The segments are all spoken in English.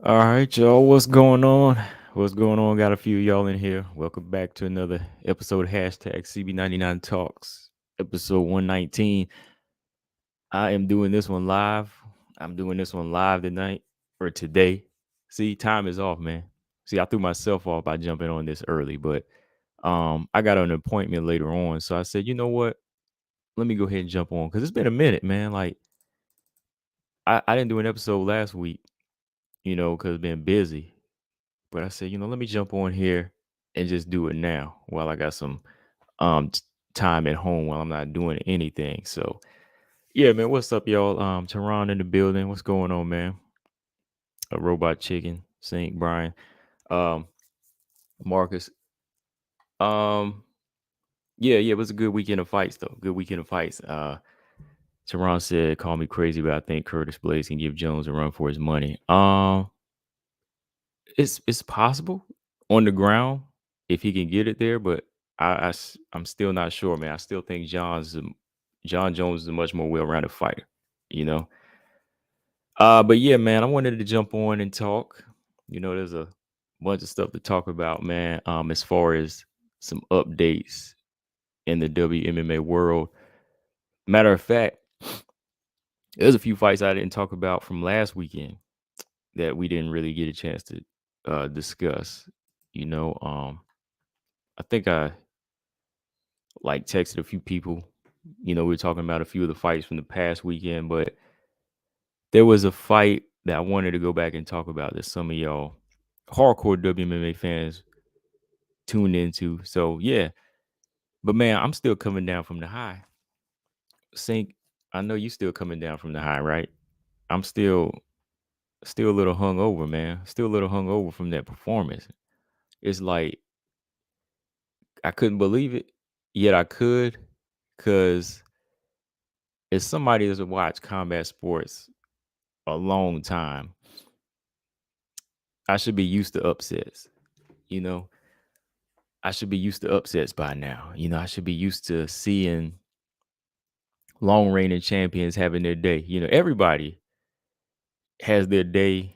All right, y'all. What's going on? What's going on? Got a few of y'all in here. Welcome back to another episode of hashtag CB99 Talks, episode 119. I am doing this one live. I'm doing this one live tonight or today. See, time is off, man. See, I threw myself off by jumping on this early, but I got an appointment later on. So I said, you know what? Let me go ahead and jump on because it's been a minute, man. Like, I didn't do an episode last week, because I've been busy. But I said, let me jump on here and just do it now while I got some time at home while I'm not doing anything. So yeah, man, what's up, y'all? Tehran in the building. What's going on, man? A robot chicken, Saint Brian, um, Marcus. Um, yeah, it was a good weekend of fights though. Good weekend of fights. Tehran said, "Call me crazy, but I think Curtis Blades can give Jones a run for his money." It's possible on the ground if he can get it there, but I'm still not sure, man. I still think John Jones is a much more well-rounded fighter, you know. But yeah, man, I wanted to jump on and talk. There's a bunch of stuff to talk about, man. As far as some updates in the WMMA world. Matter of fact, there's a few fights I didn't talk about from last weekend that we didn't really get a chance to discuss. I think I texted a few people. We were talking about a few of the fights from the past weekend, but there was a fight that I wanted to go back and talk about that some of y'all hardcore WMMA fans tuned into. So yeah, but man, I'm still coming down from the high. Sink, I know you still coming down from the high, right? I'm still a little hungover, man. Still a little hungover from that performance. It's like I couldn't believe it, yet I could, because as somebody that's watched combat sports a long time, I should be used to upsets. You know, I should be used to upsets by now. I should be used to seeing long reigning champions having their day. Everybody has their day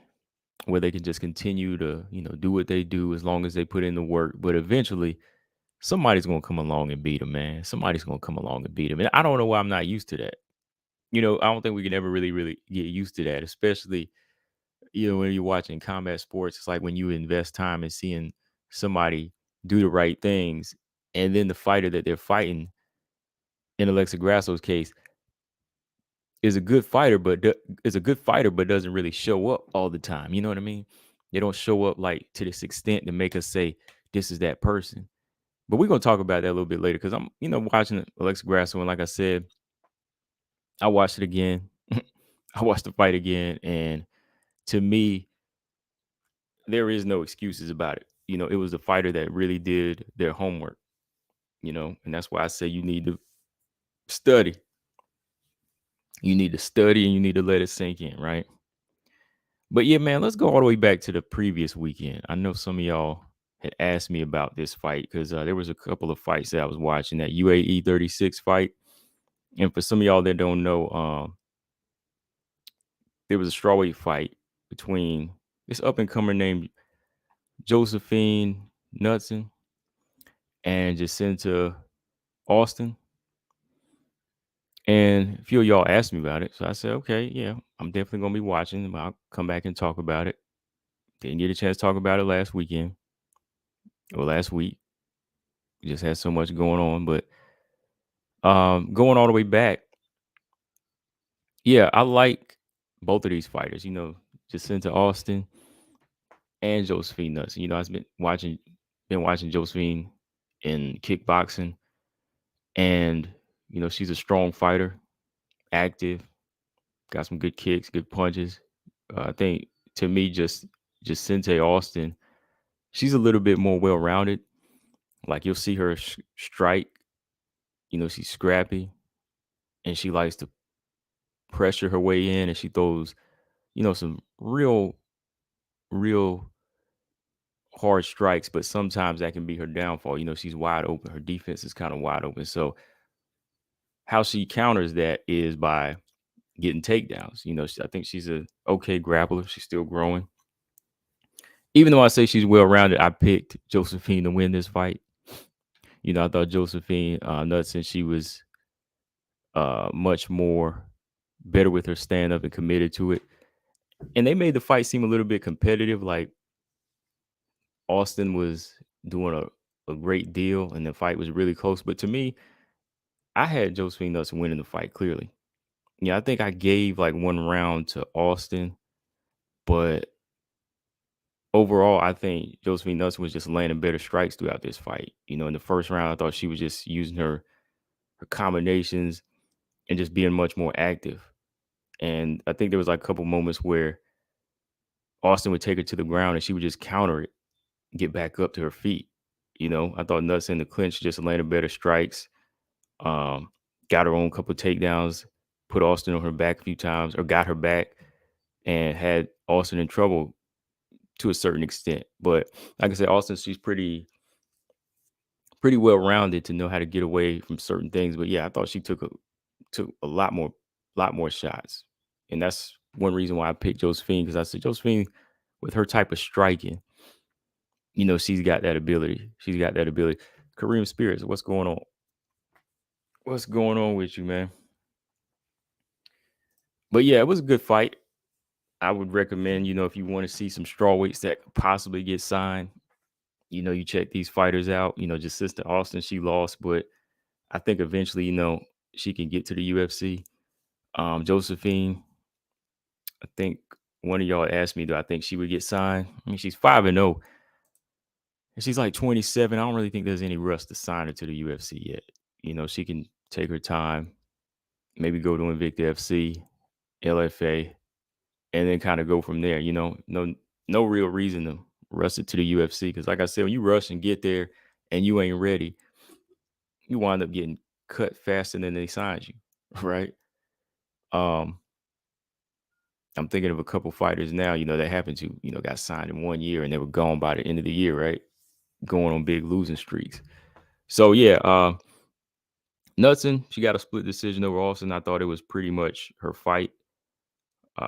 where they can just continue to, do what they do as long as they put in the work. But eventually, somebody's going to come along and beat them, man. Somebody's going to come along and beat them. And I don't know why I'm not used to that. I don't think we can ever really, really get used to that, especially, when you're watching combat sports. It's like when you invest time in seeing somebody do the right things, and then the fighter that they're fighting, in Alexa Grasso's case, is a good fighter, but doesn't really show up all the time. You know what I mean? They don't show up like to this extent to make us say this is that person. But we're gonna talk about that a little bit later because I'm, watching Alexa Grasso, and like I said, I watched it again. I watched the fight again, and to me, there is no excuses about it. It was a fighter that really did their homework. And that's why I say you need to study. You need to study and you need to let it sink in, right? But yeah, man, let's go all the way back to the previous weekend. I know some of y'all had asked me about this fight because there was a couple of fights that I was watching, that UAE 36 fight. And for some of y'all that don't know, there was a strawweight fight between this up and comer named Josephine Knutsson and Jacinta Austin. And a few of y'all asked me about it. So I said, okay, yeah, I'm definitely going to be watching. I'll come back and talk about it. Didn't get a chance to talk about it last weekend or last week. We just had so much going on. But going all the way back, yeah, I like both of these fighters, Jacinta Austin and Josephine Nuts. I've been watching Josephine in kickboxing, and she's a strong fighter, active, got some good kicks, good punches. I think, to me, just Jacinta Austin, she's a little bit more well rounded. Like, you'll see her strike. She's scrappy, and she likes to pressure her way in, and she throws some real hard strikes, but sometimes that can be her downfall. She's wide open. Her defense is kind of wide open. So how she counters that is by getting takedowns. I think she's a okay grappler. She's still growing. Even though I say she's well-rounded, I picked Josephine to win this fight. I thought Josephine Knutsson, she was much more better with her stand-up and committed to it. And they made the fight seem a little bit competitive. Like, Austin was doing a great deal, and the fight was really close. But to me, I had Josephine Knutsson winning the fight clearly. I think I gave like one round to Austin, but overall, I think Josephine Knutsson was just landing better strikes throughout this fight. In the first round, I thought she was just using her combinations and just being much more active. And I think there was like a couple moments where Austin would take her to the ground and she would just counter it, get back up to her feet. I thought Nuts in the clinch just landed better strikes, got her own couple takedowns, put Austin on her back a few times, or got her back, and had Austin in trouble to a certain extent. But like I said, Austin, she's pretty well rounded to know how to get away from certain things. But yeah, I thought she took a lot more shots, and that's one reason why I picked Josephine, because I said Josephine, with her type of striking, she's got that ability. Kareem Spears, what's going on? What's going on with you, man? But yeah, it was a good fight. I would recommend, if you want to see some strawweights that could possibly get signed, you check these fighters out. Just Sister Austin, she lost, but I think eventually, she can get to the UFC. Josephine, I think one of y'all asked me, do I think she would get signed? I mean, she's 5-0, and she's like 27. I don't really think there's any rush to sign her to the UFC yet. She can take her time, maybe go to Invicta FC, LFA, and then kind of go from there. No real reason to rush it to the UFC, because, like I said, when you rush and get there and you ain't ready, you wind up getting cut faster than they signed you, right? Um, I'm thinking of a couple fighters now, that happened to, got signed in 1 year and they were gone by the end of the year, right? Going on big losing streaks. So yeah, Knutsson, she got a split decision over Austin. I thought it was pretty much her fight.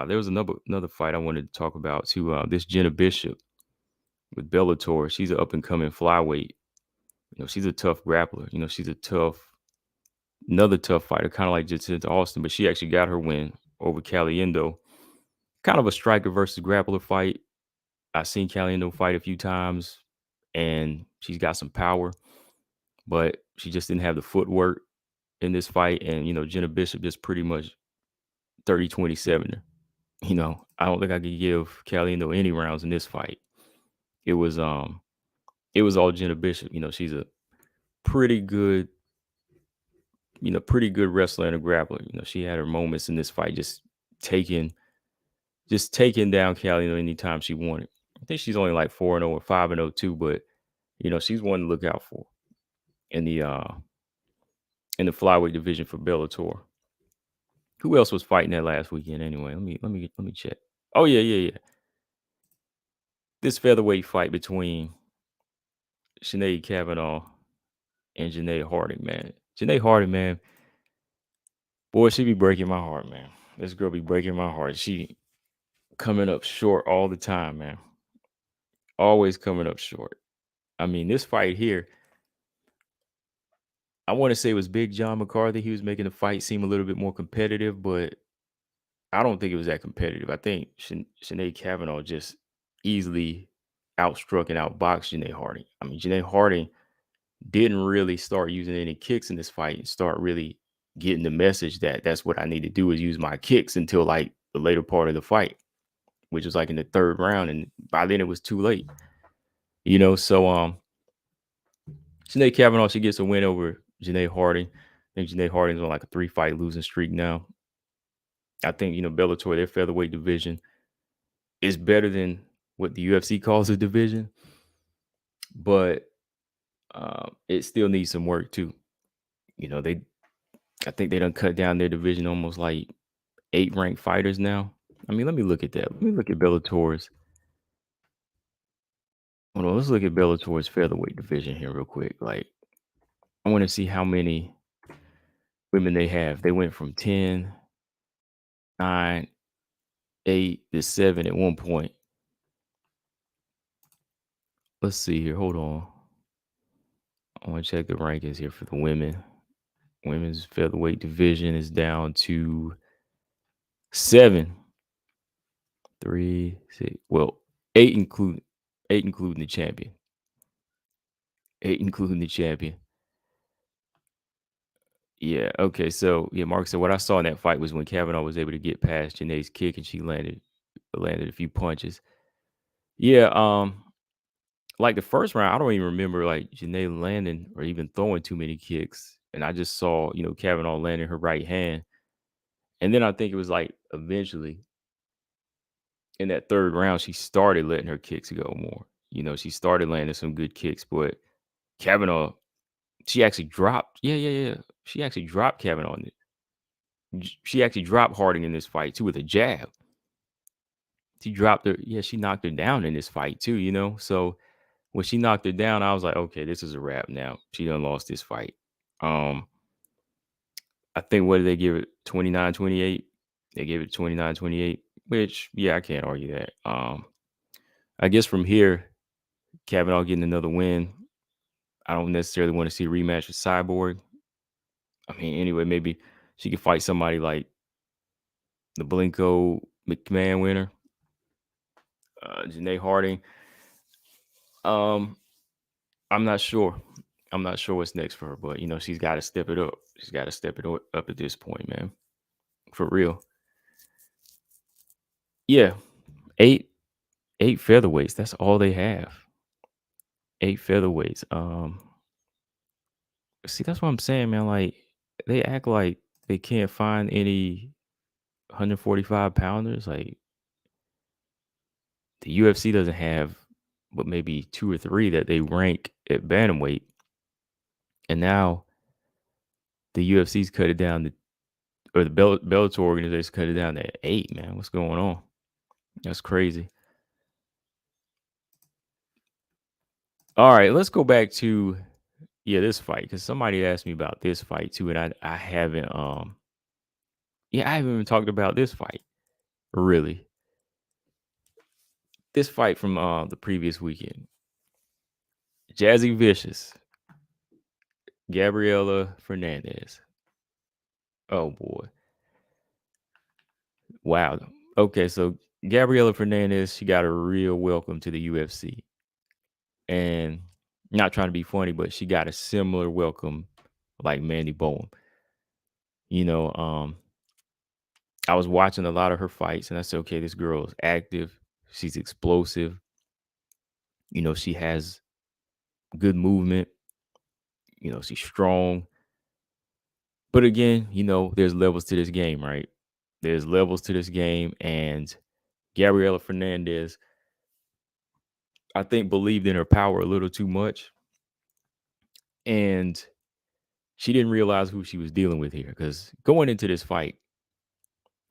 There was another fight I wanted to talk about too. This Jenna Bishop with Bellator. She's an up and coming flyweight. She's a tough grappler. She's another tough fighter, kind of like Jacinta Austin, but she actually got her win over Caliendo. Kind of a striker versus grappler fight. I've seen Caliendo fight a few times, and she's got some power, but she just didn't have the footwork in this fight. And, Jenna Bishop just pretty much 30-27. I don't think I could give Caliendo any rounds in this fight. It was all Jenna Bishop. She's a pretty good wrestler and a grappler. She had her moments in this fight, just taking down Caliendo anytime she wanted. I think she's only like 4-0 or 5-0 too, but she's one to look out for in the flyweight division for Bellator. Who else was fighting that last weekend anyway? Let me check. Oh yeah. this featherweight fight between Sinead Kavanaugh and Janae Harding, man. Janae Harding, man, boy, she be breaking my heart, man. This girl be breaking my heart. She coming up short all the time, man. Always coming up short. I mean, this fight here, I want to say it was Big John McCarthy. He was making the fight seem a little bit more competitive, but I don't think it was that competitive. I think Sinead Kavanaugh just easily outstruck and outboxed Janae Harding. I mean, Janae Harding didn't really start using any kicks in this fight and start really getting the message that that's what I need to do is use my kicks until like the later part of the fight, which was like in the third round. And by then it was too late, So, Sinead Kavanaugh, she gets a win over Janae Harding. I think Janae Harding's on like a 3-fight losing streak now. I think, Bellator, their featherweight division is better than what the UFC calls a division, but it still needs some work too. I think they done cut down their division almost like 8 ranked fighters now. I mean, let me look at that. Let me look at Bellator's. Hold on, let's look at Bellator's featherweight division here real quick. Like, I want to see how many women they have. They went from 10, 9, 8 to 7 at one point. Let's see here. Hold on. I want to check the rankings here for the women. Women's featherweight division is down to 7. 3, 6. Well, 8 including the champion. 8 including the champion. Yeah. Okay. So yeah, Mark said what I saw in that fight was when Kavanaugh was able to get past Janae's kick and she landed a few punches. Yeah. Like the first round, I don't even remember like Janae landing or even throwing too many kicks. And I just saw, Kavanaugh landing her right hand. And then I think it was like eventually in that third round, she started letting her kicks go more. She started landing some good kicks, but Kavanaugh, she actually dropped. Yeah. She actually dropped Kavanaugh. She actually dropped Harding in this fight too with a jab. She dropped her. Yeah, she knocked her down in this fight too. So when she knocked her down, I was like, okay, this is a wrap now. She done lost this fight. I think what did they give it? 29-28. They gave it 29-28, which yeah, I can't argue that. I guess from here, Kavanaugh getting another win. I don't necessarily want to see a rematch with Cyborg. I mean, anyway, maybe she could fight somebody like the Blinko McMahon winner, Janae Harding. I'm not sure. I'm not sure what's next for her, but she's got to step it up. She's got to step it up at this point, man. For real. Yeah, eight featherweights. That's all they have. 8 featherweights. See, that's what I'm saying, man. Like they act like they can't find any 145 pounders. Like the UFC doesn't have, but maybe 2 or 3 that they rank at bantamweight, and now the UFC's cut it down to, or the Bellator organization cut it down to 8. Man, what's going on? That's crazy. All right, let's go back to this fight because somebody asked me about this fight too, and I haven't I haven't even talked about this fight really. This fight from the previous weekend, Jazzy Vicious, Gabriela Fernandez. Oh boy, wow. Okay, so Gabriela Fernandez, she got a real welcome to the UFC, and not trying to be funny, but she got a similar welcome like Mandy Bowen. I was watching a lot of her fights and I said, okay, this girl is active. She's explosive. She has good movement. She's strong. But again, there's levels to this game, right? There's levels to this game. And Gabriela Fernandez, I think, believed in her power a little too much. And she didn't realize who she was dealing with here. Because going into this fight,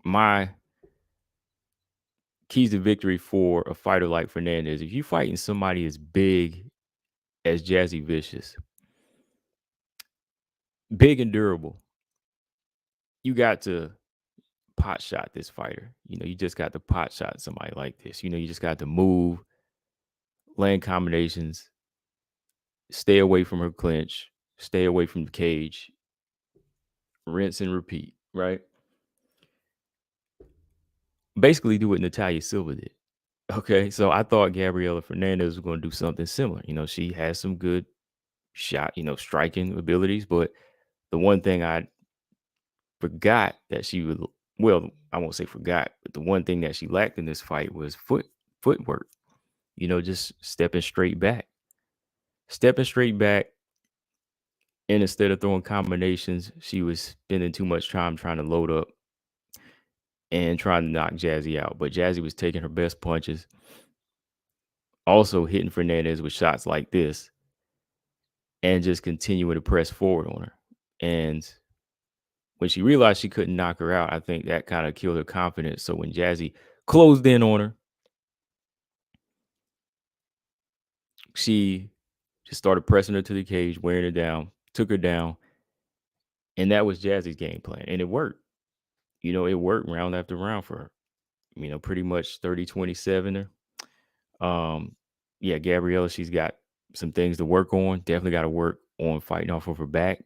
my keys to victory for a fighter like Fernandez. If you fighting somebody as big as Jazzy Vicious, big and durable, you got to pot shot this fighter. You just got to pot shot somebody like this. You just got to move, land combinations, stay away from her clinch, stay away from the cage, rinse and repeat, right? Basically do what Natalia Silva did. Okay, so I thought Gabriela Fernandez was going to do something similar. She has some good striking abilities, but the one thing I forgot that she would, well, I won't say forgot, but the one thing that she lacked in this fight was footwork. Just stepping straight back, and instead of throwing combinations, she was spending too much time trying to load up and trying to knock Jazzy out. But Jazzy was taking her best punches, also hitting Fernandez with shots like this, and just continuing to press forward on her. And when she realized she couldn't knock her out, I think that kind of killed her confidence. So when Jazzy closed in on her, she just started pressing her to the cage, wearing her down, took her down. And that was Jazzy's game plan. And it worked. It worked round after round for her. Pretty much 30-27 her. Yeah, Gabriella, she's got some things to work on. Definitely got to work on fighting off of her back.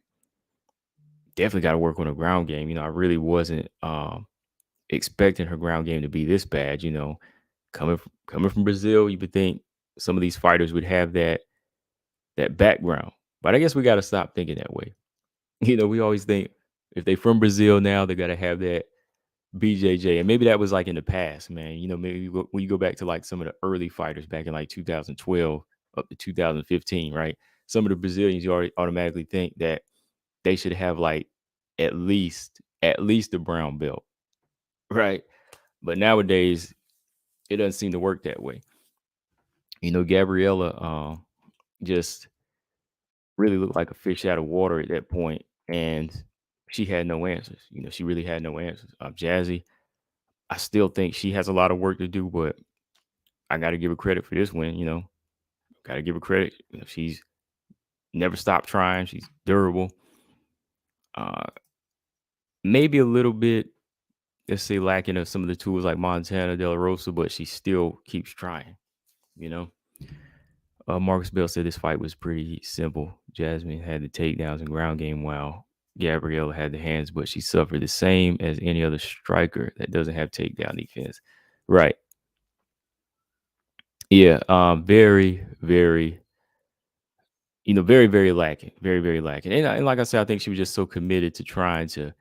Definitely got to work on her ground game. I really wasn't expecting her ground game to be this bad. Coming from Brazil, you would think some of these fighters would have that background. But I guess we got to stop thinking that way. We always think if they from Brazil now, they got to have that BJJ. And maybe that was like in the past, man. Maybe when you go back to like some of the early fighters back in like 2012 up to 2015, right? Some of the Brazilians, you already automatically think that they should have like at least a brown belt, right? But nowadays, it doesn't seem to work that way. Gabriella just really looked like a fish out of water at that point, and she had no answers. She really had no answers. Jazzy, I still think she has a lot of work to do, but I got to give her credit for this win. Got to give her credit. She's never stopped trying. She's durable. Maybe a little bit, let's say, lacking of some of the tools like Montana De La Rosa, but she still keeps trying. Marcus Bell said this fight was pretty simple. Jasmine had the takedowns and ground game, while Gabriella had the hands, but she suffered the same as any other striker that doesn't have takedown defense. Right. Yeah. Very, very, very, very lacking. Very, very lacking. And like I said, I think she was just so committed to trying to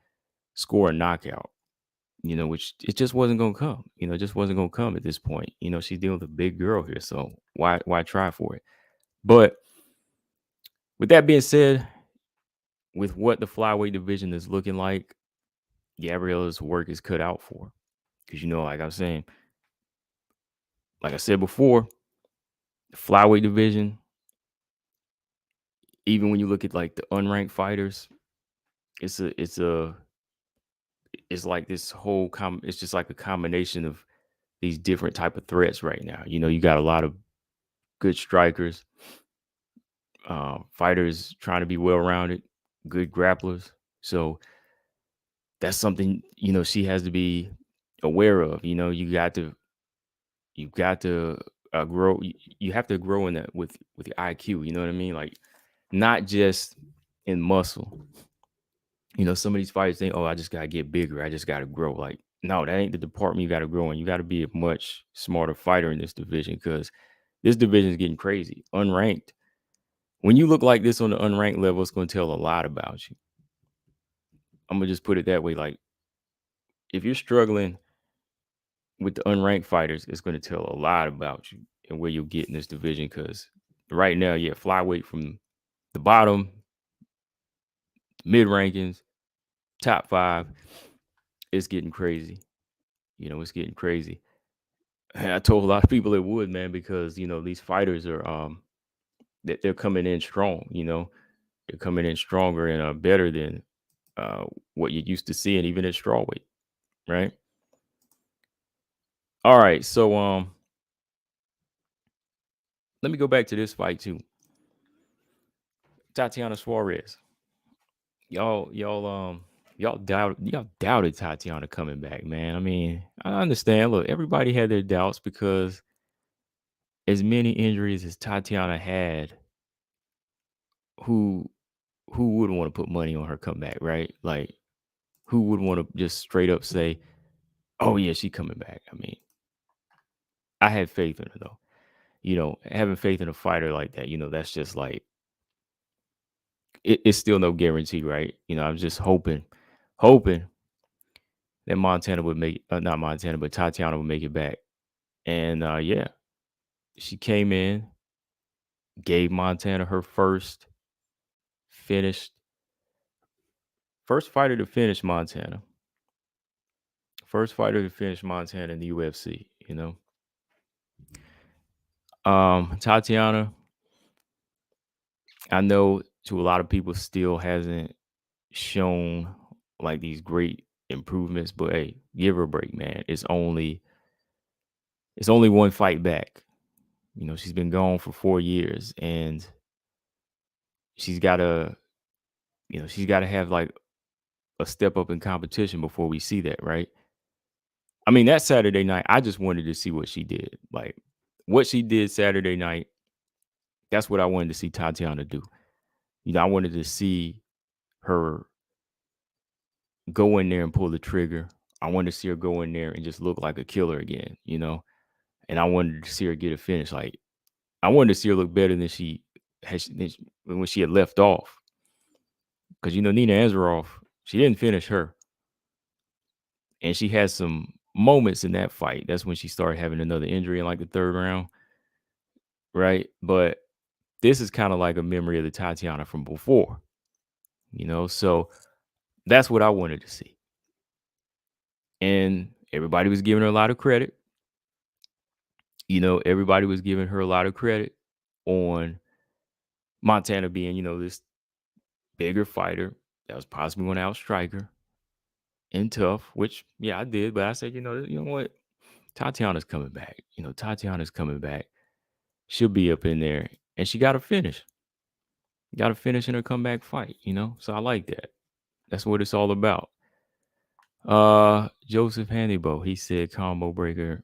score a knockout, which it just wasn't going to come. It just wasn't going to come at this point. She's dealing with a big girl here. So why try for it? But with that being said, with what the flyweight division is looking like, Gabriella's work is cut out for. Because, like I was saying, like I said before, the flyweight division, even when you look at like the unranked fighters, it's like this whole it's just like a combination of these different type of threats right now. You got a lot of good strikers, fighters trying to be well-rounded, good grapplers. So that's something, she has to be aware of. You got to grow. You have to grow in that with the IQ. You know what I mean? Like not just in muscle. Some of these fighters think, oh, I just gotta get bigger. I just gotta grow. Like, no, that ain't the department you gotta grow in. You gotta be a much smarter fighter in this division, because this division is getting crazy. Unranked. When you look like this on the unranked level, it's going to tell a lot about you. I'm going to just put it that way. Like, if you're struggling with the unranked fighters, it's going to tell a lot about you and where you'll get in this division. Because right now, yeah, flyweight from the bottom, mid rankings, top 5, it's getting crazy. It's getting crazy. And I told a lot of people it would, man, because these fighters are they're coming in strong. They're coming in stronger and better than what you're used to seeing, even at strawweight, right? All right, so let me go back to this fight too. Tatiana Suarez. Y'all doubted Tatiana coming back, man. I mean, I understand. Look, everybody had their doubts because as many injuries as Tatiana had, who who wouldn't want to put money on her comeback, right? Like, who would want to just straight up say, "Oh yeah, she coming back"? I mean, I had faith in her though. Having faith in a fighter like that, that's just like it's still no guarantee, right? I was just hoping that Montana would make not Montana, but Tatiana would make it back. And yeah, she came in, gave Montana her finished first fighter to finish Montana. First fighter to finish Montana in the UFC. Tatiana, I know to a lot of people still hasn't shown like these great improvements, but hey, give her a break, man. It's only one fight back. She's been gone for 4 years, and she's gotta, she's gotta have like a step up in competition before we see that, right? I mean, that Saturday night, I just wanted to see what she did. Like what she did Saturday night, that's what I wanted to see Tatiana do. I wanted to see her go in there and pull the trigger. I wanted to see her go in there and just look like a killer again. And I wanted to see her get a finish. Like I wanted to see her look better than she when she had left off. Because Nina Ansaroff, she didn't finish her, and she had some moments in that fight. That's when she started having another injury in like the third round, right? But this is kind of like a memory of the Tatiana from before. So that's what I wanted to see, and everybody was giving her a lot of credit. Everybody was giving her a lot of credit on Montana being, this bigger fighter that was possibly going to outstrike her and tough, which yeah, I did. But I said, you know what? Tatiana's coming back. Tatiana's coming back. She'll be up in there. And she got to finish. Got to finish in her comeback fight. So I like that. That's what it's all about. Joseph Hannibal, he said combo breaker.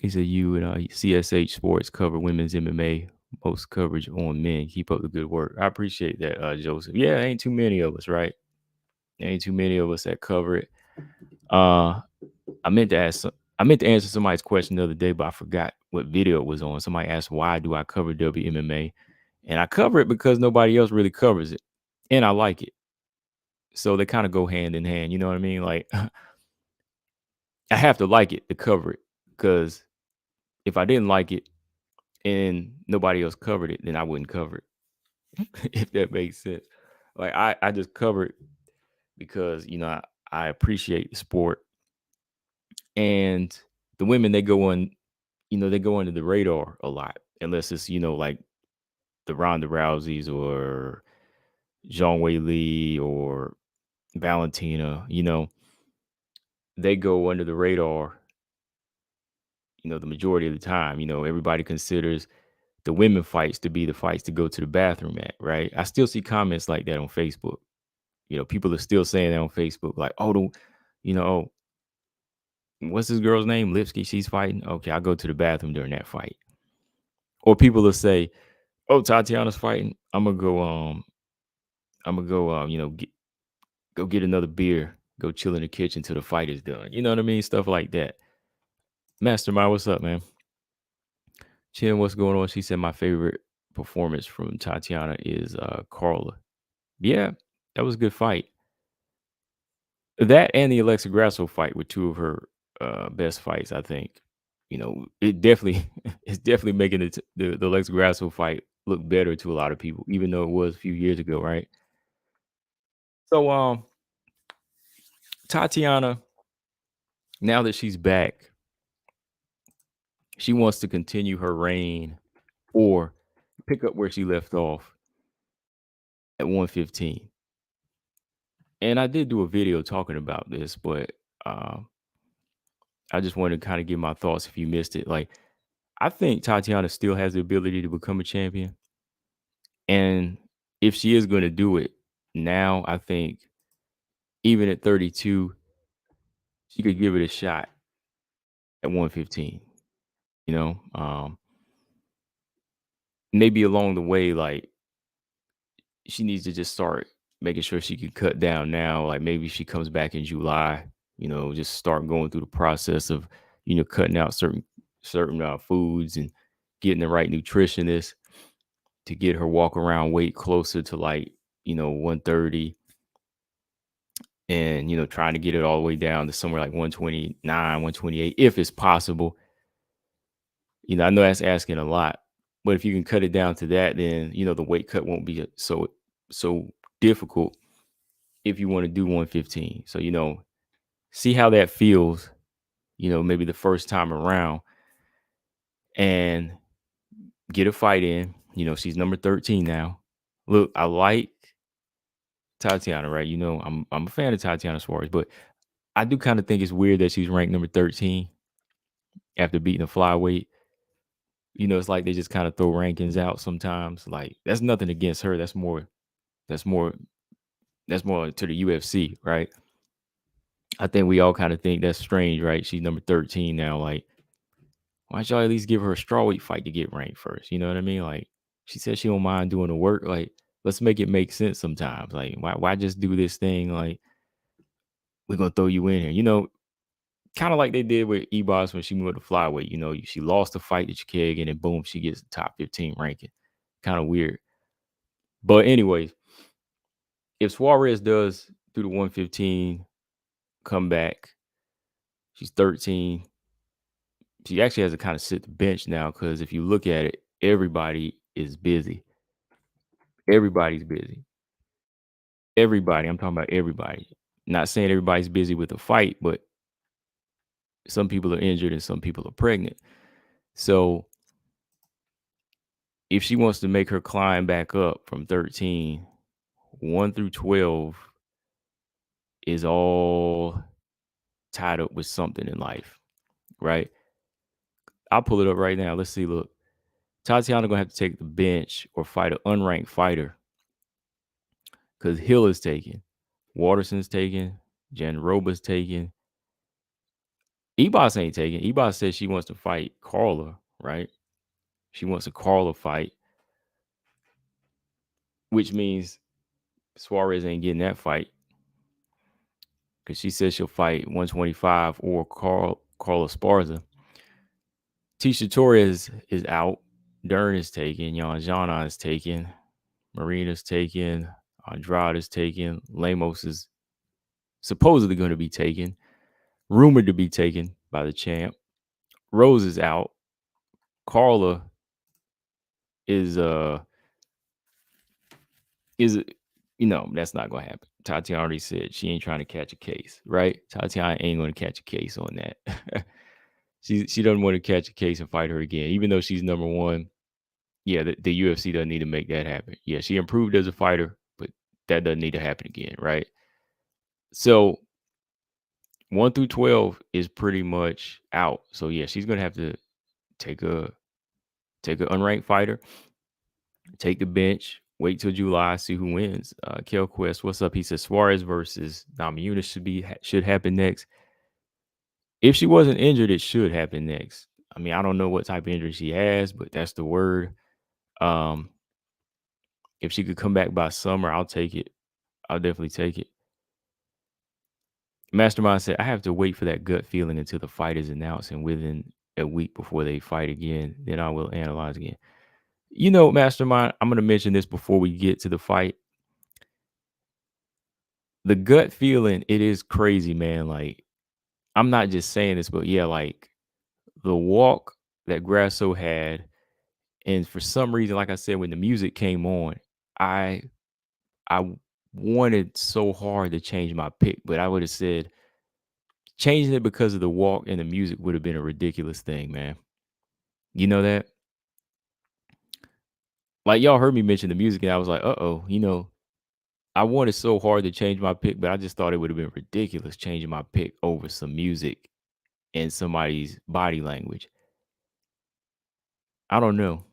He said you and CSH Sports cover women's MMA, most coverage on men. Keep up the good work. I appreciate that, Joseph. Yeah, ain't too many of us, right? Ain't too many of us that cover it. I meant to answer somebody's question the other day, but I forgot what video it was on. Somebody asked, why do I cover WMMA? And I cover it because nobody else really covers it. And I like it. So they kind of go hand in hand. You know what I mean? Like, I have to like it to cover it. Because if I didn't like it and nobody else covered it, then I wouldn't cover it. If that makes sense. Like, I just cover it because, I appreciate the sport. And the women, they go on, they go under the radar a lot, unless it's, like the Ronda Rouseys or Zhang Wei Li or Valentina, they go under the radar, the majority of the time. Everybody considers the women fights to be the fights to go to the bathroom at, right? I still see comments like that on Facebook. People are still saying that on Facebook, like, oh, oh, what's this girl's name? Lipsky, she's fighting. Okay, I'll go to the bathroom during that fight. Or people will say, oh, Tatiana's fighting. I'm gonna go, go get another beer, go chill in the kitchen till the fight is done. You know what I mean? Stuff like that. Mastermind, what's up, man? Chin, what's going on? She said my favorite performance from Tatiana is Carla. Yeah, that was a good fight. That and the Alexa Grasso fight were two of her best fights, I think. It definitely it's definitely making the Alexa Grasso fight look better to a lot of people, even though it was a few years ago, right? So Tatiana, now that she's back, she wants to continue her reign or pick up where she left off at 115. And I did do a video talking about this, but I just wanted to kind of give my thoughts if you missed it. Like, I think Tatiana still has the ability to become a champion. And if she is going to do it now, I think even at 32, she could give it a shot at 115. You know, maybe along the way, like she needs to just start making sure she can cut down now. Like maybe she comes back in July, just start going through the process of, cutting out certain foods and getting the right nutritionist to get her walk around weight closer to like, 130 and, trying to get it all the way down to somewhere like 129, 128, if it's possible. I know that's asking a lot, but if you can cut it down to that, then, the weight cut won't be so difficult if you want to do 115. So, see how that feels, maybe the first time around and get a fight in. She's number 13 now. Look, I like Tatiana, right? I'm a fan of Tatiana Suarez, but I do kind of think it's weird that she's ranked number 13 after beating a flyweight. It's like they just kind of throw rankings out sometimes. Like that's nothing against her. That's more that's more to the UFC, right? I think we all kind of think that's strange, right? She's number 13 now. Like, why don't y'all at least give her a strawweight fight to get ranked first? You know what I mean? Like, she said she don't mind doing the work. Like, let's make it make sense sometimes. Like, why just do this thing? Like, we're gonna throw you in here. Kind of like they did with Ebos when she moved to flyweight. She lost the fight to Chikagan and boom, she gets the top 15 ranking. Kind of weird. But anyways, if Suarez does do the 115 come back, she's 13. She actually has to kind of sit the bench now because if you look at it, everybody is busy. Everybody's busy. Everybody. I'm talking about everybody. Not saying everybody's busy with the fight, but some people are injured and some people are pregnant. So if she wants to make her climb back up from 13, 1 through 12 is all tied up with something in life, right? I'll pull it up right now. Let's see. Look, Tatiana gonna have to take the bench or fight an unranked fighter because Hill is taken, Waterson's taken, Jan Roba's taken. Ebos ain't taken. Ebos says she wants to fight Carla, right? She wants a Carla fight, which means Suarez ain't getting that fight because she says she'll fight 125 or Carla Esparza. Tisha Torres is out. Dern is taken. Jana is taken. Marina's taken. Andrade is taken. Lemos is supposedly going to be taken. Rumored to be taken by the champ. Rose is out. Carla is that's not gonna happen. Tatiana already said she ain't trying to catch a case, right? Tatiana ain't gonna catch a case on that. she doesn't want to catch a case and fight her again, even though she's number one. Yeah, the UFC doesn't need to make that happen. Yeah, she improved as a fighter, but that doesn't need to happen again, right? So 1 through 12 is pretty much out. So yeah, she's gonna have to take an unranked fighter, take the bench, wait till July, see who wins. Kel Quest, what's up? He says Suarez versus Namajunas should happen next. If she wasn't injured, it should happen next. I mean, I don't know what type of injury she has, but that's the word. If she could come back by summer, I'll take it. I'll definitely take it. Mastermind said, I have to wait for that gut feeling until the fight is announced and within a week before they fight again. Then I will analyze again. Mastermind, I'm going to mention this before we get to the fight. The gut feeling, it is crazy, man. Like, I'm not just saying this, but yeah, like the walk that Grasso had. And for some reason, like I said, when the music came on, I wanted so hard to change my pick, but I would have said changing it because of the walk and the music would have been a ridiculous thing, man. You know that? Like y'all heard me mention the music and I was like, I wanted so hard to change my pick, but I just thought it would have been ridiculous changing my pick over some music and somebody's body language. I don't know.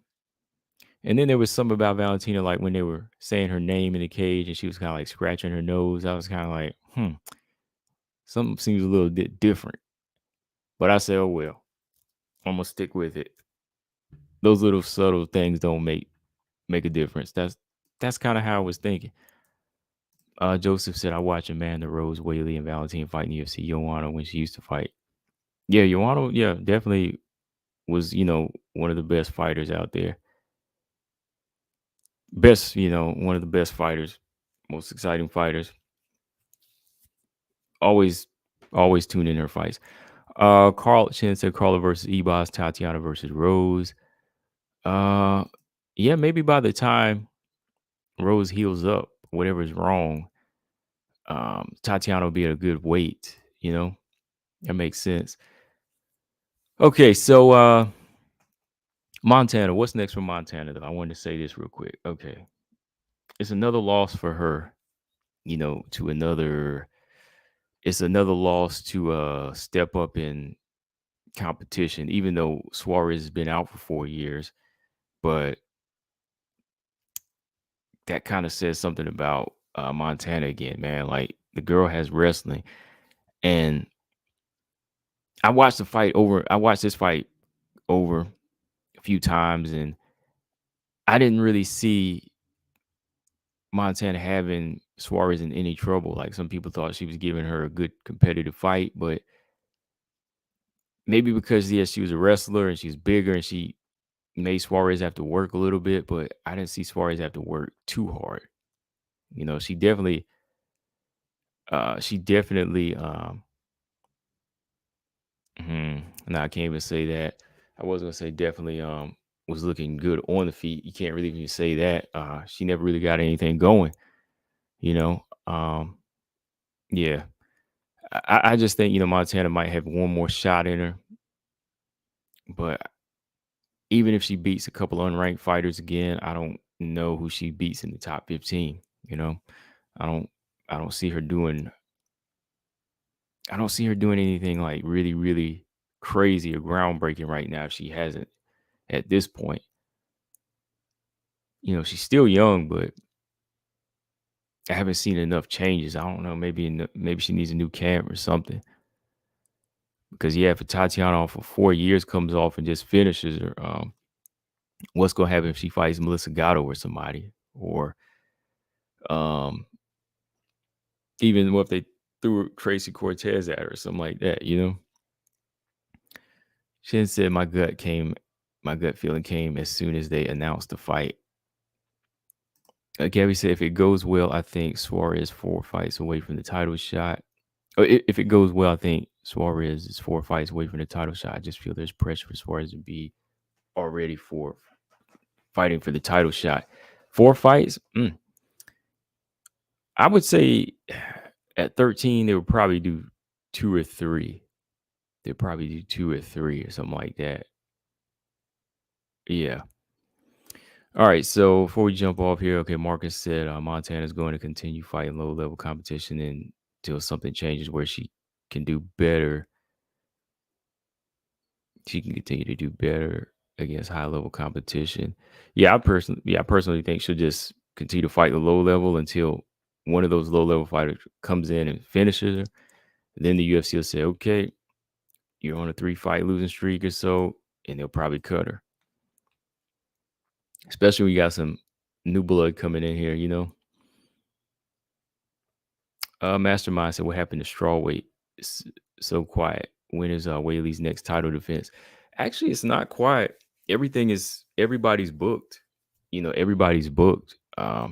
And then there was something about Valentina, like when they were saying her name in the cage and she was kind of like scratching her nose. I was kind of like, something seems a little bit different. But I said, oh well, I'm gonna stick with it. Those little subtle things don't make a difference. That's kind of how I was thinking. Joseph said, I watched Amanda Rose, Whaley, and Valentine fight in UFC. Joanna when she used to fight. Yeah, Joanna, yeah, definitely was, one of the best fighters out there. Best, one of the best fighters, most exciting fighters. Always, always tune in her fights. Carl Chen said Carla versus Ebos, Tatiana versus Rose. Uh, yeah, maybe by the time Rose heals up, whatever's wrong, Tatiana will be at a good weight. That makes sense. Okay, so Montana. What's next for Montana? Though I wanted to say this real quick. Okay, it's another loss for her. To another. It's another loss to step up in competition. Even though Suarez has been out for 4 years, but that kind of says something about Montana again, man. Like the girl has wrestling, and I watched the fight over. I watched this fight over a few times, and I didn't really see Montana having Suarez in any trouble. Like some people thought she was giving her a good competitive fight, but maybe because she was a wrestler and she's bigger and she made Suarez have to work a little bit, but I didn't see Suarez have to work too hard. She definitely no, I can't even say that. I was gonna say definitely was looking good on the feet. You can't really even say that. She never really got anything going, you know. Yeah. I just think, Montana might have one more shot in her, but even if she beats a couple unranked fighters again, I don't know who she beats in the top 15, you know. I don't I don't see her doing anything like really, really crazy or groundbreaking right now if she hasn't at this point. She's still young, but I haven't seen enough changes. I don't know. Maybe she needs a new camp or something. Because if Tatiana for 4 years comes off and just finishes her, what's gonna happen if she fights Melissa Gatto or somebody, or um, even what if they threw Tracy Cortez at her or something like that? Shin said my gut feeling came as soon as they announced the fight. Gabby said if it goes well, I think Suarez 4 fights away from the title shot. If it goes well, I think Suarez is 4 fights away from the title shot. I just feel there's pressure for Suarez to be already for fighting for the title shot. 4 fights? I would say at 13, they would probably do 2 or 3. They'd probably do 2 or 3 or something like that. Yeah. All right. So before we jump off here, okay, Marcus said Montana's going to continue fighting low level competition until something changes where she can do better. She can continue to do better against high level competition. I personally think she'll just continue to fight the low level until one of those low level fighters comes in and finishes her. Then the UFC will say, okay, you're on a 3-fight losing streak or so, and they'll probably cut her. Especially when you got some new blood coming in here, Mastermind said, what happened to strawweight? It's so quiet. When is Whaley's next title defense? Actually, it's not quiet. Everybody's booked. Everybody's booked. I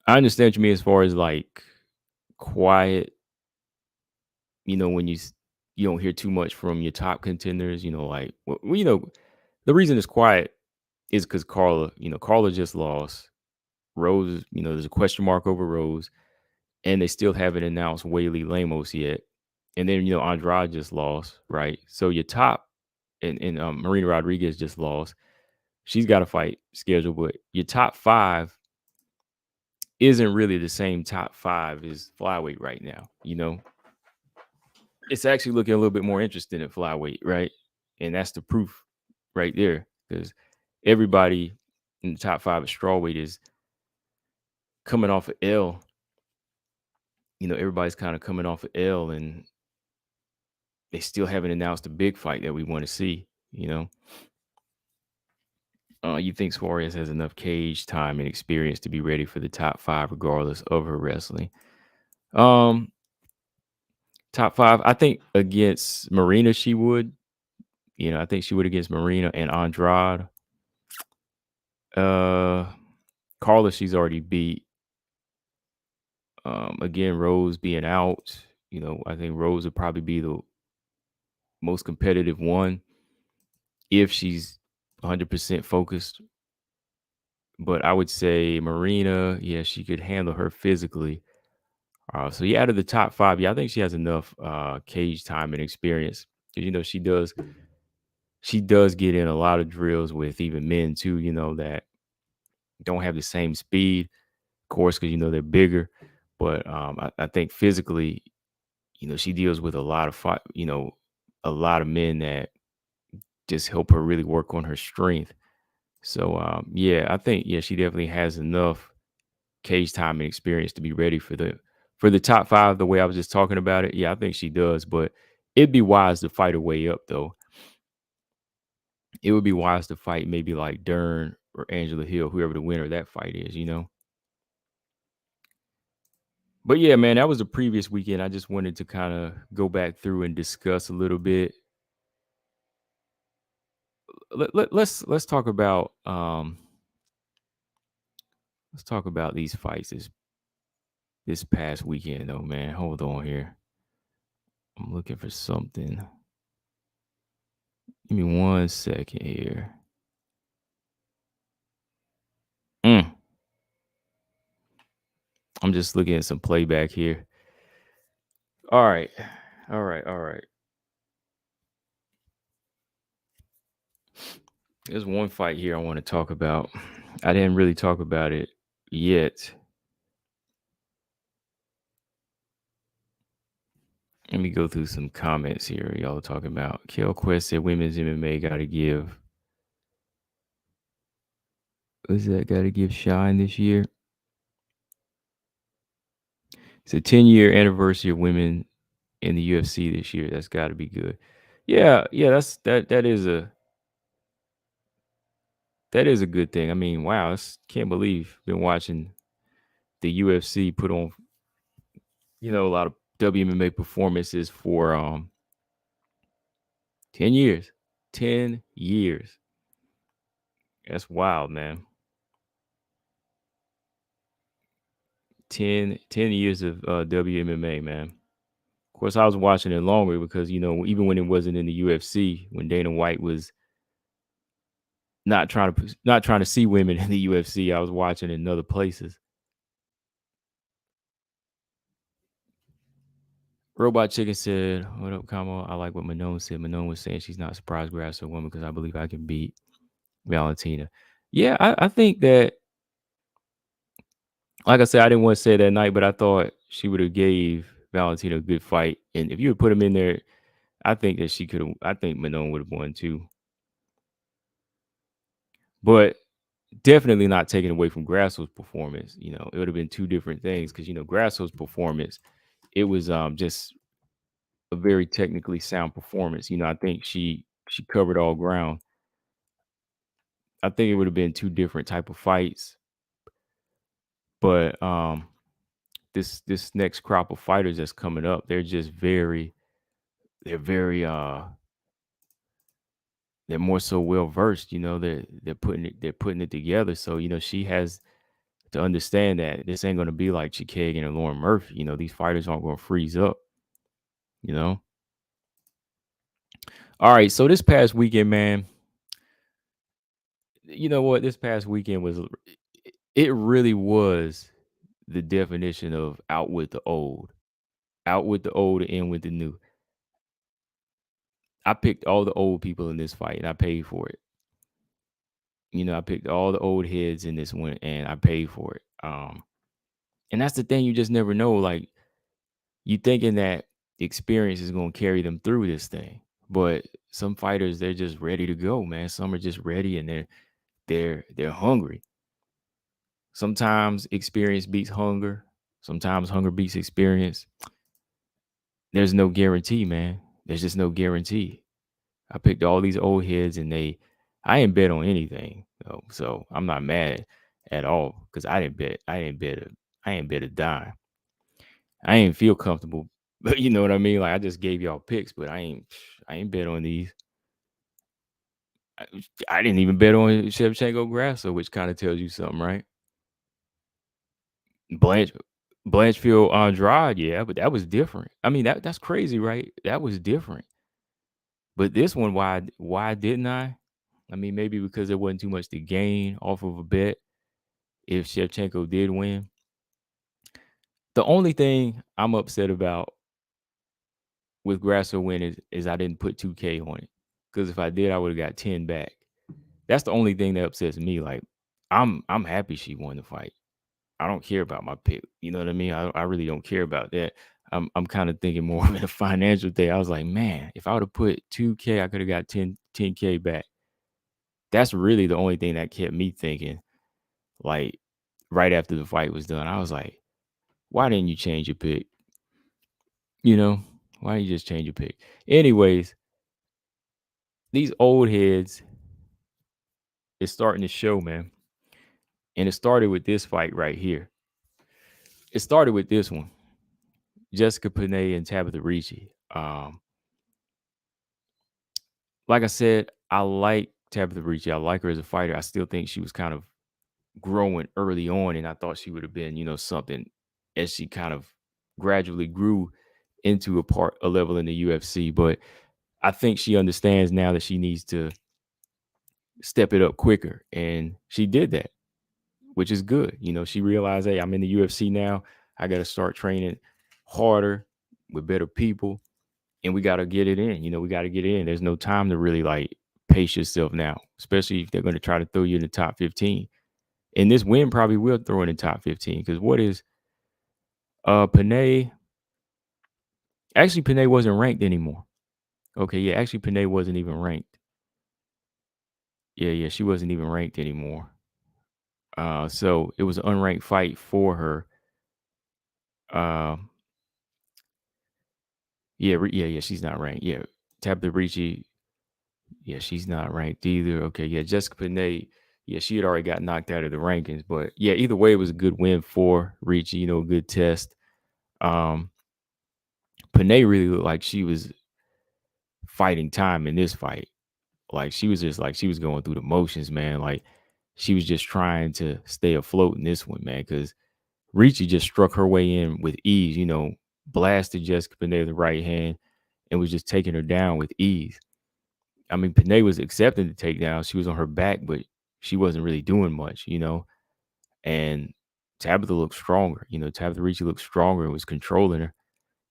understand what you mean as far as like quiet, when you don't hear too much from your top contenders, like the reason it's quiet is because Carla just lost. Rose, there's a question mark over Rose, and they still haven't announced Whaley Lamos yet. And then Andrade just lost, right? So your top and Marina Rodriguez just lost. She's got a fight scheduled, but your top 5 isn't really the same top 5 as flyweight right now. it's actually looking a little bit more interesting at flyweight, right? And that's the proof right there, because everybody in the top 5 at strawweight is coming off of L. Everybody's kind of coming off of L, and they still haven't announced the big fight that we want to see. You think Suarez has enough cage time and experience to be ready for the top 5, regardless of her wrestling? Um, Top 5, I think against Marina she would. I think she would against Marina and Andrade. Uh, Carla, she's already beat. Again, Rose being out, I think Rose would probably be the most competitive one if she's 100% focused. But I would say Marina, yeah, she could handle her physically. So yeah, out of the top 5, yeah, I think she has enough cage time and experience. 'Cause, she does get in a lot of drills with even men too, that don't have the same speed, of course, because they're bigger. But I think physically, she deals with a lot of a lot of men that just help her really work on her strength. So yeah, I think she definitely has enough cage time and experience to be ready for the top 5. The way I was just talking about it, yeah, I think she does. But it'd be wise to fight her way up, though. It would be wise to fight maybe like Dern or Angela Hill, whoever the winner of that fight is. But yeah, man, that was the previous weekend. I just wanted to kind of go back through and discuss a little bit. Let's talk about these fights this past weekend though, man. Hold on here. I'm looking for something. Give me 1 second here. Mm, I'm just looking at some playback here. All right. All right. All right. There's one fight here I want to talk about. I didn't really talk about it yet. Let me go through some comments here. Y'all are talking about. Kel Quest said women's MMA got to give. What's that? Got to give shine this year. It's a 10-year anniversary of women in the UFC this year. That's got to be good. Yeah. That is a good thing. I mean, wow, can't believe been watching the UFC put on a lot of WMMA performances for 10 years. 10 years. That's wild, man. 10 years of WMMA, man. Of course, I was watching it longer because, even when it wasn't in the UFC, when Dana White was not trying to see women in the UFC, I was watching in other places. Robot Chicken said, "What up, Kamo? I like what Manon said. Manon was saying she's not surprised Grasso woman because I believe I can beat Valentina." Yeah, I think that, like I said, I didn't want to say it that night, but I thought she would have gave Valentina a good fight. And if you would put him in there, I think that she could have. I think Manon would have won too. But definitely not taking away from Grasso's performance. It would have been two different things because Grasso's performance, it was just a very technically sound performance. I think she covered all ground. I think it would have been two different type of fights. But this next crop of fighters that's coming up, they're more so well versed. They're putting it together. So she has to understand that this ain't gonna be like Chikagan and Lauren Murphy. These fighters aren't gonna freeze up. You know. All right. So this past weekend, man, you know what? This past weekend it really was the definition of out with the old, in with the new. I picked all the old people in this fight and I paid for it. I picked all the old heads in this one and I paid for it. And that's the thing, you just never know. Like, you thinking that experience is going to carry them through this thing. But some fighters, they're just ready to go, man. Some are just ready and they're hungry. Sometimes experience beats hunger. Sometimes hunger beats experience. There's no guarantee, man. There's just no guarantee. I picked all these old heads and I ain't bet on anything. So I'm not mad at all because I ain't bet a dime. I ain't feel comfortable, but you know what I mean? Like I just gave y'all picks, but I ain't bet on these. I, I didn't even bet on Shevchenko Grasso, which kind of tells you something, right? Blanch Blanchfield Andrade, yeah, but that was different. I mean, that's crazy, right? That was different. But this one, why didn't I? I mean, maybe because there wasn't too much to gain off of a bet if Shevchenko did win. The only thing I'm upset about with Grasso win is I didn't put 2K on it. Because if I did, I would have got 10 back. That's the only thing that upsets me. Like, I'm happy she won the fight. I don't care about my pick. You know what I mean? I really don't care about that. I'm kind of thinking more of a financial thing. I was like, man, if I would have put 2K, I could have got 10K back. That's really the only thing that kept me thinking. Like right after the fight was done, I was like, why didn't you change your pick? You know, why didn't you just change your pick? Anyways, these old heads is starting to show, man. And it started with this fight right here. It started with this one. Jessica Panay and Tabitha Ricci. Like I said, I like Tabitha Ricci. I like her as a fighter. I still think she was kind of growing early on, and I thought she would have been, something as she kind of gradually grew into a level in the UFC. But I think she understands now that she needs to step it up quicker, and she did that, which is good. She realized, hey, I'm in the UFC now. I got to start training harder with better people, and we got to get it in. We got to get it in. There's no time to really like pace yourself now, especially if they're going to try to throw you in the top 15. And this win probably will throw in the top 15 because what is Panay? Actually, Panay wasn't ranked anymore. Okay, yeah, actually, Panay wasn't even ranked. Yeah, she wasn't even ranked anymore. So it was an unranked fight for her. Yeah, she's not ranked. Yeah, Tabitha Ricci, yeah, she's not ranked either. Okay, yeah, Jessica Panay, yeah, she had already got knocked out of the rankings, but yeah, either way, it was a good win for Ricci. A good test. Panay really looked like she was fighting time in this fight. Like she was just like she was going through the motions, man. Like she was just trying to stay afloat in this one, man. Because Ricci just struck her way in with ease. Blasted Jessica Panay with the right hand and was just taking her down with ease. I mean, Panay was accepting the takedown. She was on her back, but she wasn't really doing much. And Tabitha looked stronger. Tabitha Ricci looked stronger and was controlling her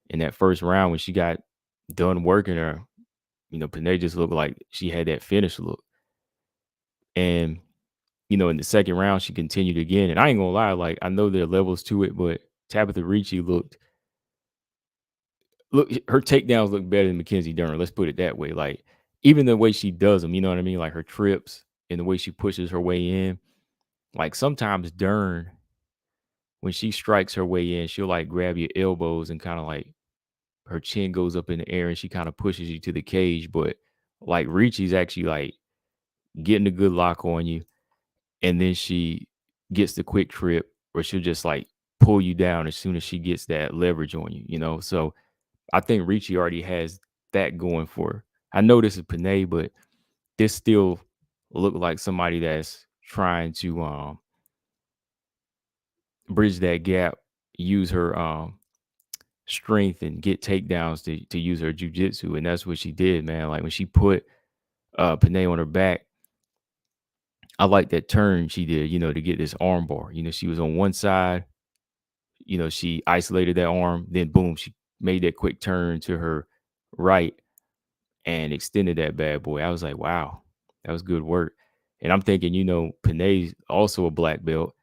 in that first round when she got done working her. Panay just looked like she had that finish look. And, in the second round, she continued again. And I ain't gonna lie, like I know there are levels to it, but Tabitha Ricci her takedowns look better than Mackenzie Dern. Let's put it that way. Like, even the way she does them, you know what I mean? Like her trips and the way she pushes her way in. Like sometimes Dern, when she strikes her way in, she'll like grab your elbows and kind of like her chin goes up in the air and she kind of pushes you to the cage. But like Ricci's actually like getting a good lock on you. And then she gets the quick trip where she'll just like pull you down as soon as she gets that leverage on you. So I think Ricci already has that going for her. I know this is Panay, but this still look like somebody that's trying to bridge that gap, use her strength and get takedowns to use her jiu-jitsu. And that's what she did, man. Like when she put Panay on her back, I like that turn she did, to get this arm bar. She was on one side, she isolated that arm, then boom, she made that quick turn to her right and extended that bad boy. I was like, wow, that was good work. And I'm thinking, Panay's also a black belt.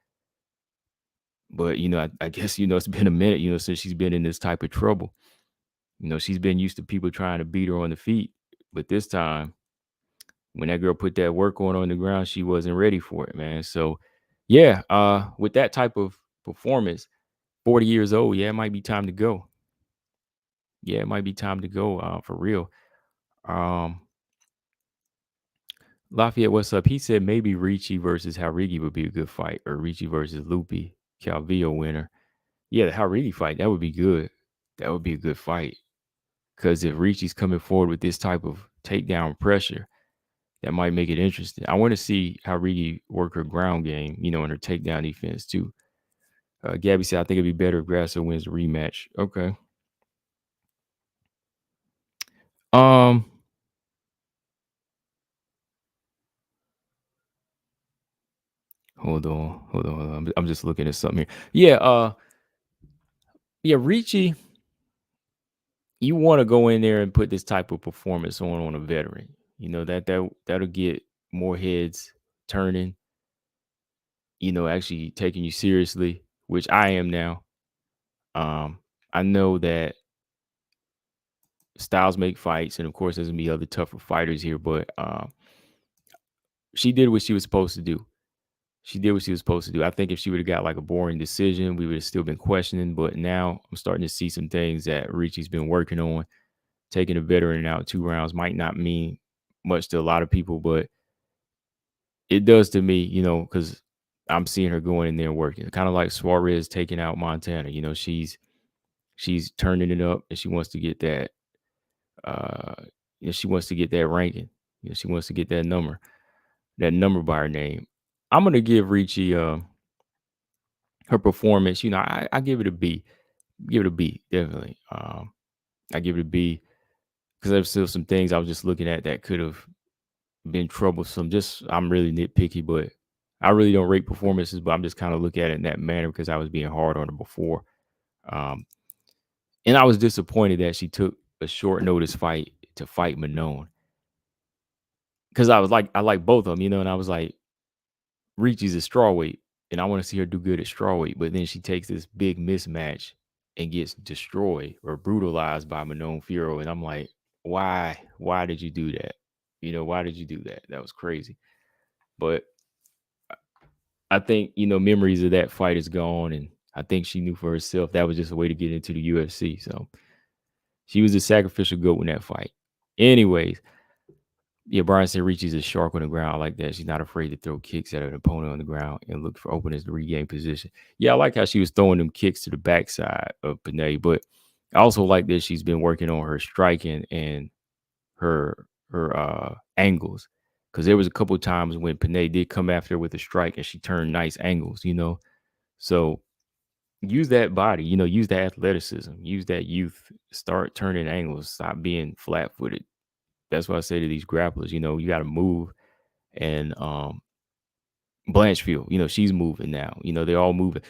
But, I guess, it's been a minute, since she's been in this type of trouble. She's been used to people trying to beat her on the feet, but this time, when that girl put that work on the ground, she wasn't ready for it, man. So, yeah, with that type of performance, 40 years old, yeah, it might be time to go. Yeah, it might be time to go, for real. Um, Lafayette, what's up? He said maybe Ricci versus Haurigi would be a good fight, or Ricci versus Lupi, Calvillo winner. Yeah, the Haurigi fight, that would be good. That would be a good fight. Because if Ricci's coming forward with this type of takedown pressure, that might make it interesting. I want to see how Rigi work her ground game, and her takedown defense too. Gabby said, I think it'd be better if Grasso wins the rematch. Okay. Um, hold on. I'm just looking at something here. Yeah, Ricci, you want to go in there and put this type of performance on a veteran. That'll get more heads turning, actually taking you seriously, which I am now. I know that styles make fights, and of course, there's gonna be other tougher fighters here, but she did what she was supposed to do. She did what she was supposed to do. I think if she would have got like a boring decision, we would have still been questioning. But now I'm starting to see some things that Ricci's been working on. Taking a veteran out 2 rounds might not mean much to a lot of people, but it does to me, because I'm seeing her going in there and working. Kind of like Suarez taking out Montana. She's turning it up, and she wants to get that. Uh, she wants to get that ranking. She wants to get that number by her name. I'm gonna give Ricci her performance. I give it a B. Give it a B, definitely. I give it a B because there's still some things I was just looking at that could have been troublesome. Just I'm really nitpicky, but I really don't rate performances, but I'm just kind of looking at it in that manner because I was being hard on her before. Um, and I was disappointed that she took a short notice fight to fight Manon because I like both of them, and I was like, Ricci's a strawweight, and I want to see her do good at strawweight, but then she takes this big mismatch and gets destroyed or brutalized by Manon Fiorot, and I'm like, why? Why did you do that? Why did you do that? That was crazy. But I think memories of that fight is gone, and I think she knew for herself that was just a way to get into the UFC. So she was a sacrificial goat in that fight. Anyways, yeah, Brian said Ricci's a shark on the ground. I like that. She's not afraid to throw kicks at an opponent on the ground and look for openings to regain position. Yeah, I like how she was throwing them kicks to the backside of Panay, but I also like that she's been working on her striking and her angles. Because there was a couple of times when Panay did come after her with a strike and she turned nice angles. So use that body, use that athleticism, use that youth, start turning angles, stop being flat footed. That's what I say to these grapplers. You got to move. And Blanchfield, she's moving now. They're all moving.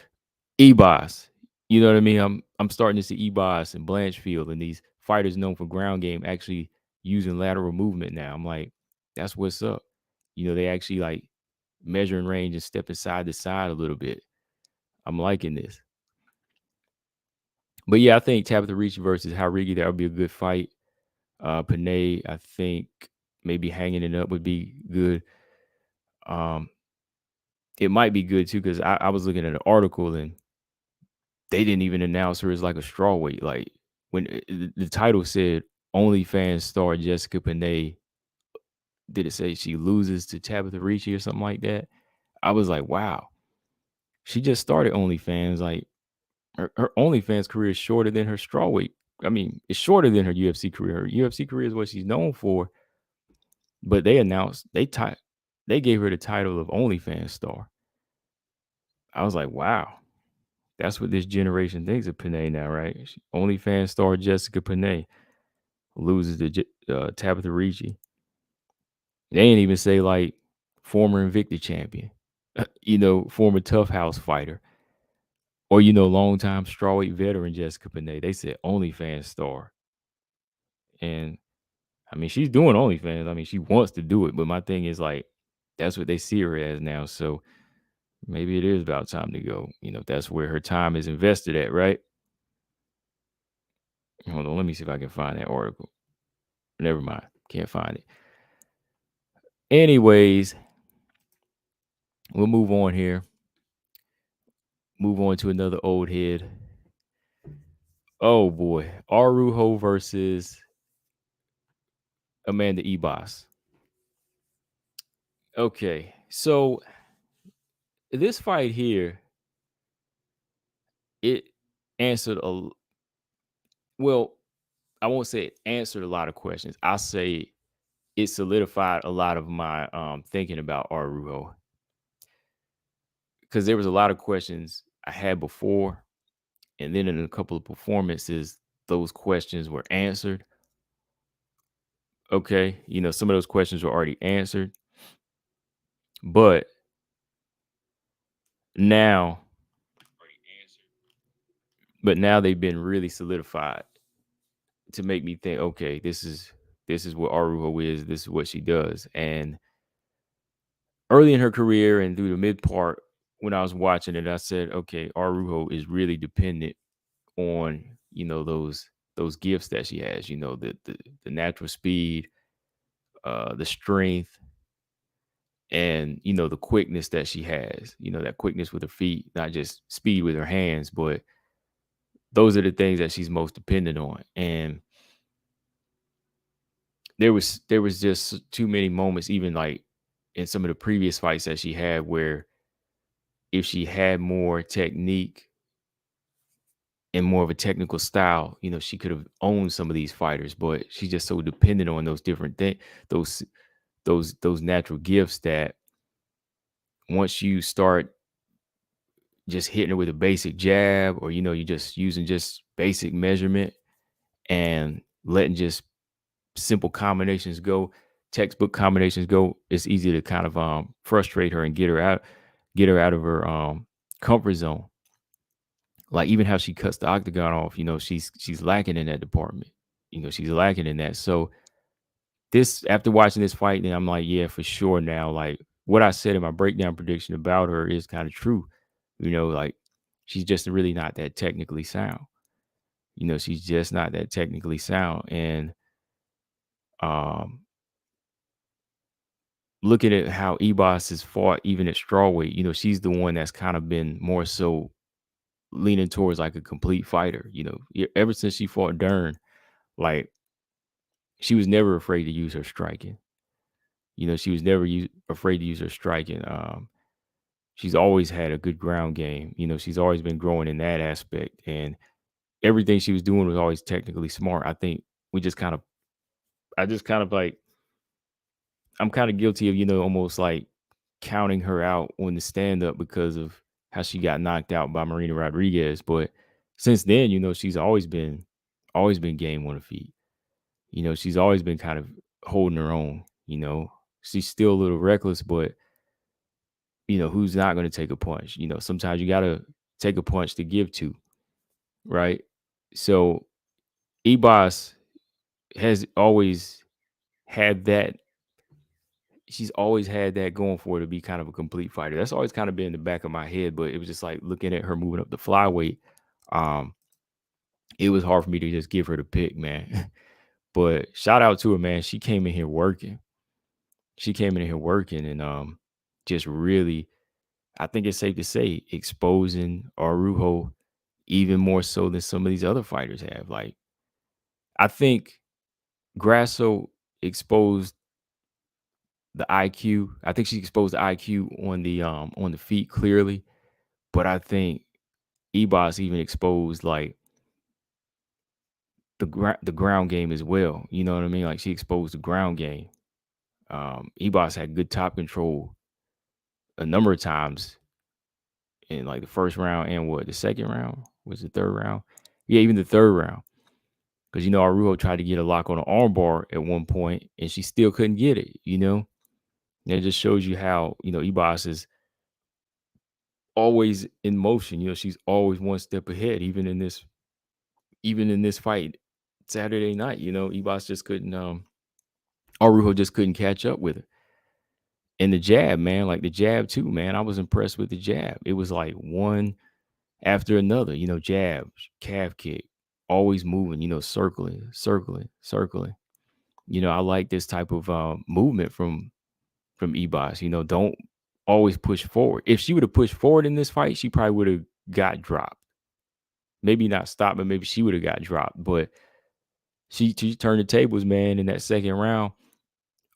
Ebos, you know what I mean? I'm starting to see Ebos and Blanchfield and these fighters known for ground game actually using lateral movement now. I'm like, that's what's up. They actually like measuring range and stepping side to side a little bit. I'm liking this. But yeah, I think Tabitha Ricci versus Haurigi, that would be a good fight. Panay, I think maybe hanging it up would be good. It might be good too because I was looking at an article and they didn't even announce her as like a strawweight. Like when the title said OnlyFans star Jessica Panay, did it say she loses to Tabitha Ricci or something like that? I was like, wow, she just started OnlyFans. Like her OnlyFans career is shorter than her strawweight. I mean, it's shorter than her UFC career. Her UFC career is what she's known for, but they announced they gave her the title of OnlyFans star. I was like, wow. That's what this generation thinks of Panay now, right? OnlyFans star Jessica Panay loses to Tabitha Ricci. They ain't even say like former Invicta champion, former Tough House fighter, or longtime strawweight veteran Jessica Panay. They said OnlyFans star, and I mean she's doing OnlyFans. I mean she wants to do it, but my thing is like that's what they see her as now. So maybe it is about time to go. That's where her time is invested at, right? Hold on, let me see if I can find that article. Never mind, can't find it. Anyways, we'll move on here. Move on to another old head. Oh boy, Arujo versus Amanda Ebos. Okay, so this fight here, it answered well, I won't say it answered a lot of questions. I'll say it solidified a lot of my thinking about Arujo, because there was a lot of questions I had before, and then in a couple of performances, those questions were answered. Okay, some of those questions were already answered, but now, they've been really solidified to make me think, okay, this is what Arujo is. This is what she does. And early in her career and through the mid part, when I was watching it, I said, okay, Arujo is really dependent on those gifts that she has. The natural speed, the strength, and the quickness that she has. That quickness with her feet, not just speed with her hands, but those are the things that she's most dependent on. And there was just too many moments, even like in some of the previous fights that she had, where if she had more technique and more of a technical style, she could have owned some of these fighters. But she's just so dependent on those different things, those natural gifts, that once you start just hitting her with a basic jab, or you're just using just basic measurement and letting just simple combinations go, textbook combinations go, it's easy to kind of frustrate her and get her out of her comfort zone. Like even how she cuts the octagon off, she's lacking in that department. She's lacking in that. So this, after watching this fight, then I'm like, yeah, for sure now, like what I said in my breakdown prediction about her is kind of true. Like she's just really not that technically sound. She's just not that technically sound. And um looking at how Ebos has fought even at strawweight, she's the one that's kind of been more so leaning towards like a complete fighter. Ever since she fought Dern, like she was never afraid to use her striking. She was never afraid to use her striking. She's always had a good ground game. She's always been growing in that aspect, and everything she was doing was always technically smart. I think we just kind of, I just kind of like, I'm kind of guilty of, almost like counting her out on the stand up because of how she got knocked out by Marina Rodriguez. But since then, she's always been game on her feet. She's always been kind of holding her own. She's still a little reckless, but who's not going to take a punch? Sometimes you got to take a punch to give to, right? So Ebos has always had that. She's always had that going for her to be kind of a complete fighter. That's always kind of been in the back of my head, but it was just like looking at her moving up the flyweight. Um, it was hard for me to just give her the pick, man. But shout out to her, man. She came in here working. She came in here working and just really, I think it's safe to say, exposing Arujo even more so than some of these other fighters have. Like, I think Grasso exposed the IQ. I think she exposed the IQ on the feet clearly, but I think Ebos even exposed like the ground game as well. You know what I mean? Like she exposed the ground game. Ebos had good top control a number of times in like the first round and the second round was the third round. Yeah, even the third round. Because Arujo tried to get a lock on an armbar at one point and she still couldn't get it, And it just shows you how, Ebos is always in motion. She's always one step ahead, even in this fight Saturday night. Ebos just couldn't Arujo just couldn't catch up with her. And the jab, man, like the jab too, man. I was impressed with the jab. It was like one after another, jab, calf kick, always moving, circling, circling, circling. I like this type of movement from Ebos. Don't always push forward. If she would have pushed forward in this fight, she probably would have got dropped. Maybe not stopped, but maybe she would have got dropped. But she turned the tables, man. In that second round,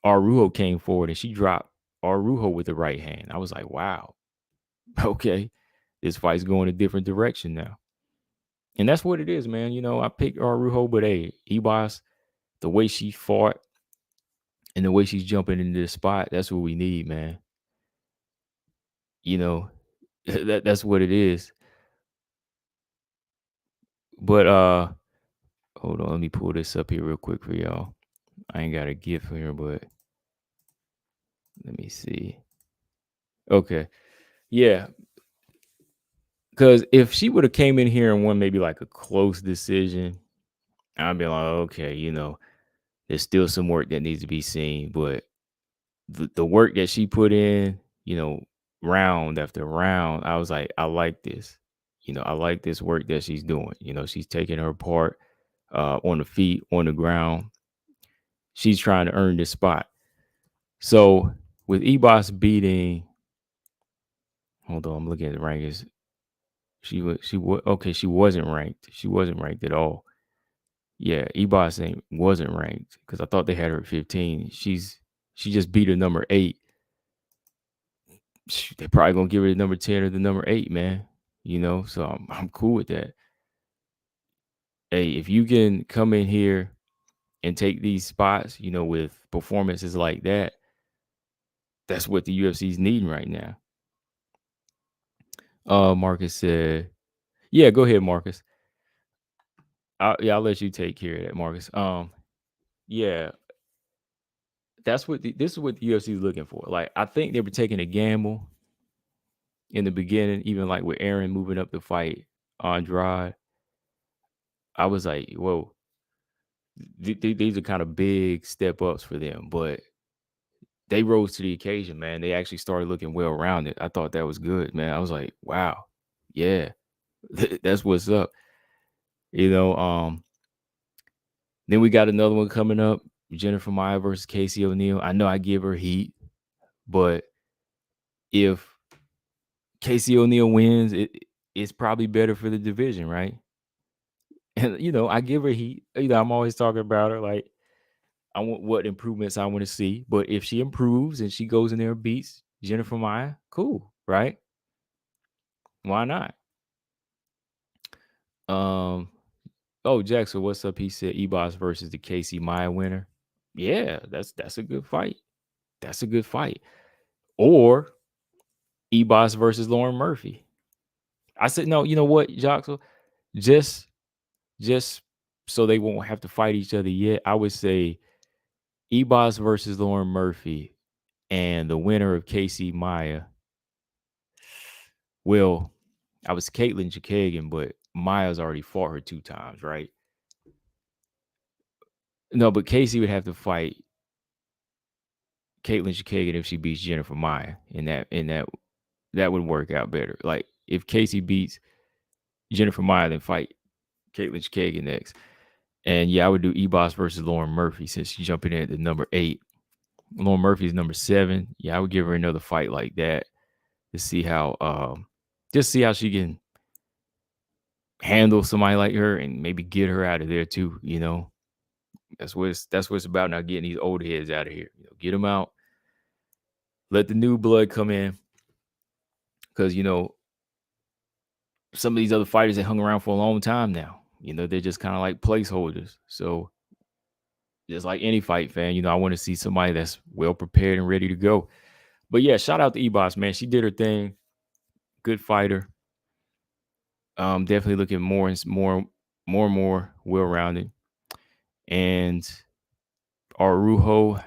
Arujo came forward and she dropped Arujo with the right hand. I was like, wow, okay, this fight's going a different direction now. And that's what it is, man. I picked Arujo, but hey, Ebos, the way she fought and the way she's jumping into the spot, that's what we need, man. That's what it is. But hold on, let me pull this up here real quick for y'all. I ain't got a GIF here, but let me see. Okay. Yeah. Because if she would have came in here and won maybe like a close decision, I'd be like, okay, there's still some work that needs to be seen. But the work that she put in, round after round, I was like, I like this. I like this work that she's doing. She's taking her part on the feet, on the ground. She's trying to earn this spot. So with Ebos beating, hold on, I'm looking at the rankings. She wasn't ranked. She wasn't ranked at all. Yeah, Ebos wasn't ranked because I thought they had her at 15. She just beat her number 8. They're probably gonna give her the number 10 or the number 8, man. So I'm cool with that. Hey, if you can come in here and take these spots, with performances like that, that's what the UFC's needing right now. Marcus said, yeah, go ahead, Marcus. I'll let you take care of that, Marcus. Yeah, this is what the UFC is looking for. Like, I think they were taking a gamble in the beginning, even like with Aaron moving up to fight Andrade. I was like, whoa, these are kind of big step ups for them, but they rose to the occasion, man. They actually started looking well rounded. I thought that was good, man. I was like, wow, yeah, that's what's up. Then we got another one coming up, Jennifer Maia versus Casey O'Neill. I know I give her heat, but if Casey O'Neill wins, it's probably better for the division, right? And I give her heat. I'm always talking about her like I want what improvements I want to see. But if she improves and she goes in there and beats Jennifer Maia, cool, right? Why not? Jackson, what's up? He said Ebos versus the Casey Maia winner. Yeah, that's a good fight. That's a good fight. Or Ebos versus Lauren Murphy. I said, no, you know what, Jackson? Just so they won't have to fight each other yet, I would say Ebos versus Lauren Murphy and the winner of Casey Maia. Well, I was Caitlin Chikagan, but Maia's already fought her 2 times, right? No, but Casey would have to fight Caitlin Chikagan if she beats Jennifer Maia, and that would work out better. Like if Casey beats Jennifer Maia, then fight Caitlin Chikagan next. And yeah, I would do Ebos versus Lauren Murphy since she's jumping in at the number 8. Lauren Murphy's number 7. Yeah, I would give her another fight like that to see how she can handle somebody like her and maybe get her out of there too. That's what it's about now, getting these old heads out of here. Get them out. Let the new blood come in. Because, some of these other fighters that hung around for a long time now, they're just kind of like placeholders. So just like any fight fan, I want to see somebody that's well prepared and ready to go. But yeah, shout out to Ebos, man. She did her thing. Good fighter. Definitely looking more and more well-rounded. And Arujo,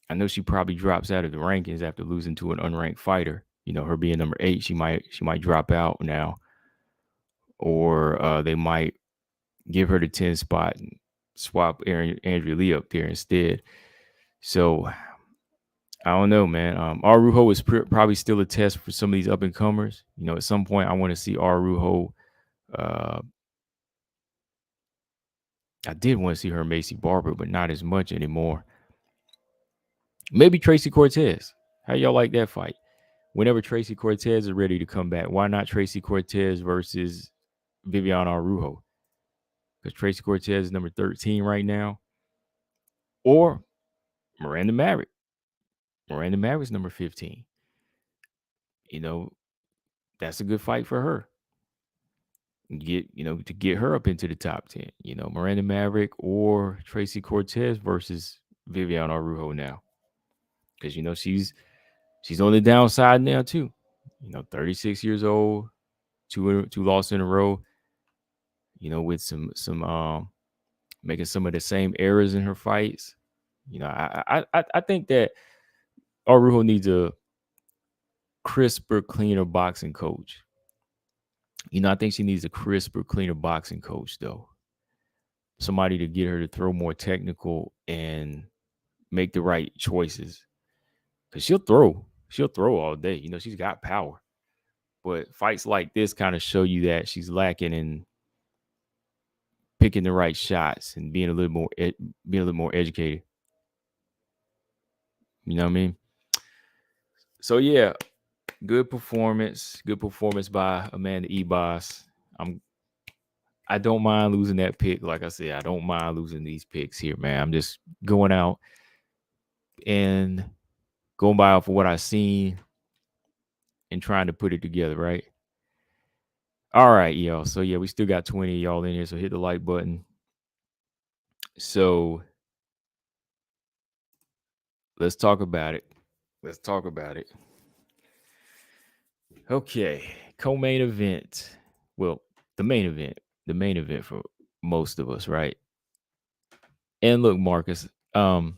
I know she probably drops out of the rankings after losing to an unranked fighter. Her being number 8, she might drop out now, or they might give her the 10 spot and swap Andrea Lee up there instead. So I don't know, man. Arujo is probably still a test for some of these up and comers. At some point, I want to see Arujo I did want to see her and Macy Barber, but not as much anymore. Maybe Tracy Cortez. How y'all like that fight? Whenever Tracy Cortez is ready to come back, why not Tracy Cortez versus Viviana Araujo? Because Tracy Cortez is number 13 right now. Or Miranda Maverick. Miranda Maverick's number 15. You know, that's a good fight for her. To get her up into the top 10. Miranda Maverick or Tracy Cortez versus Viviana Araujo now. Because she's on the downside now too. 36 years old, two losses in a row. With some making some of the same errors in her fights. I think that Araujo needs a crisper, cleaner boxing coach. I think she needs a crisper, cleaner boxing coach though. Somebody to get her to throw more technical and make the right choices. Because she'll throw all day. She's got power. But fights like this kind of show you that she's lacking in picking the right shots and being a little more educated. You know what I mean? So yeah, good performance by Amanda Ebos. I don't mind losing that pick. Like I said, I don't mind losing these picks here, man. I'm just going out and going by off of what I've seen and trying to put it together, right? All right, y'all. So yeah, we still got 20 of y'all in here. So hit the like button. So let's talk about it. Okay. Co-main event. Well, the main event for most of us, right? And look, Marcus, well,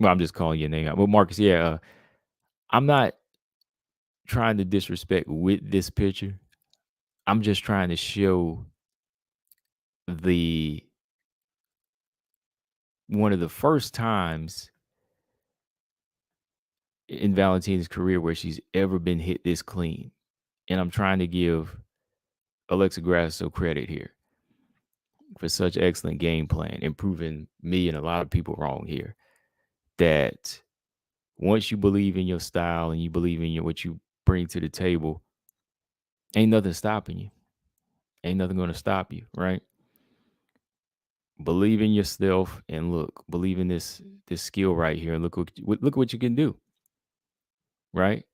I'm just calling your name out. But Marcus, yeah, I'm not trying to disrespect with this picture. I'm just trying to show one of the first times in Valentina's career where she's ever been hit this clean. And I'm trying to give Alexa Grasso credit here for such excellent game plan and proving me and a lot of people wrong here. That once you believe in your style and you believe in what you bring to the table, ain't nothing stopping you. Ain't nothing going to stop you, right? Believe in yourself and believe in this skill right here and look what you can do, right?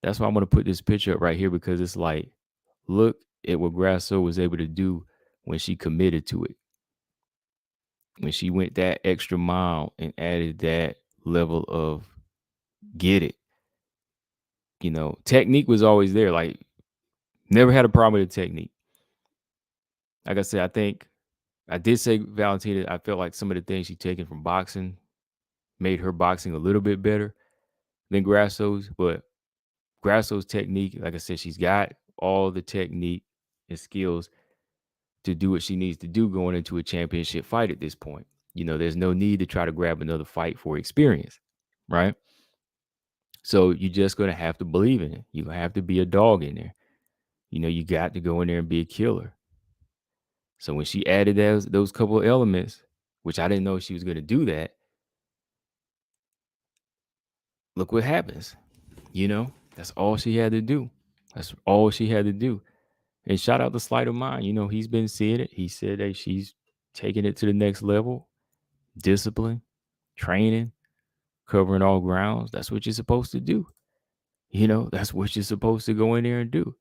That's why I'm going to put this picture up right here because it's like, look at what Grasso was able to do when she committed to it. When she went that extra mile and added that level of get it. Technique was always there. Like, never had a problem with the technique. Like I said, I think I did say Valentina, I felt like some of the things she taken from boxing made her boxing a little bit better than Grasso's. But Grasso's technique, like I said, she's got all the technique and skills to do what she needs to do going into a championship fight at this point. There's no need to try to grab another fight for experience, right? So you're just going to have to believe in it. You have to be a dog in there. You got to go in there and be a killer. So when she added those couple of elements, which I didn't know she was going to do that, look what happens. That's all she had to do. That's all she had to do. And shout out to Sleight of Mind. He's been seeing it. He said that she's taking it to the next level. Discipline, training, covering all grounds. That's what you're supposed to do. That's what you're supposed to go in there and do.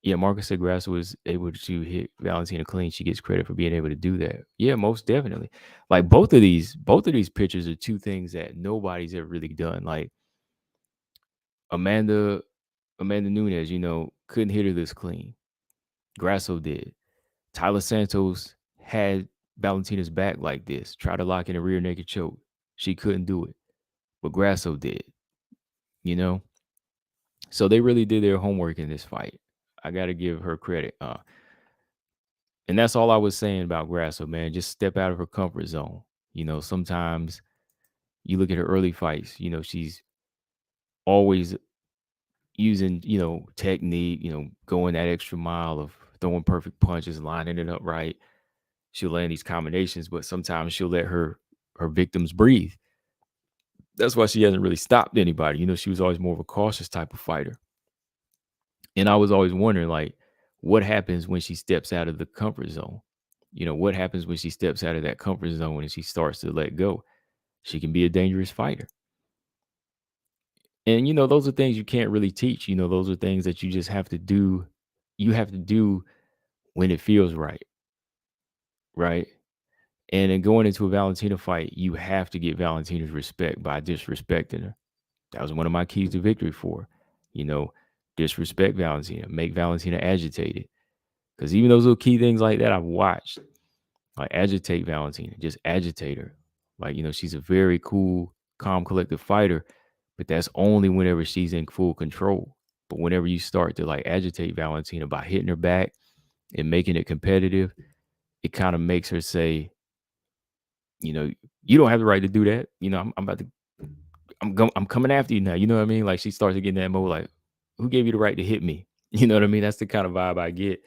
Yeah, Marcus said Grasso was able to hit Valentina clean. She gets credit for being able to do that. Yeah, most definitely. Like both of these pictures are two things that nobody's ever really done. Like Amanda Nunes, couldn't hit her this clean. Grasso did. Tyler Santos had Valentina's back like this. Tried to lock in a rear naked choke. She couldn't do it. But Grasso did. So they really did their homework in this fight. I got to give her credit. And that's all I was saying about Grasso, man. Just step out of her comfort zone. Sometimes you look at her early fights, she's always using, technique, going that extra mile of throwing perfect punches, lining it up right. she'll land these combinations, but sometimes she'll let her victims breathe. That's why she hasn't really stopped anybody. She was always more of a cautious type of fighter. And I was always wondering, like, what happens when she steps out of the comfort zone? What happens when she steps out of that comfort zone and she starts to let go? She can be a dangerous fighter. And those are things you can't really teach. Those are things that you just have to do. You have to do when it feels right, right? And then going into a Valentina fight, you have to get Valentina's respect by disrespecting her. That was one of my keys to victory for, you know, disrespect Valentina, make Valentina agitated. Because even those little key things like that I've watched, like agitate Valentina, just agitate her. Like, she's a very cool, calm, collective fighter, but that's only whenever she's in full control. But whenever you start to like agitate Valentina by hitting her back and making it competitive, it kind of makes her say, you don't have the right to do that. I'm about to, I'm coming after you now. You know what I mean? Like she starts to get in that mode, like, who gave you the right to hit me? You know what I mean? That's the kind of vibe I get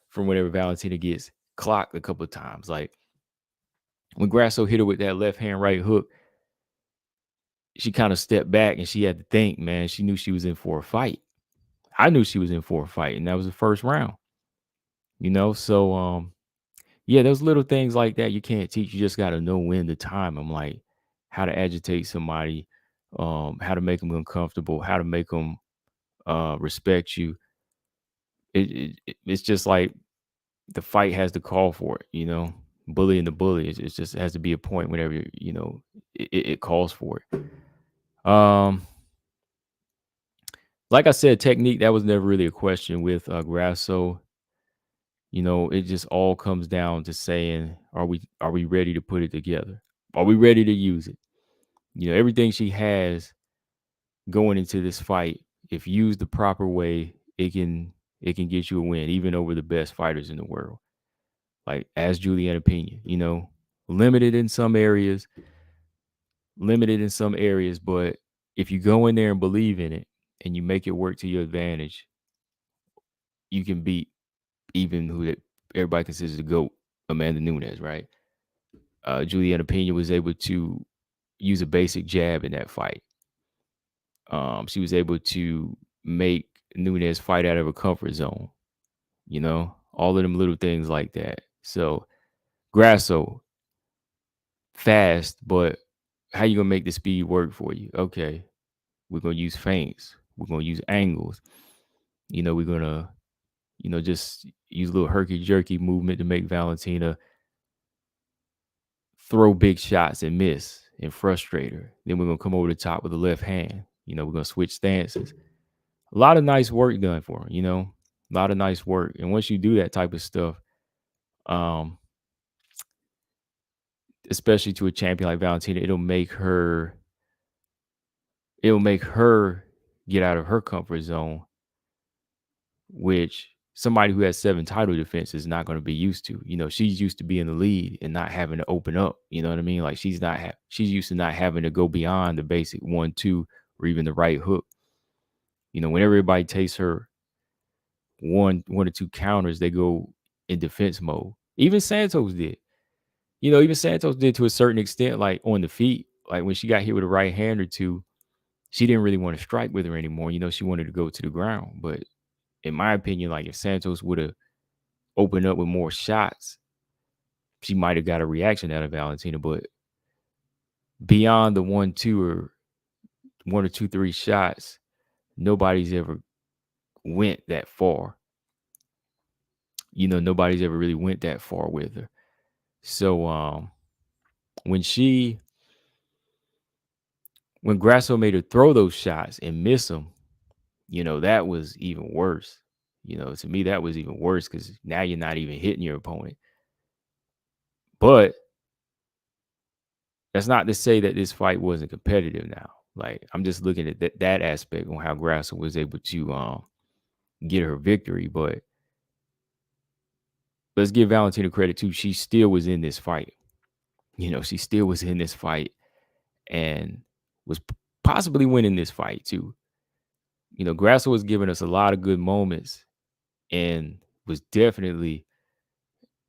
from whenever Valentina gets clocked a couple of times. Like when Grasso hit her with that left hand right hook, she kind of stepped back and she had to think, man. She knew she was in for a fight. I knew she was in for a fight, and that was the first round. So yeah, those little things like that you can't teach. You just got to know when to time them, like how to agitate somebody, how to make them uncomfortable, how to make them respect you. It's just like the fight has to call for it. Bullying the bully. It just has to be a point whenever it calls for it. Like I said, technique, that was never really a question with Grasso. It just all comes down to saying, are we ready to put it together? Are we ready to use it? Everything she has going into this fight, if used the proper way, it can get you a win, even over the best fighters in the world. Like as Juliana Pena, limited in some areas, but if you go in there and believe in it and you make it work to your advantage, you can beat even who that everybody considers the GOAT, Amanda Nunes, right? Juliana Pena was able to use a basic jab in that fight. She was able to make Nunes fight out of her comfort zone. All of them little things like that. So Grasso, fast, but how you gonna make the speed work for you? Okay, we're gonna use feints. We're gonna use angles. We're gonna, just use a little herky jerky movement to make Valentina throw big shots and miss and frustrate her. Then we're gonna come over the top with the left hand. We're gonna switch stances. A lot of nice work done for her, a lot of nice work. And once you do that type of stuff, especially to a champion like Valentina, it'll make her get out of her comfort zone, which somebody who has 7 title defenses is not going to be used to. She's used to being the lead and not having to open up. You know what I mean? Like she's used to not having to go beyond the basic 1-2 or even the right hook. When everybody takes her one or two counters, they go in defense mode. Even Santos did. Even Santos did to a certain extent, like on the feet. Like when she got hit with a right hand or two, she didn't really want to strike with her anymore. She wanted to go to the ground. But in my opinion, like if Santos would have opened up with more shots, she might have got a reaction out of Valentina. But beyond the 1-2 or 1 or 2, 3 shots, nobody's ever went that far. Nobody's ever really went that far with her. So when Grasso made her throw those shots and miss them, that was even worse. To me, that was even worse because now you're not even hitting your opponent. But that's not to say that this fight wasn't competitive now. Like, I'm just looking at that aspect on how Grasso was able to get her victory. But let's give Valentina credit too. She still was in this fight. She still was in this fight and was possibly winning this fight too. Grasso was giving us a lot of good moments and was definitely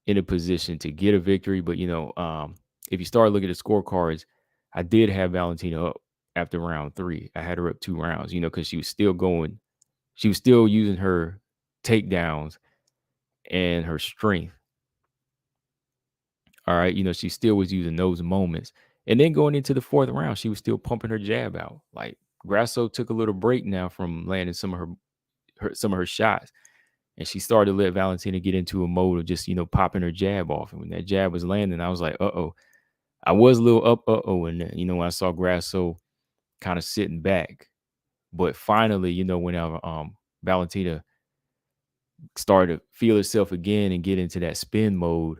in a position to get a victory. But if you start looking at the scorecards, I did have Valentina up after round 3. I had her up 2 rounds, because she was still going. She was still using her takedowns and her strength. All right, she still was using those moments. And then going into the 4th round, she was still pumping her jab out. Like Grasso took a little break now from landing some of her shots, and she started to let Valentina get into a mode of just popping her jab off. And when that jab was landing, I was like, I was a little up, and then, when I saw Grasso kind of sitting back. But finally, when Valentina started to feel herself again and get into that spin mode,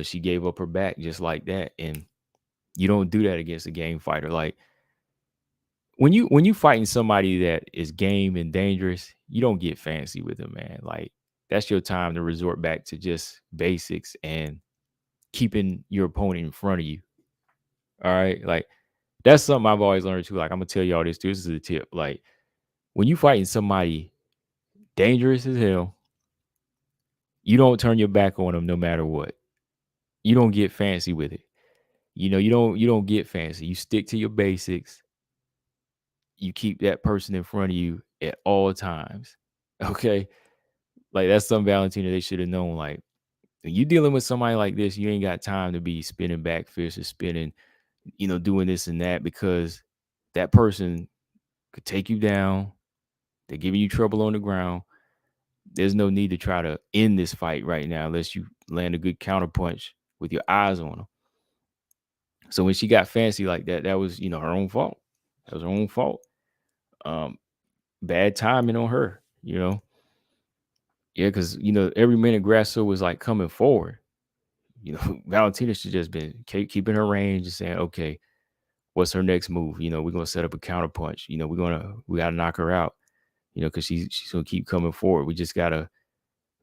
she gave up her back just like that. And you don't do that against a game fighter. Like when you fighting somebody that is game and dangerous, you don't get fancy with them, man. Like that's your time to resort back to just basics and keeping your opponent in front of you. All right. Like that's something I've always learned too. Like I'm gonna tell y'all this too. This is a tip. Like when you fighting somebody dangerous as hell, you don't turn your back on them no matter what. You don't get fancy with it. You don't get fancy. You stick to your basics. You keep that person in front of you at all times. Okay. Like that's some Valentina they should have known. Like when you dealing with somebody like this, you ain't got time to be spinning back fists or spinning, doing this and that, because that person could take you down. They're giving you trouble on the ground. There's no need to try to end this fight right now unless you land a good counterpunch with your eyes on them. So when she got fancy like that, that was, her own fault. That was her own fault. Bad timing on her, Yeah, because, every minute Grasso was like coming forward, Valentina should just been keeping her range and saying, okay, what's her next move? We're going to set up a counterpunch. We got to knock her out, because she's going to keep coming forward. We just got to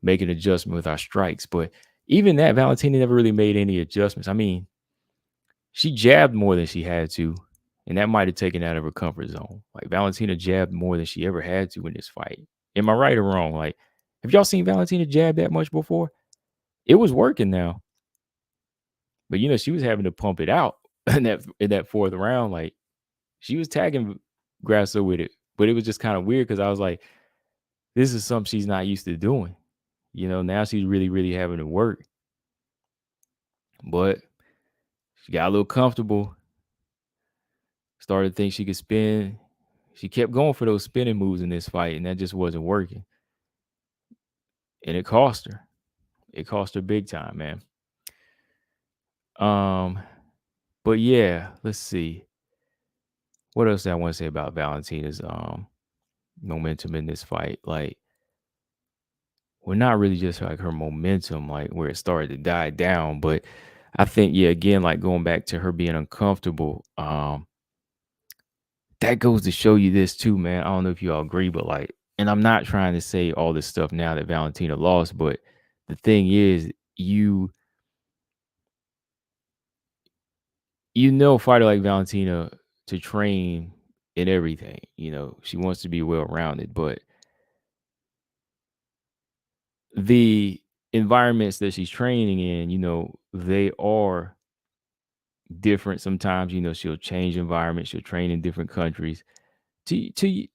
make an adjustment with our strikes. But even that, Valentina never really made any adjustments. I mean, she jabbed more than she had to, and that might have taken her out of her comfort zone. Like Valentina jabbed more than she ever had to in this fight. Am I right or wrong? Like, have y'all seen Valentina jab that much before? It was working now, but she was having to pump it out in that 4th round. Like she was tagging Grasso with it, but it was just kind of weird because I was like, this is something she's not used to doing. Now she's really, really having to work. But she got a little comfortable, started to think she could spin. She kept going for those spinning moves in this fight, and that just wasn't working. And it cost her. It cost her big time, man. But yeah, let's see. What else do I want to say about Valentina's momentum in this fight? Like, well, not really just like her momentum, like where it started to die down, but I think, yeah, again, like going back to her being uncomfortable, that goes to show you this too, man. I don't know if you all agree, but like, and I'm not trying to say all this stuff now that Valentina lost, but the thing is, a fighter like Valentina to train in everything. She wants to be well rounded, but the environments that she's training in, they are different sometimes. She'll change environments, she'll train in different countries to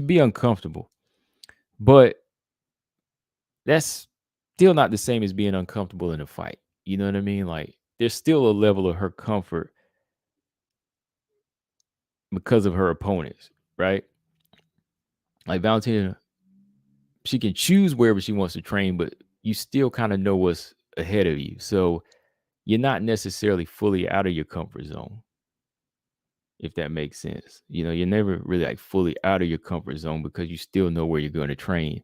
be uncomfortable. But that's still not the same as being uncomfortable in a fight. You know what I mean? Like there's still a level of her comfort because of her opponents, right? Like Valentina, she can choose wherever she wants to train, but you still kind of know what's ahead of you. So you're not necessarily fully out of your comfort zone, if that makes sense. You're never really like fully out of your comfort zone because you still know where you're going to train,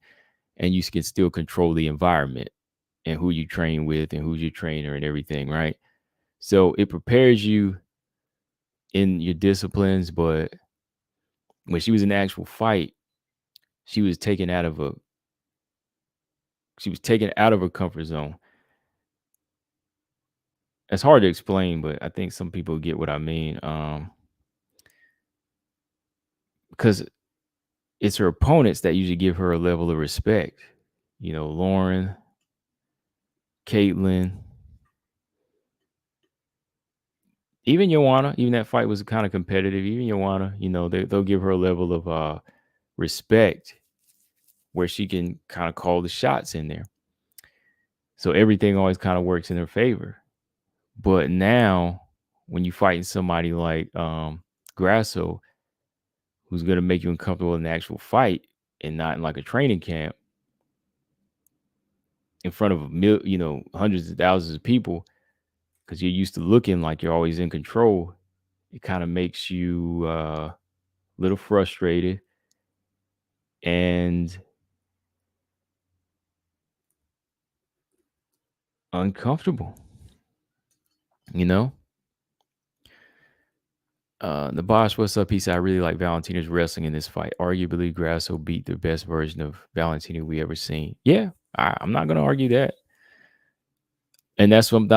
and you can still control the environment and who you train with and who's your trainer and everything, right? So it prepares you in your disciplines, but when she was in the actual fight, she was taken out of her comfort zone. It's hard to explain, but I think some people get what I mean. Because it's her opponents that usually give her a level of respect. Lauren, Caitlin, even Joanna. Even that fight was kind of competitive. Even Joanna, they'll give her a level of respect where she can kind of call the shots in there. So everything always kind of works in her favor. But now, when you fighting somebody like Grasso, who's going to make you uncomfortable in the actual fight and not in like a training camp in front of hundreds of thousands of people, because you're used to looking like you're always in control, it kind of makes you a little frustrated and uncomfortable, you know? The Bosch, what's up? He said, I really like Valentina's wrestling in this fight. Arguably, Grasso beat the best version of Valentina we ever seen. Yeah, I'm not going to argue that. And that's what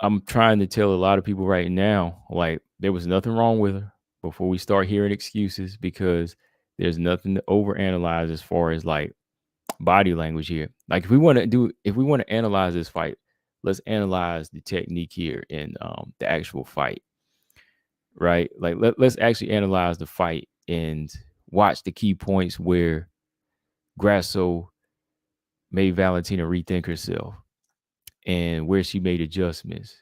I'm trying to tell a lot of people right now. Like, there was nothing wrong with her before we start hearing excuses, because there's nothing to overanalyze as far as like body language here. Like, if we want to analyze this fight, let's analyze the technique here in the actual fight. Right? Like, let's actually analyze the fight and watch the key points where Grasso made Valentina rethink herself and where she made adjustments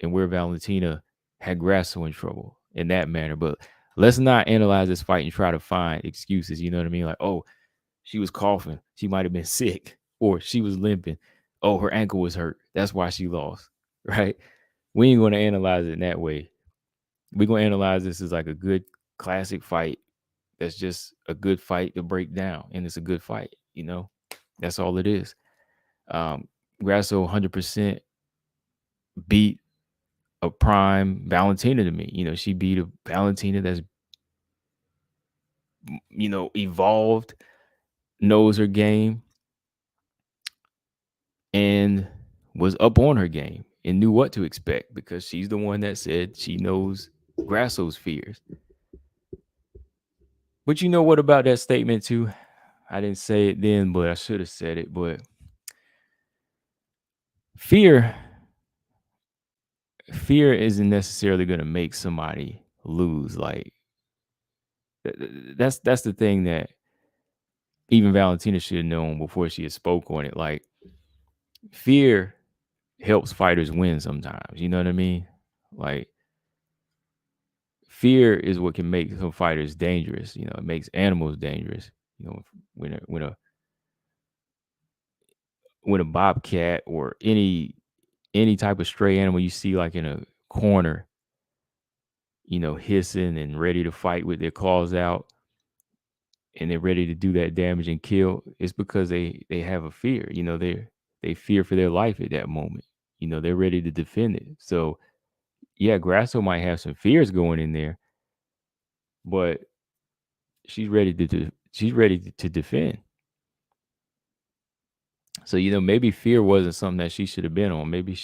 and where Valentina had Grasso in trouble in that manner. But let's not analyze this fight and try to find excuses. You know what I mean? Like, oh, she was coughing. She might have been sick, or she was limping. Oh, her ankle was hurt. That's why she lost. Right? We ain't going to analyze it in that way. We're going to analyze this as like a good classic fight. That's just a good fight to break down. And it's a good fight. That's all it is. Grasso 100% beat a prime Valentina to me. She beat a Valentina that's, evolved, knows her game, and was up on her game and knew what to expect, because she's the one that said she knows Grasso's fears. But what about that statement too? I didn't say it then, but I should have said it. But fear isn't necessarily going to make somebody lose. Like, that's the thing that even Valentina should have known before she had spoke on it. Like, fear helps fighters win sometimes. You know what I mean? Like, fear is what can make some fighters dangerous. It makes animals dangerous. When a bobcat or any type of stray animal you see like in a corner, hissing and ready to fight with their claws out, and they're ready to do that damage and kill, it's because they have a fear. They fear for their life at that moment. They're ready to defend it. So yeah, Grasso might have some fears going in there, but she's ready to defend. So maybe fear wasn't something that she should have been on. Maybe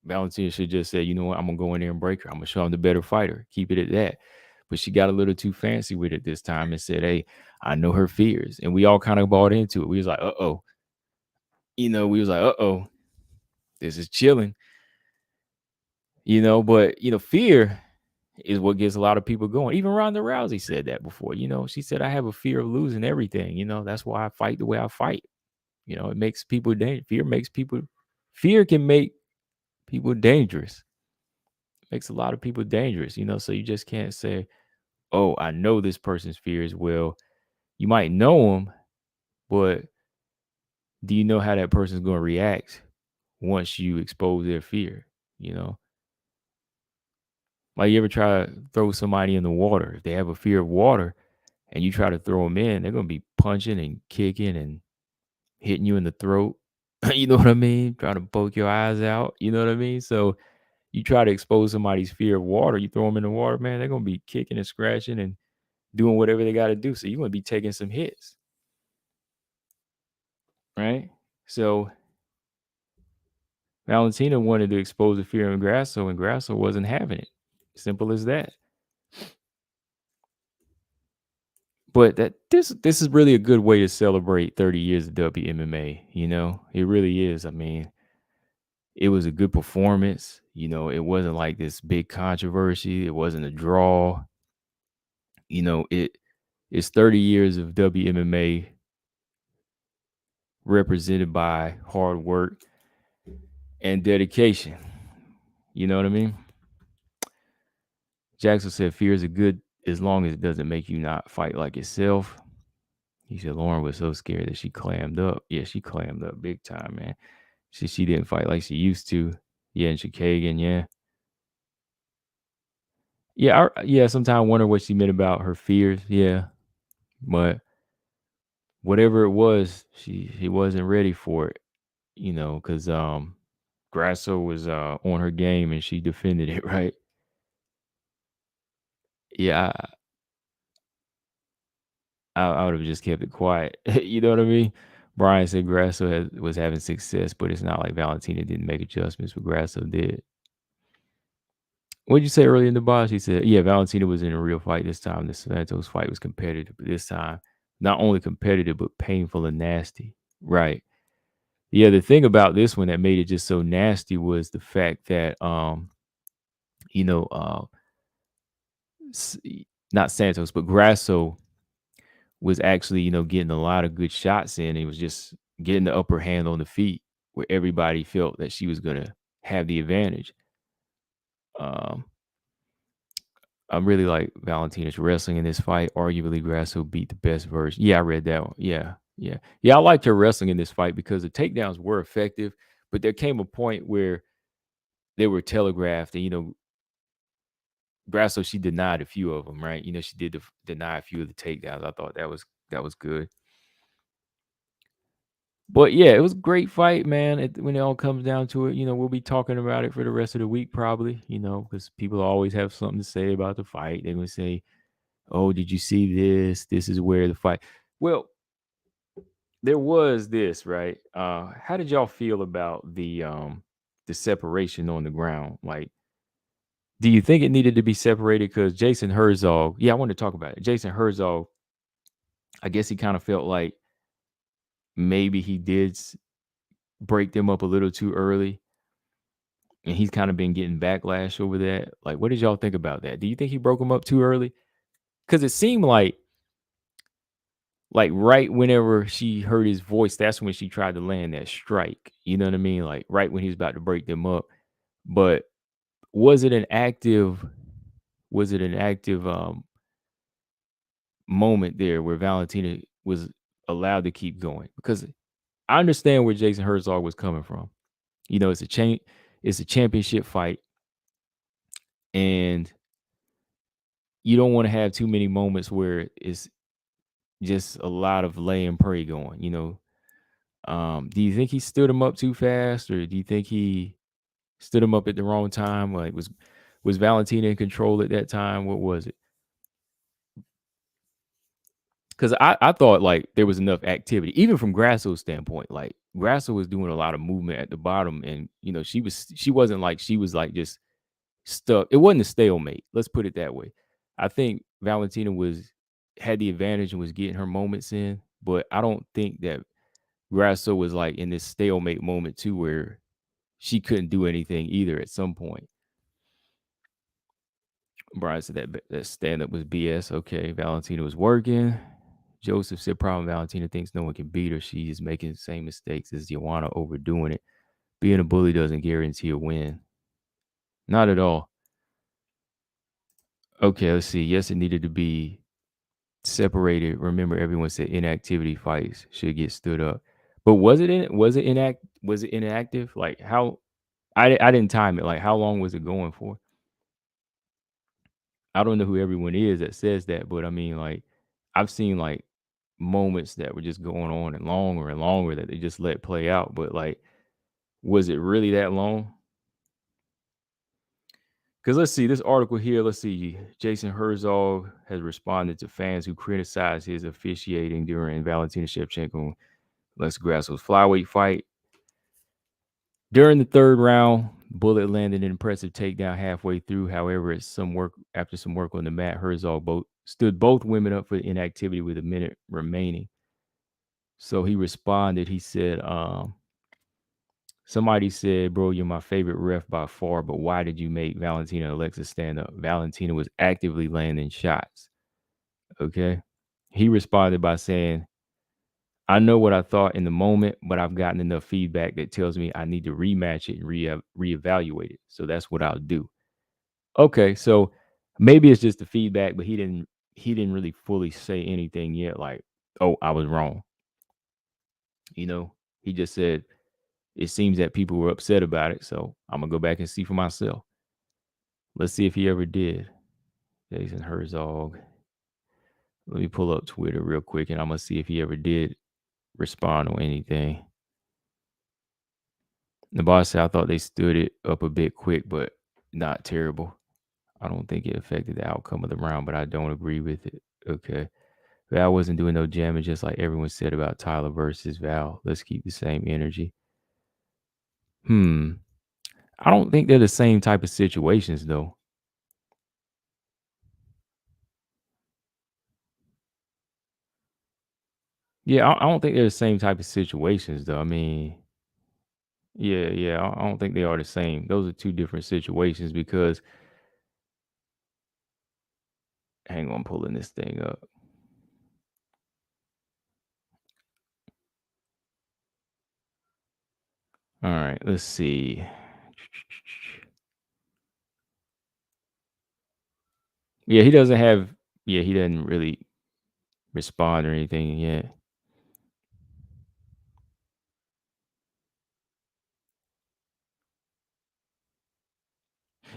Valentina should just say, you know what, I'm gonna go in there and break her. I'm gonna show I'm the better fighter. Keep it at that. But she got a little too fancy with it this time and said, hey, I know her fears. And we all kind of bought into it. We was like, uh-oh. This is chilling. But fear is what gets a lot of people going. Even Ronda Rousey said that before. She said, I have a fear of losing everything. That's why I fight the way I fight. It makes people dangerous. Fear can make people dangerous. Makes a lot of people dangerous, so you just can't say, oh, I know this person's fears. Well, you might know them, but do you know how that person's going to react once you expose their fear? Like, you ever try to throw somebody in the water? If they have a fear of water and you try to throw them in, they're going to be punching and kicking and hitting you in the throat. You know what I mean? Trying to poke your eyes out. You know what I mean? So you try to expose somebody's fear of water, you throw them in the water, man, they're going to be kicking and scratching and doing whatever they got to do. So you're going to be taking some hits. Right? So Valentina wanted to expose the fear of Grasso, and Grasso wasn't having it. Simple as that. But this is really a good way to celebrate 30 years of WMMA, you know? It really is. I mean, it was a good performance, you know, it wasn't like this big controversy, it wasn't a draw. You know, it's 30 years of WMMA represented by hard work and dedication. You know what I mean? Jackson said fear is a good as long as it doesn't make you not fight like yourself. He said Lauren was so scared that she clammed up. Yeah, she clammed up big time, man. She didn't fight like she used to. Yeah, and Chikagan, yeah. Yeah, sometimes I wonder what she meant about her fears. Yeah. But whatever it was, she wasn't ready for it, you know, because Grasso was on her game and she defended it, right? Yeah, I would have just kept it quiet. You know what I mean? Brian said Grasso was having success, but it's not like Valentina didn't make adjustments, but Grasso did. What did you say earlier in the box? He said, yeah, Valentina was in a real fight this time. The Santos fight was competitive, but this time, not only competitive, but painful and nasty. Right. Yeah, the thing about this one that made it just so nasty was the fact that, you know, s- not Santos, but Grasso was actually, you know, getting a lot of good shots in. It was just getting the upper hand on the feet where everybody felt that she was going to have the advantage. Um, I really like Valentina's wrestling in this fight. Arguably, Grasso beat the best version. Yeah, I read that one. Yeah. I liked her wrestling in this fight because the takedowns were effective, but there came a point where they were telegraphed, and you know, Grasso she denied a few of them, right? You know, she did deny a few of the takedowns. I thought that was good. But yeah, it was a great fight, man. When it all comes down to it, you know, we'll be talking about it for the rest of the week, probably. You know, because people always have something to say about the fight. They would say, "Oh, did you see this? This is where the fight." Well, there was this, right? How did y'all feel about the separation on the ground? Like, do you think it needed to be separated? Because Jason Herzog, yeah, I want to talk about it. Jason Herzog, I guess he kind of felt like maybe he did break them up a little too early, and he's kind of been getting backlash over that. Like, what did y'all think about that? Do you think he broke them up too early? Because it seemed like right whenever she heard his voice, that's when she tried to land that strike. You know what I mean? Like right when he was about to break them up. But was it an active moment there where Valentina was allowed to keep going? Because I understand where Jason Herzog was coming from. You know, it's a championship fight, and you don't want to have too many moments where it's just a lot of lay and pray going, you know. Do you think he stood him up too fast, or do you think he stood him up at the wrong time? Like was Valentina in control at that time? What was it? Because I thought like there was enough activity, even from Grasso's standpoint. Like Grasso was doing a lot of movement at the bottom, and you know she wasn't like she was like just stuck. It wasn't a stalemate. Let's put it that way. I think Valentina had the advantage and was getting her moments in, but I don't think that Grasso was like in this stalemate moment too, where she couldn't do anything either. At some point, Brian said that stand up was BS. Okay, Valentina was working. Joseph said, problem Valentina thinks no one can beat her. She is making the same mistakes as Joanna, overdoing it. Being a bully doesn't guarantee a win. Not at all. Okay, let's see. Yes, it needed to be separated. Remember, everyone said inactivity fights should get stood up. But was it inactive? Like how I didn't time it. Like how long was it going for? I don't know who everyone is that says that, but I mean like I've seen like moments that were just going on and longer that they just let play out. But like, was it really that long? Because let's see this article here. Let's see. Jason Herzog has responded to fans who criticized his officiating during Valentina Shevchenko Les Grasso's flyweight fight. During the third round, Bullet landed an impressive takedown halfway through. However, after some work on the mat, Herzog stood both women up for inactivity with a minute remaining. So he responded. He said, somebody said, bro, you're my favorite ref by far, but why did you make Valentina and Alexa stand up? Valentina was actively landing shots. Okay. He responded by saying, I know what I thought in the moment, but I've gotten enough feedback that tells me I need to rematch it and reevaluate it. So that's what I'll do. Okay, so maybe it's just the feedback, but he didn't really fully say anything yet, like, oh, I was wrong. You know, he just said it seems that people were upset about it, so I'm gonna go back and see for myself. Let's see if he ever did. Jason Herzog. Let me pull up Twitter real quick and I'm gonna see if he ever did respond on anything. The boss said I thought they stood it up a bit quick, but not terrible. I don't think it affected the outcome of the round, but I don't agree with it. Okay. Val wasn't doing no jamming, just like everyone said about Tyler versus Val. Let's keep the same energy. I don't think they're the same type of situations, though. Yeah, I don't think they're the same type of situations, though. I mean, yeah, I don't think they are the same. Those are two different situations because, hang on, I'm pulling this thing up. All right, let's see. Yeah, he doesn't have, yeah, he doesn't really respond or anything yet.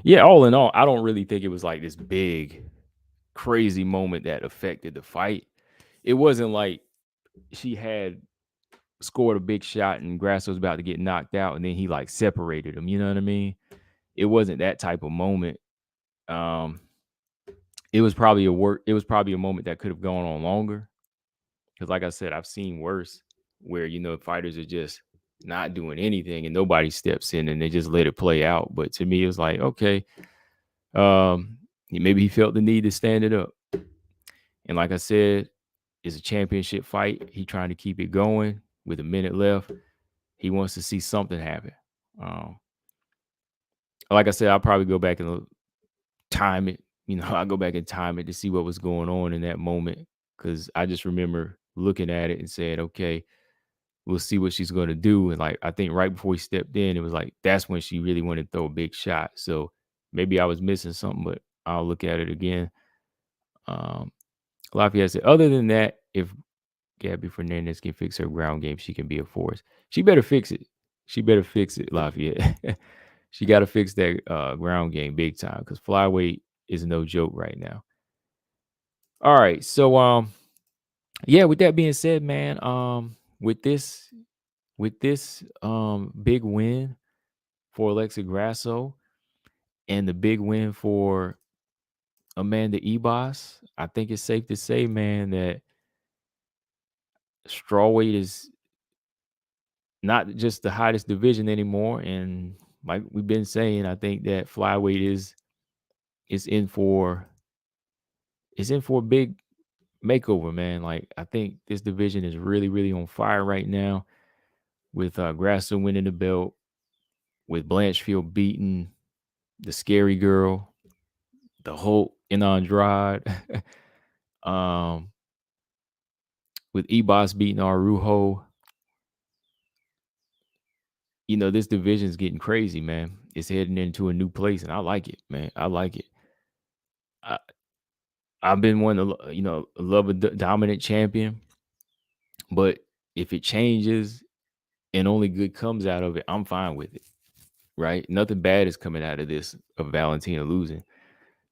Yeah, all in all, I don't really think it was like this big, crazy moment that affected the fight. It wasn't like she had scored a big shot and Grasso was about to get knocked out and then he like separated him. You know what I mean? It wasn't that type of moment. Um, it was probably a moment that could have gone on longer. Because like I said, I've seen worse where, fighters are just not doing anything and nobody steps in and they just let it play out. But to me, it was like, okay, maybe he felt the need to stand it up. And like I said, it's a championship fight. He trying to keep it going with a minute left. He wants to see something happen. Um, like I said, I'll probably go back and time it. I'll go back and time it to see what was going on in that moment. Cause I just remember looking at it and saying, okay, we'll see what she's going to do. And like, I think right before he stepped in, it was like, that's when she really wanted to throw a big shot. So maybe I was missing something, but I'll look at it again. Um, Lafayette said, other than that, if Gabby Fernandez can fix her ground game, she can be a force. She better fix it. She better fix it, Lafayette. She got to fix that ground game big time because flyweight is no joke right now. All right, so yeah. With that being said, man, with this big win for Alexa Grasso and the big win for Amanda Ebos, I think it's safe to say, man, that strawweight is not just the hottest division anymore. And like we've been saying, I think that flyweight is in for a big makeover, man. Like I think this division is really, really on fire right now with Grasso winning the belt, with Blanchfield beating the scary girl, the Hulk in Andrade, um, with Ebos beating Arujo. This division is getting crazy, man. It's heading into a new place, and I like it, man. I like it. I, I've been one to, love a dominant champion, but if it changes and only good comes out of it, I'm fine with it, right? Nothing bad is coming out of this of Valentina losing.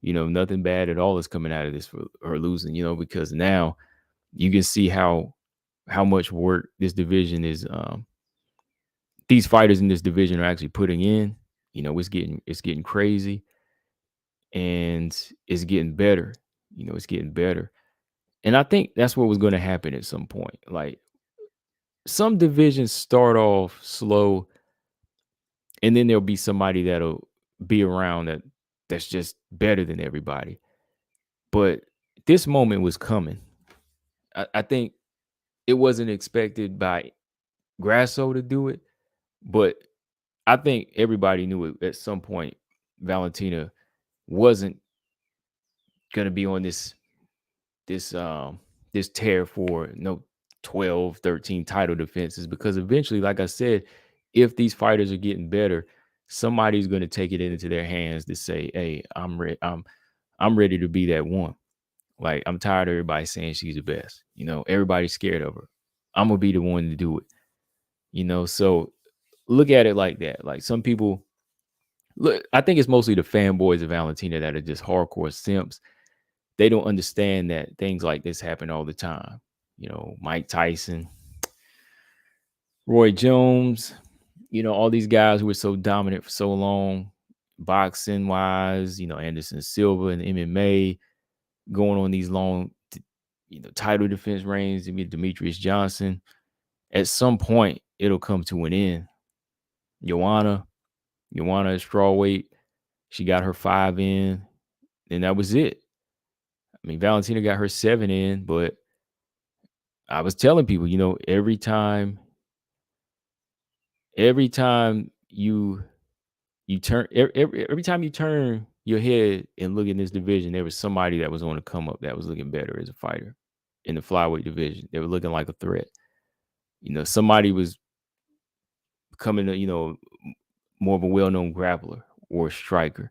Nothing bad at all is coming out of this for her losing. Because now you can see how much work this division is. These fighters in this division are actually putting in. It's getting crazy, and it's getting better. It's getting better. And I think that's what was going to happen at some point. Like some divisions start off slow, and then there'll be somebody that'll be around that's just better than everybody. But this moment was coming. I think it wasn't expected by Grasso to do it, but I think everybody knew it at some point. Valentina wasn't gonna be on this this tear for 12, 13 title defenses, because eventually, like I said, if these fighters are getting better, somebody's going to take it into their hands to say, hey, I'm ready to be that one. Like, I'm tired of everybody saying she's the best. Everybody's scared of her. I'm gonna be the one to do it. So look at it like that. Like, some people look, I think it's mostly the fanboys of Valentina that are just hardcore simps. They don't understand that things like this happen all the time. Mike Tyson, Roy Jones, all these guys who were so dominant for so long, boxing wise, Anderson Silva and MMA, going on these long, title defense reigns, Demetrius Johnson. At some point, it'll come to an end. Joanna is strawweight. She got her 5 in, and that was it. I mean, Valentina got her 7 in, but I was telling people, every time you turn every time you turn your head and look in this division, there was somebody that was on the come up that was looking better as a fighter in the flyweight division. They were looking like a threat. Somebody was becoming more of a well-known grappler or striker.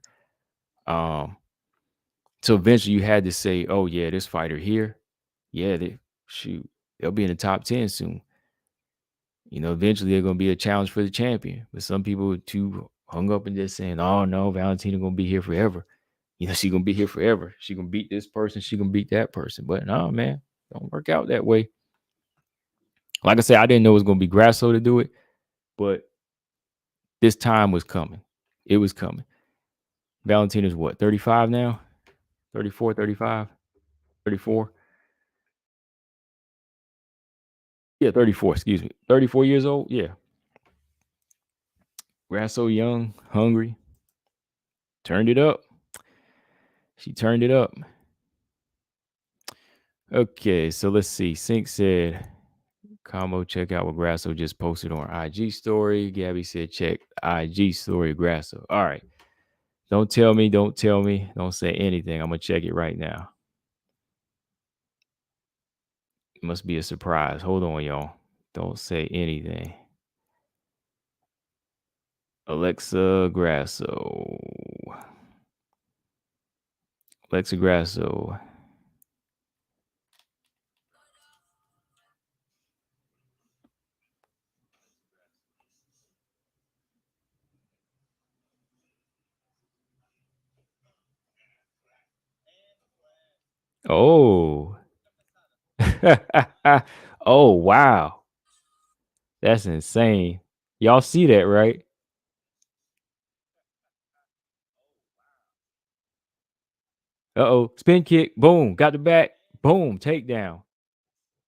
So eventually you had to say, oh yeah, this fighter here, yeah, they'll be in the top 10 soon. Eventually they're going to be a challenge for the champion. But some people are too hung up and just saying, oh no, Valentina going to be here forever. She's going to be here forever. She going to beat this person. She going to beat that person. But no, man, don't work out that way. Like I said, I didn't know it was going to be Grasso to do it, but this time was coming. It was coming. Valentina's what, 35 now? 34, 35, 34? Yeah, 34, excuse me. 34 years old? Yeah. Grasso young, hungry. Turned it up. She turned it up. Okay, so let's see. Sink said, combo, check out what Grasso just posted on IG story. Gabby said, check IG story, Grasso. All right. Don't tell me. Don't say anything. I'm going to check it right now. It must be a surprise. Hold on, y'all. Don't say anything. Alexa Grasso. Oh. Oh, wow. That's insane. Y'all see that, right? Uh-oh. Spin kick. Boom. Got the back. Boom. Takedown.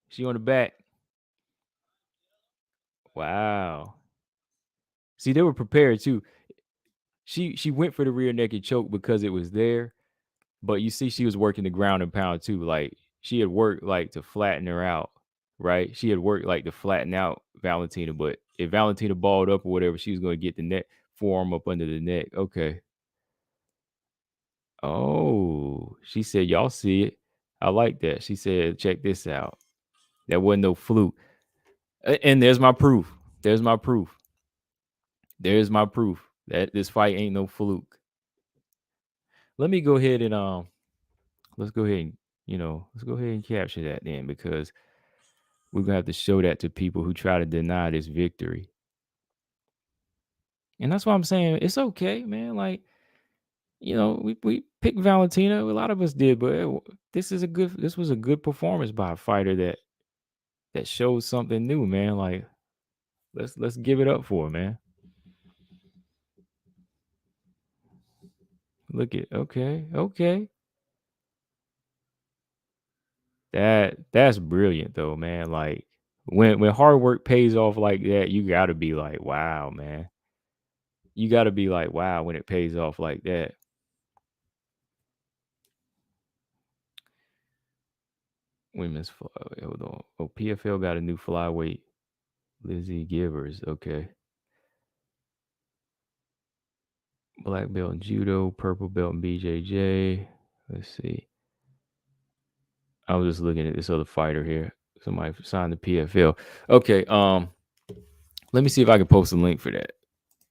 She on the back. Wow. See, they were prepared too. She went for the rear naked choke because it was there, but you see she was working the ground and pound too. Like, she had worked like to flatten her out, right? She had worked like to flatten out Valentina, but if Valentina balled up or whatever, she was going to get the neck forearm up under the neck. Okay. Oh, she said, y'all see it. I like that. She said, check this out. That wasn't no fluke. And there's my proof. There's my proof that this fight ain't no fluke. Let me go ahead and let's go ahead and capture that then, because we're gonna have to show that to people who try to deny this victory. And that's why I'm saying it's okay, man. Like, we picked Valentina. A lot of us did, but this was a good performance by a fighter that showed something new, man. Like, let's give it up for her, man. Look at okay. That's brilliant though, man. Like, when hard work pays off like that, you gotta be like, wow, man. You gotta be like, wow, when it pays off like that. women's flyweight. Hold on. Oh, PFL got a new flyweight. Lizzie Givers. Okay. Black belt in judo, purple belt in BJJ. Let's see. I was just looking at this other fighter here. Somebody signed the PFL. Okay. Let me see if I can post a link for that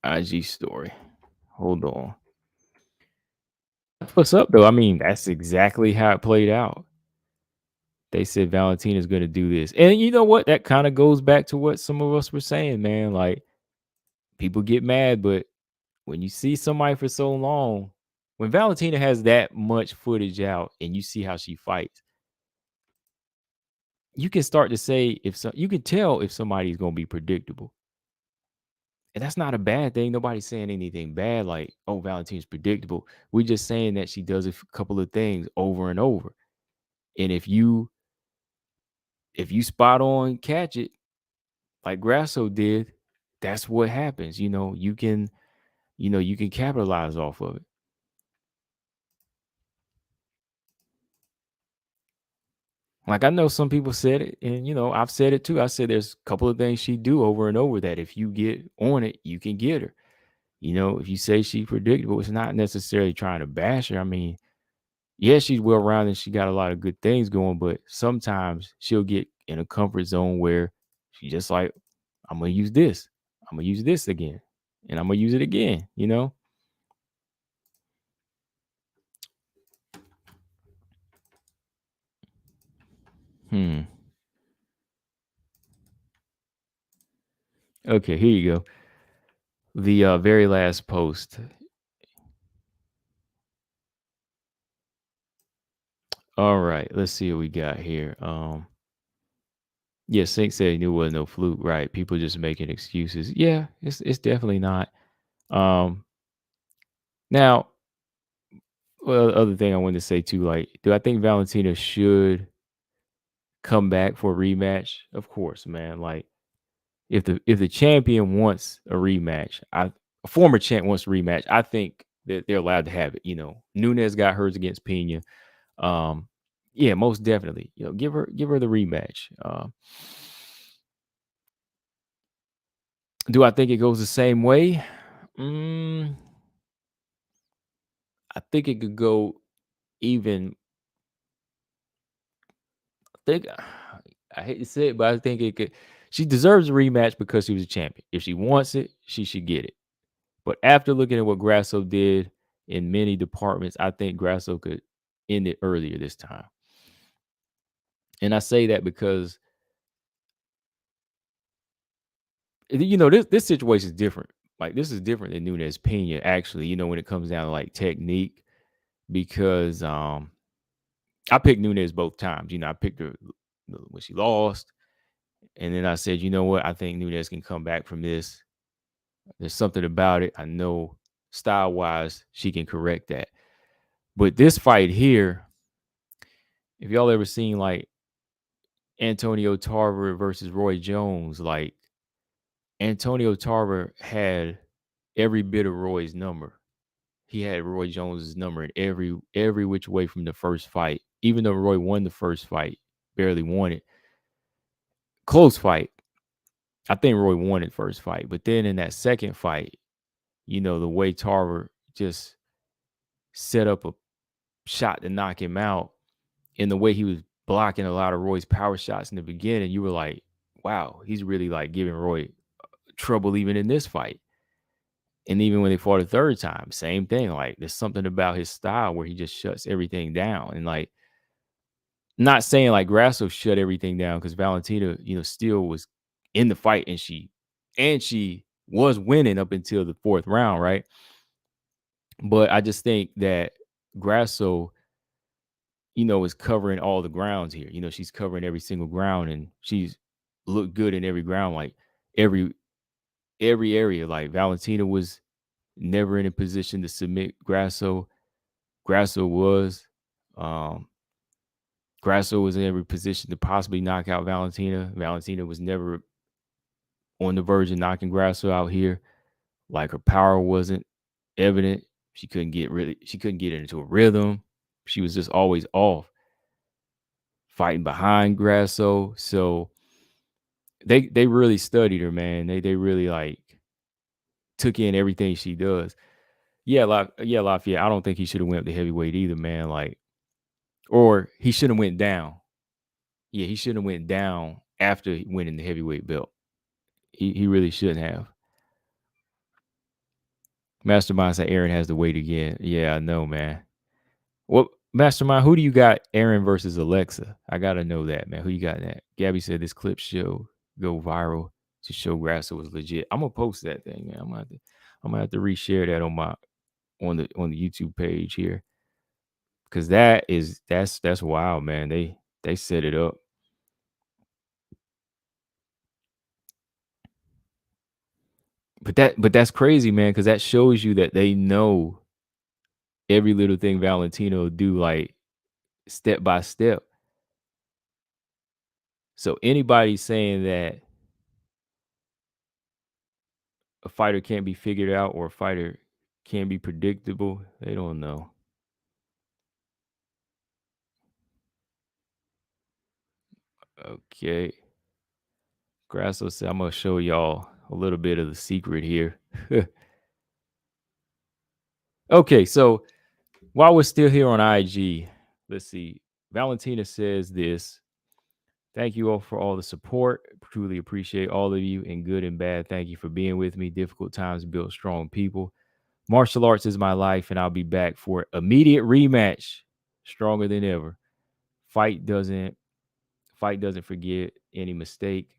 IG story. Hold on. What's up though? I mean, that's exactly how it played out. They said Valentina's going to do this. And you know what? That kind of goes back to what some of us were saying, man. Like, people get mad, but when you see somebody for so long, when Valentina has that much footage out and you see how she fights, you can start to say you can tell if somebody's going to be predictable. And that's not a bad thing. Nobody's saying anything bad like, oh, Valentina's predictable. We're just saying that she does a couple of things over and over. And if you spot on catch it, like Grasso did, that's what happens. You can capitalize off of it. Like I know some people said it, and I've said it too. I said there's a couple of things she do over and over that if you get on it, you can get her. If you say she's predictable, it's not necessarily trying to bash her. I mean, yeah, she's well rounded. She got a lot of good things going, but sometimes she'll get in a comfort zone where she just like, I'm gonna use this. I'm gonna use this again, and I'm gonna use it again. Hmm. Okay, here you go. The very last post. All right, let's see what we got here. Yeah, Sink said he knew it wasn't no fluke, right? People just making excuses. Yeah, it's definitely not. Um, Now, well, the other thing I wanted to say too, like, do I think Valentina should come back for a rematch? Of course, man. Like, if the champion wants a rematch, a former champ wants a rematch, I think that they're allowed to have it. Nunes got hers against Pena. Um, yeah, most definitely. Give her the rematch. Do I think it goes the same way? Mm, I think it could go even. I think I hate to say it, but I think it could. She deserves a rematch because she was a champion. If she wants it, she should get it. But after looking at what Grasso did in many departments, I think Grasso could end it earlier this time. And I say that because this situation is different. Like this is different than Nunes Pena, actually, when it comes down to like technique, because I picked Nunes both times. I picked her when she lost. And then I said, you know what? I think Nunes can come back from this. There's something about it. I know style wise, she can correct that. But this fight here, if y'all ever seen like Antonio Tarver versus Roy Jones, like Antonio Tarver had every bit of Roy's number. He had Roy Jones's number in every which way from the first fight. Even though Roy won the first fight, barely won it. Close fight. I think Roy won it first fight. But then in that second fight, the way Tarver just set up a shot to knock him out, and the way he was blocking a lot of Roy's power shots in the beginning, you were like, wow, he's really like giving Roy trouble even in this fight. And even when they fought a third time, same thing. Like there's something about his style where he just shuts everything down. And like, not saying like Grasso shut everything down, because Valentina, still was in the fight, and she was winning up until the fourth round, right? But I just think that Grasso, is covering all the grounds here. She's covering every single ground, and she's looked good in every ground, like every area. Like Valentina was never in a position to submit Grasso. Grasso was. Grasso was in every position to possibly knock out Valentina. Valentina was never on the verge of knocking Grasso out here. Like her power wasn't evident. She couldn't get into a rhythm. She was just always off. fighting behind Grasso. So they really studied her, man. They really like took in everything she does. Yeah, Lafayette. I don't think he should have went up to heavyweight either, man. Like, or he should have went down. Yeah, he shouldn't have went down after winning the heavyweight belt. He really shouldn't have. Mastermind said Aaron has the weight again. Yeah, I know, man. What Mastermind? Who do you got? Aaron versus Alexa. I gotta know that, man. Who you got in that? Gabby said this clip show go viral to show Grasso was legit. I'm gonna post that thing, man. I'm gonna have to reshare that on the YouTube page here because that's wild, man. They set it up. But that's crazy, man, because that shows you that they know every little thing Valentino do, like step by step. So anybody saying that a fighter can't be figured out or a fighter can't be predictable, they don't know. Okay. Grasso said, I'm gonna show y'all a little bit of the secret here. Okay, so while we're still here on IG, let's see. Valentina says this. Thank you all for all the support. Truly appreciate all of you in good and bad. Thank you for being with me. Difficult times build strong people. Martial arts is my life, and I'll be back for immediate rematch, stronger than ever. Fight doesn't forget any mistake,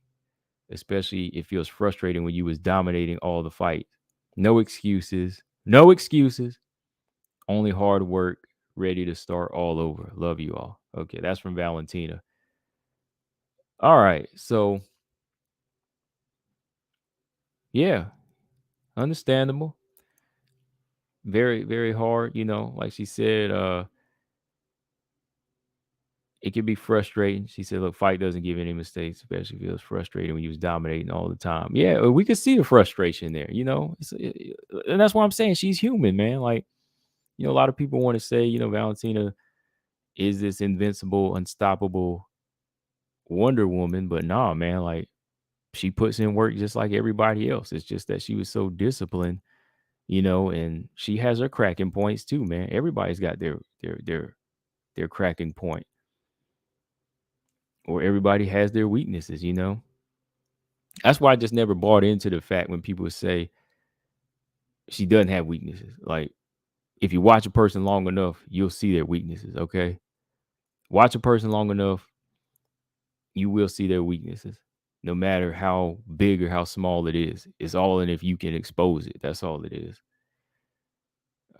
especially it feels frustrating when you was dominating all the fight. No excuses. No excuses. Only hard work, ready to start all over. Love you all. Okay, that's from Valentina. All right, so yeah, understandable. Very, very hard, like she said, it can be frustrating. She said, look, fight doesn't give any mistakes, especially if it was frustrating when you was dominating all the time. Yeah, we could see the frustration there, and that's why I'm saying she's human, man. Like, a lot of people want to say, Valentina is this invincible, unstoppable Wonder Woman, but nah, man, like she puts in work just like everybody else. It's just that she was so disciplined, and she has her cracking points too, man. Everybody's got their cracking point, or everybody has their weaknesses. That's why I just never bought into the fact when people say she doesn't have weaknesses. Like, if you watch a person long enough, you'll see their weaknesses, okay? Watch a person long enough, you will see their weaknesses. No matter how big or how small it is. It's all in if you can expose it. That's all it is.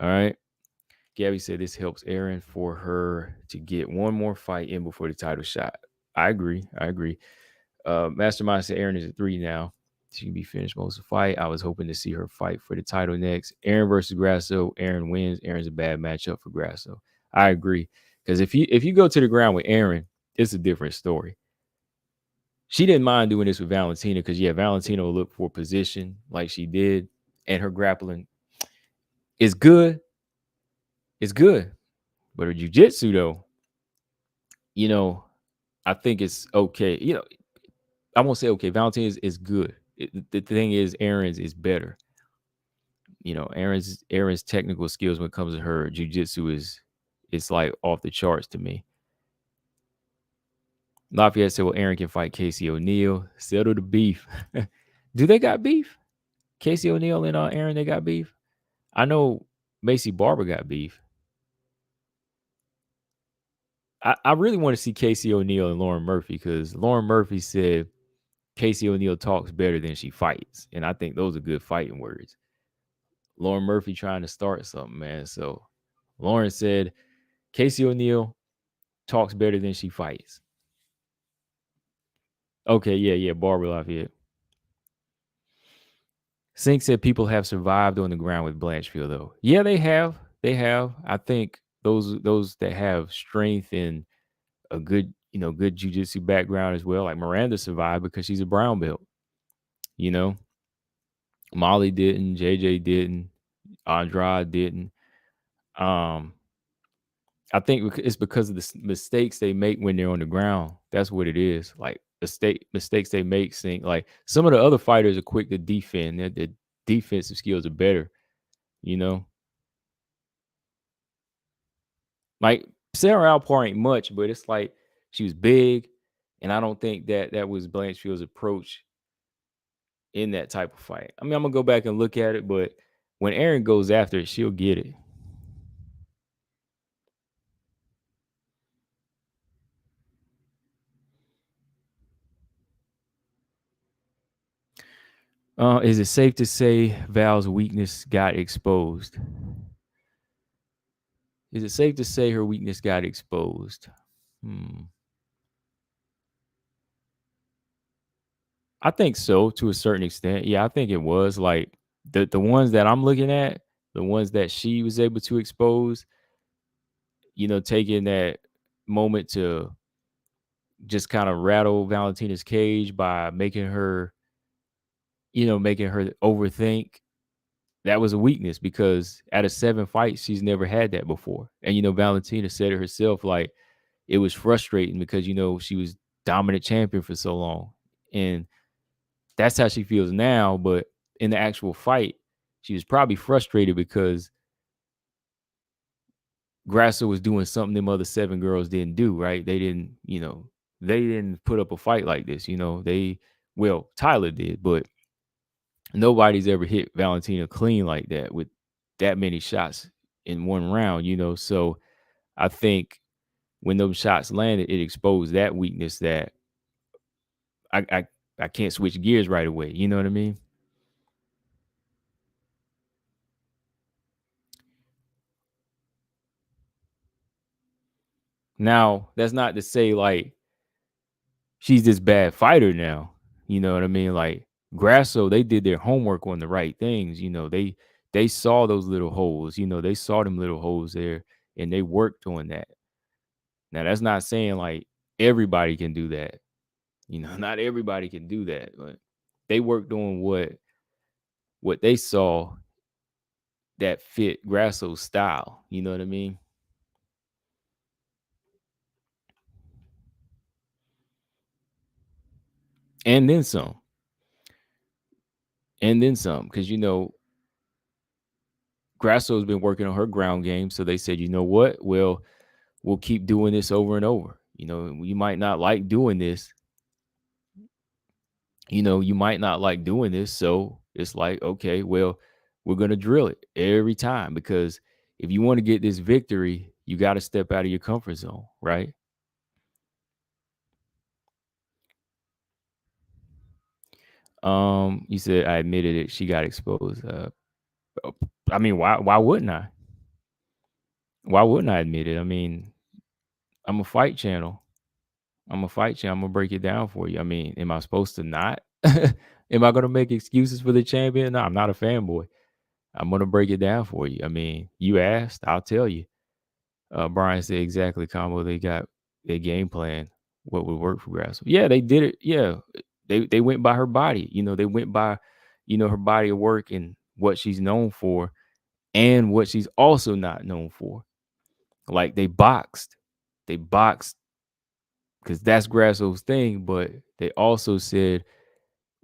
All right. Gabby said this helps Aaron for her to get one more fight in before the title shot. I agree. Mastermind said Aaron is at 3 now. She can be finished most of the fight. I was hoping to see her fight for the title next. Aaron versus Grasso. Aaron wins. Aaron's a bad matchup for Grasso. I agree. Because if you go to the ground with Aaron, it's a different story. She didn't mind doing this with Valentina because, Valentina will look for position like she did. And her grappling is good. It's good. But her jiu-jitsu, though, I think it's okay. I won't say okay. Valentina's is good. The thing is, Aaron's is better. Aaron's technical skills when it comes to her jiu-jitsu it's like off the charts to me. Lafayette said, well, Aaron can fight Casey O'Neill. Settle the beef. Do they got beef? Casey O'Neill and Aaron, they got beef? I know Macy Barber got beef. I really want to see Casey O'Neill and Lauren Murphy because Lauren Murphy said Casey O'Neill talks better than she fights. And I think those are good fighting words. Lauren Murphy trying to start something, man. So Lauren said Casey O'Neill talks better than she fights. Okay, yeah, Barbara Lafayette. Sink said people have survived on the ground with Blanchfield, though. Yeah, they have. They have. I think those that have strength and a good jiu-jitsu background as well. Like Miranda survived because she's a brown belt. Molly didn't, JJ didn't, Andrade didn't. I think it's because of the mistakes they make when they're on the ground. That's what it is. Like mistakes they make. Think like some of the other fighters are quick to defend. Their defensive skills are better. You know, like Sarah Alpar ain't much, but it's like she was big, and I don't think that was Blanchfield's approach in that type of fight. I mean, I'm gonna go back and look at it, but when Aaron goes after it, she'll get it. Is it safe to say Val's weakness got exposed? Is it safe to say her weakness got exposed? Hmm. I think so to a certain extent. Yeah, I think it was like the ones that I'm looking at, the ones that she was able to expose, taking that moment to just kind of rattle Valentina's cage by making her overthink. That was a weakness because out of 7 fights, she's never had that before. And Valentina said it herself, like it was frustrating because she was dominant champion for so long. And that's how she feels now. But in the actual fight, she was probably frustrated because Grasso was doing something them other 7 girls didn't do, right? They didn't put up a fight like this. Tyler did, but nobody's ever hit Valentina clean like that with that many shots in one round, So I think when those shots landed, it exposed that weakness that I can't switch gears right away. You know what I mean? Now, that's not to say like she's this bad fighter now. You know what I mean? Like Grasso, they did their homework on the right things. They saw those little holes. They saw them little holes there, and they worked on that. Now, that's not saying like everybody can do that. Not everybody can do that, but they worked on what they saw that fit Grasso's style. You know what I mean? And then some. And then some. Because Grasso's been working on her ground game. So they said, you know what? Well, we'll keep doing this over and over. You might not like doing this. You might not like doing this. So it's like, okay, well, we're gonna drill it every time because if you want to get this victory, you got to step out of your comfort zone, right? You said I admitted it. She got exposed. I mean, why wouldn't I? Why wouldn't I admit it? I mean, I'm a fight channel. I'm a fight channel. I'm gonna break it down for you. I mean, am I supposed to not? Am I gonna make excuses for the champion? No, I'm not a fanboy. I'm gonna break it down for you. I mean, you asked, I'll tell you. Brian said exactly, combo. They got their game plan. What would work for Grasso? Yeah, they did it. Yeah, they went by her body. They went by, her body of work and what she's known for, and what she's also not known for. Like they boxed because that's Grasso's thing. But they also said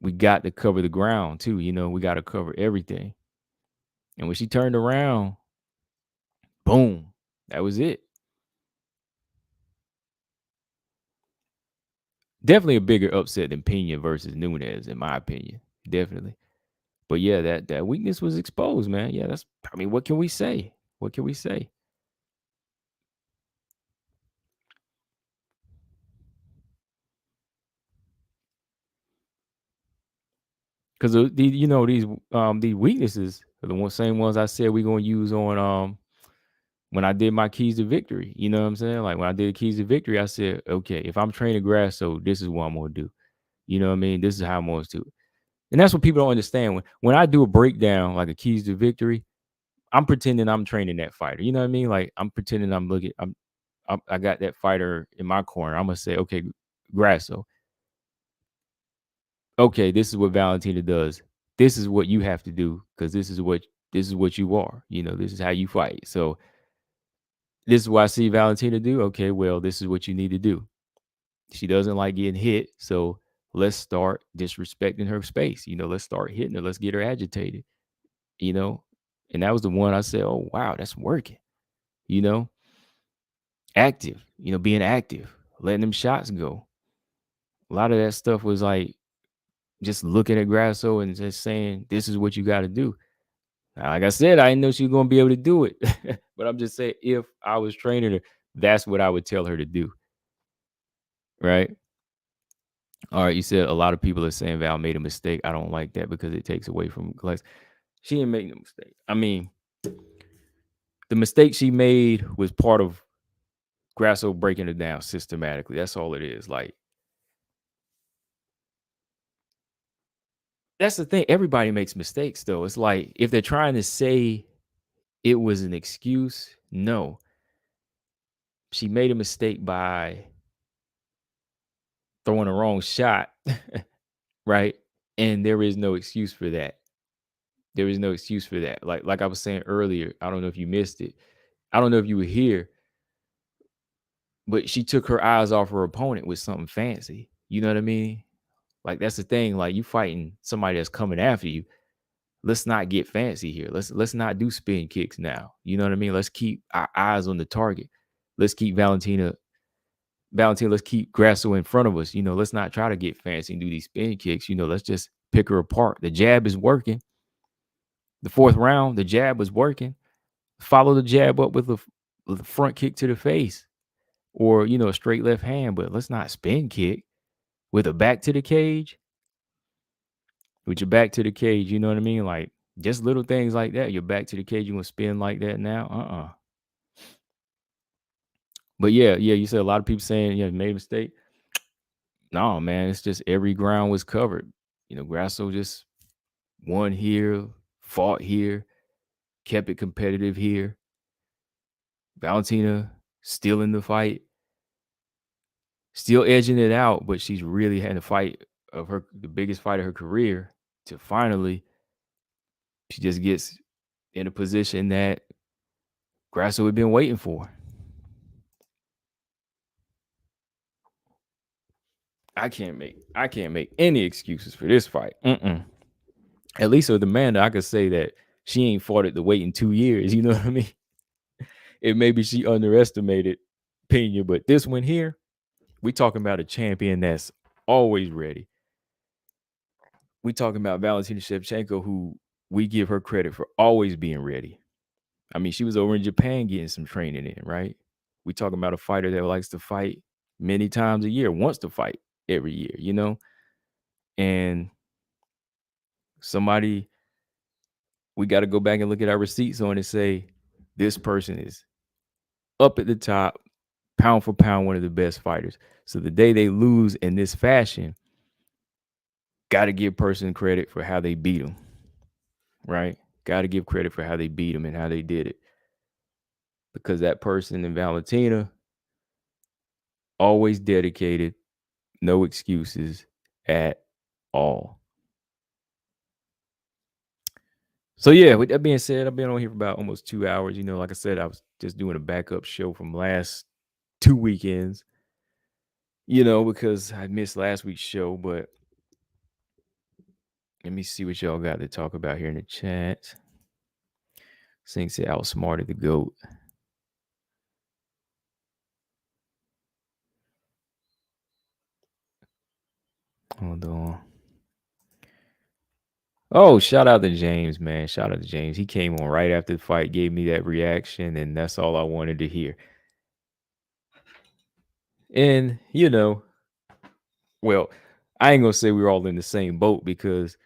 we got to cover the ground too. We got to cover everything. And when she turned around, boom, that was it. Definitely a bigger upset than Pena versus Nunes, in my opinion. Definitely. But yeah, that weakness was exposed, man. Yeah, I mean, what can we say? What can we say? Because these weaknesses are the same ones I said we're gonna use on when I did my keys to victory. You know what I'm saying? Like when I did keys to victory, I said, okay, if I'm training Grasso, this is what I'm gonna do. You know what I mean? This is how I'm going to do it. And that's what people don't understand. When I do a breakdown, like a keys to victory, I'm pretending I'm training that fighter. You know what I mean? Like I'm pretending I got that fighter in my corner. I'm gonna say, okay, Grasso. Okay, this is what Valentina does. This is what you have to do because this is what you are. This is how you fight. So This is what I see Valentina do. Okay, well, this is what you need to do. She doesn't like getting hit, so let's start disrespecting her space. Let's start hitting her. Let's get her agitated. You know, and that was the one I said, "Oh wow, that's working." You know, active. Being active, letting them shots go. A lot of that stuff was like just looking at Grasso and just saying, "This is what you got to do." Now, like I said, I didn't know she was gonna be able to do it, but I'm just saying, if I was training her, that's what I would tell her to do. Right? All right. You said a lot of people are saying Val made a mistake. I don't like that because it takes away from class. She didn't make no mistake. I mean, the mistake she made was part of Grasso breaking it down systematically. That's all it is. Like, that's the thing. Everybody makes mistakes, though. It's like if they're trying to say it was an excuse, no. She made a mistake by throwing the wrong shot, right? And there is no excuse for that. There is no excuse for that. Like I was saying earlier, I don't know if you missed it. I don't know if you were here, but she took her eyes off her opponent with something fancy. You know what I mean? Like that's the thing. Like you fighting somebody that's coming after you. Let's not get fancy here. Let's not do spin kicks now. You know what I mean? Let's keep our eyes on the target. Let's keep Valentina, let's keep Grasso in front of us. Let's not try to get fancy and do these spin kicks. Let's just pick her apart. The jab is working. The fourth round, the jab was working. Follow the jab up with a front kick to the face or, a straight left hand, but let's not spin kick with a back to the cage. With your back to the cage, you know what I mean? Like just little things like that. Your back to the cage, you want to spin like that now? But yeah, you said a lot of people saying, made a mistake. No, man, it's just every ground was covered. Grasso just won here, fought here, kept it competitive here. Valentina still in the fight, still edging it out, but she's really had a fight of the biggest fight of her career to finally she just gets in a position that Grasso had been waiting for. I can't make any excuses for this fight. At least with Amanda, I could say that she ain't fought it to wait in 2 years. You know what I mean? It maybe she underestimated Pena, but this one here, we talking about a champion that's always ready. We talking about Valentina Shevchenko, who we give her credit for always being ready. I mean, she was over in Japan getting some training in, right? We talking about a fighter that likes to fight many times a year, wants to fight every year, and somebody we got to go back and look at our receipts on and say, this person is up at the top, pound for pound, one of the best fighters. So the day they lose in this fashion, got to give person credit for how they beat them, right? Got to give credit for how they beat them and how they did it. Because that person in Valentina, always dedicated, no excuses at all. So yeah, with that being said, I've been on here for about almost 2 hours. Like I said, I was just doing a backup show from last 2 weekends, because I missed last week's show, but let me see what y'all got to talk about here in the chat. Sing said outsmarted the GOAT. Hold on. Oh, shout out to James, man. Shout out to James. He came on right after the fight, gave me that reaction, and that's all I wanted to hear. And, well, I ain't gonna say we were all in the same boat because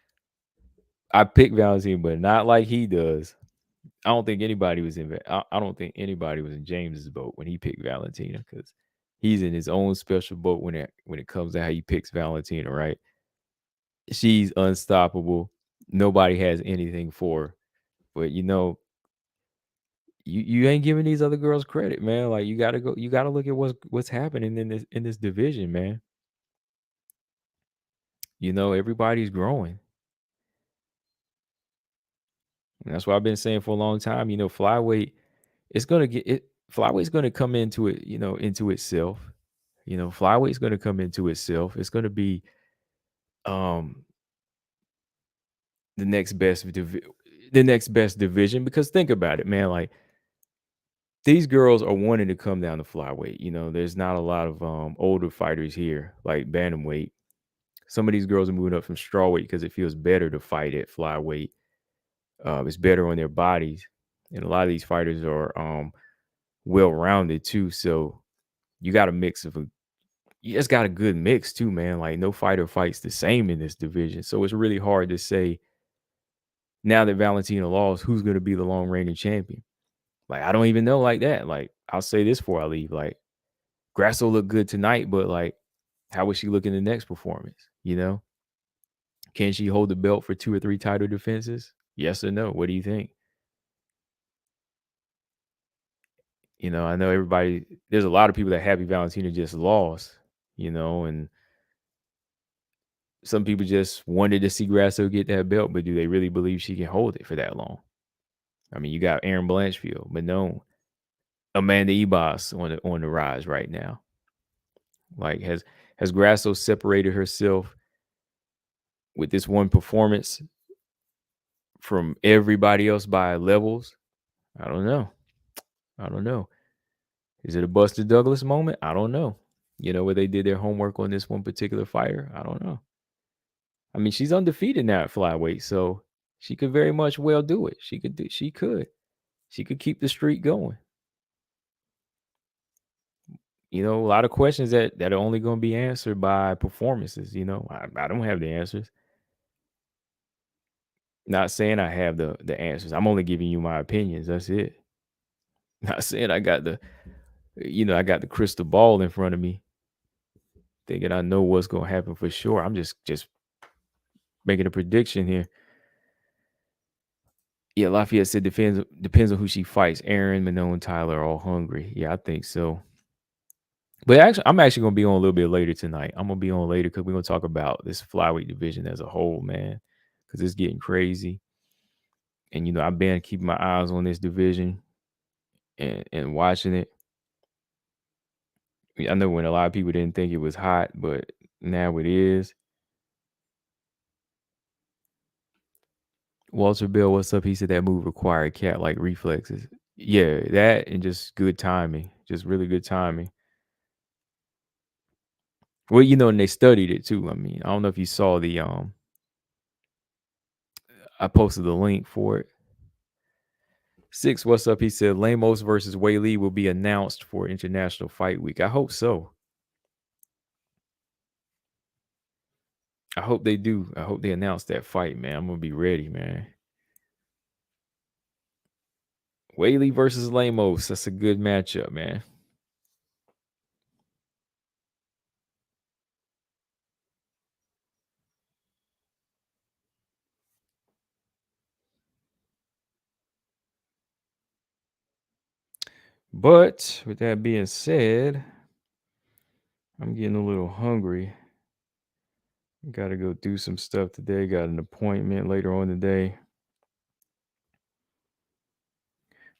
I picked Valentin, but not like he does. I don't think anybody was I don't think anybody was in James's boat when he picked Valentina because he's in his own special boat when it comes to how he picks Valentina, right? She's unstoppable. Nobody has anything for her. But you ain't giving these other girls credit, man. Like you gotta look at what's happening in this division, man. Everybody's growing. And that's what I've been saying for a long time. Flyweight, it's gonna get it. Flyweight's going to come into it, into itself. Flyweight's going to come into itself. It's going to be um the next best division, because think about it, man. Like, these girls are wanting to come down to flyweight. There's not a lot of older fighters here like bantamweight. Some of these girls are moving up from strawweight because it feels better to fight at flyweight. It's better on their bodies, and a lot of these fighters are well rounded too. So you got a mix of you just got a good mix too, man. Like, no fighter fights the same in this division, so it's really hard to say now that Valentina lost who's going to be the long reigning champion. Like, I don't even know like that. Like, I'll say this before I leave. Like, Grasso looked good tonight, but like, how would she look in the next performance? Can she hold the belt for 2 or 3 title defenses? Yes or no? What do you think? I know there's a lot of people that happy Valentina just lost, and some people just wanted to see Grasso get that belt, but do they really believe she can hold it for that long? I mean, you got Aaron Blanchfield, Manon, Amanda Ebos on the rise right now. Like, has Grasso separated herself with this one performance from everybody else by levels? I don't know. Is it a Buster Douglas moment? I don't know. Where they did their homework on this one particular fighter? I don't know. I mean, she's undefeated now at flyweight, so she could very much well do it. She could keep the streak going. A lot of questions that are only going to be answered by performances. I don't have the answers. Not saying I have the answers. I'm only giving you my opinions. That's it. Not saying I got the crystal ball in front of me, thinking I know what's going to happen for sure. I'm just making a prediction here. Yeah, Lafayette said depends on who she fights. Aaron, Manon, Tyler are all hungry. Yeah, I think so. But actually, I'm actually going to be on a little bit later tonight. I'm going to be on later because we're going to talk about this flyweight division as a whole, man, because it's getting crazy. And, I've been keeping my eyes on this division and watching it. I know when a lot of people didn't think it was hot, but now it is. Walter Bell, what's up? He said that move required cat-like reflexes. Yeah, that and just good timing. Just really good timing. Well, and they studied it too. I mean, I don't know if you saw I posted the link for it. 6, what's up? He said Lamos versus Wei Lee will be announced for International Fight Week. I hope so. I hope they do. I hope they announce that fight, man. I'm gonna be ready, man. Wei Lee versus Lamos. That's a good matchup, man. But with that being said, I'm getting a little hungry. Got to go do some stuff today. Got an appointment later on today.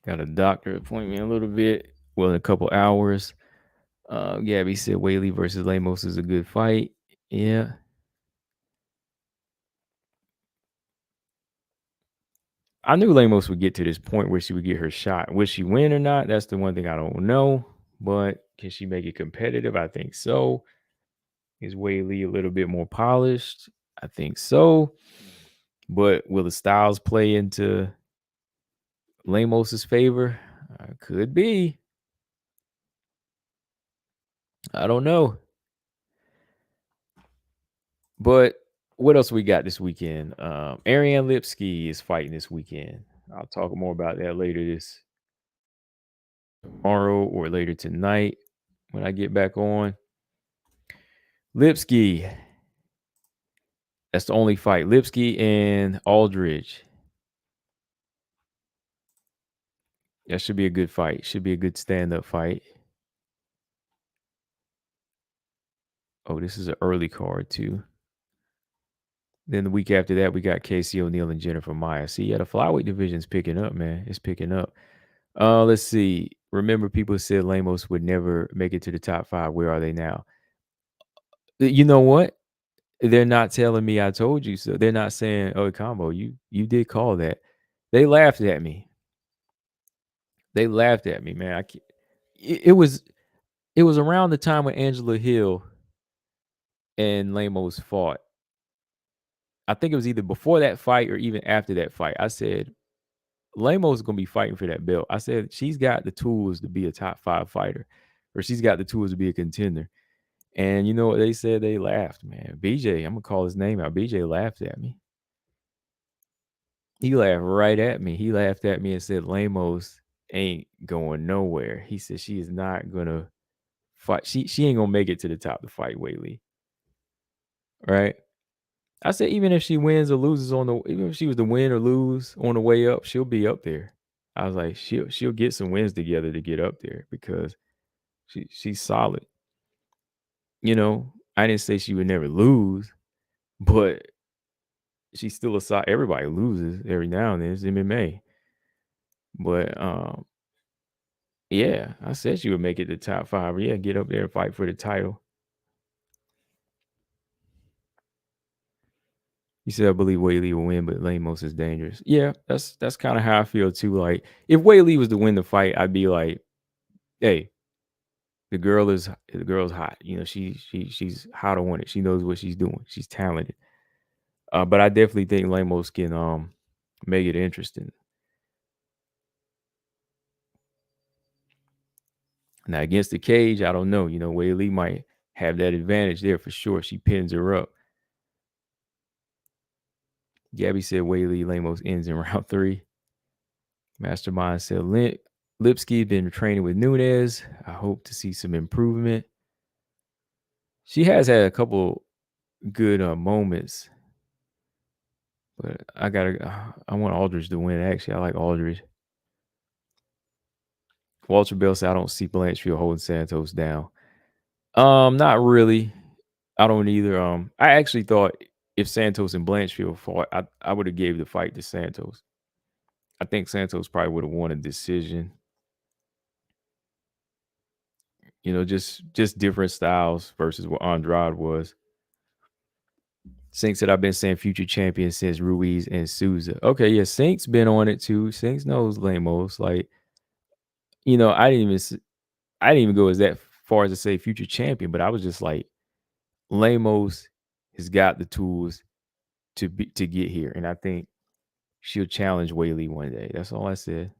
Got a doctor appointment a little bit. Well, in a couple hours. Gabby said Wei Lee versus Lamos is a good fight. Yeah. I knew Lamos would get to this point where she would get her shot. Will she win or not? That's the one thing I don't know. But can she make it competitive? I think so. Is Wei Lee a little bit more polished? I think so. But will the styles play into Lamos's favor? Could be. I don't know. But what else we got this weekend? Ariane Lipski is fighting this weekend. I'll talk more about that later tomorrow or later tonight when I get back on. Lipski. That's the only fight. Lipski and Aldridge. That should be a good fight. Should be a good stand-up fight. Oh, this is an early card too. Then the week after that, we got Casey O'Neill and Jennifer Maya. See, yeah, the flyweight division's picking up, man. It's picking up. Let's see. Remember, people said Lamos would never make it to the top 5. Where are they now? You know what? They're not telling me I told you so. They're not saying, "Oh, combo, you did call that." They laughed at me. They laughed at me, man. I can't, it was around the time when Angela Hill and Lamos fought. I think it was either before that fight or even after that fight. I said Lamos is gonna be fighting for that belt. I said she's got the tools to be a top 5 fighter, or she's got the tools to be a contender. And you know what they said? They laughed, man. BJ, I'm gonna call his name out. BJ laughed at me. He laughed right at me. He laughed at me and said Lamos ain't going nowhere. He said she is not gonna fight. She ain't gonna make it to the top to fight Whaley. Right? I said even if she wins or loses even if she was to win or lose on the way up, she'll be up there. I was like, she'll get some wins together to get up there because she's solid. You know, I didn't say she would never lose, but she's still a solid. Everybody loses every now and then. It's MMA. But yeah, I said she would make it to top 5. Yeah, get up there and fight for the title. You said I believe Whaley will win, but Lamos is dangerous. Yeah, that's kind of how I feel too. Like if Whaley was to win the fight, I'd be like, hey, the girl's hot. You know, she's hot on it. She knows what she's doing. She's talented. But I definitely think Lamos can make it interesting. Now against the cage, I don't know. You know, Whaley might have that advantage there for sure. She pins her up. Gabby said Whaley Lamos ends in round 3. Mastermind said Lipsky been training with Nunes. I hope to see some improvement. She has had a couple good moments, but I want Aldridge to win. Actually, I like Aldridge. Walter Bell said I don't see Blanchfield holding Santos down. Not really. I don't either. I actually thought if Santos and Blanchfield fought, I would have gave the fight to Santos. I think Santos probably would have won a decision. You know, just different styles versus what Andrade was. Sink said I've been saying future champion since Ruiz and Souza. Okay, yeah, Sink's been on it too. Sink's knows Lamos. Like, you know, I didn't even go as that far as to say future champion, but I was just like, Lamos has got the tools to get here, and I think she'll challenge Whaley one day. That's all I said.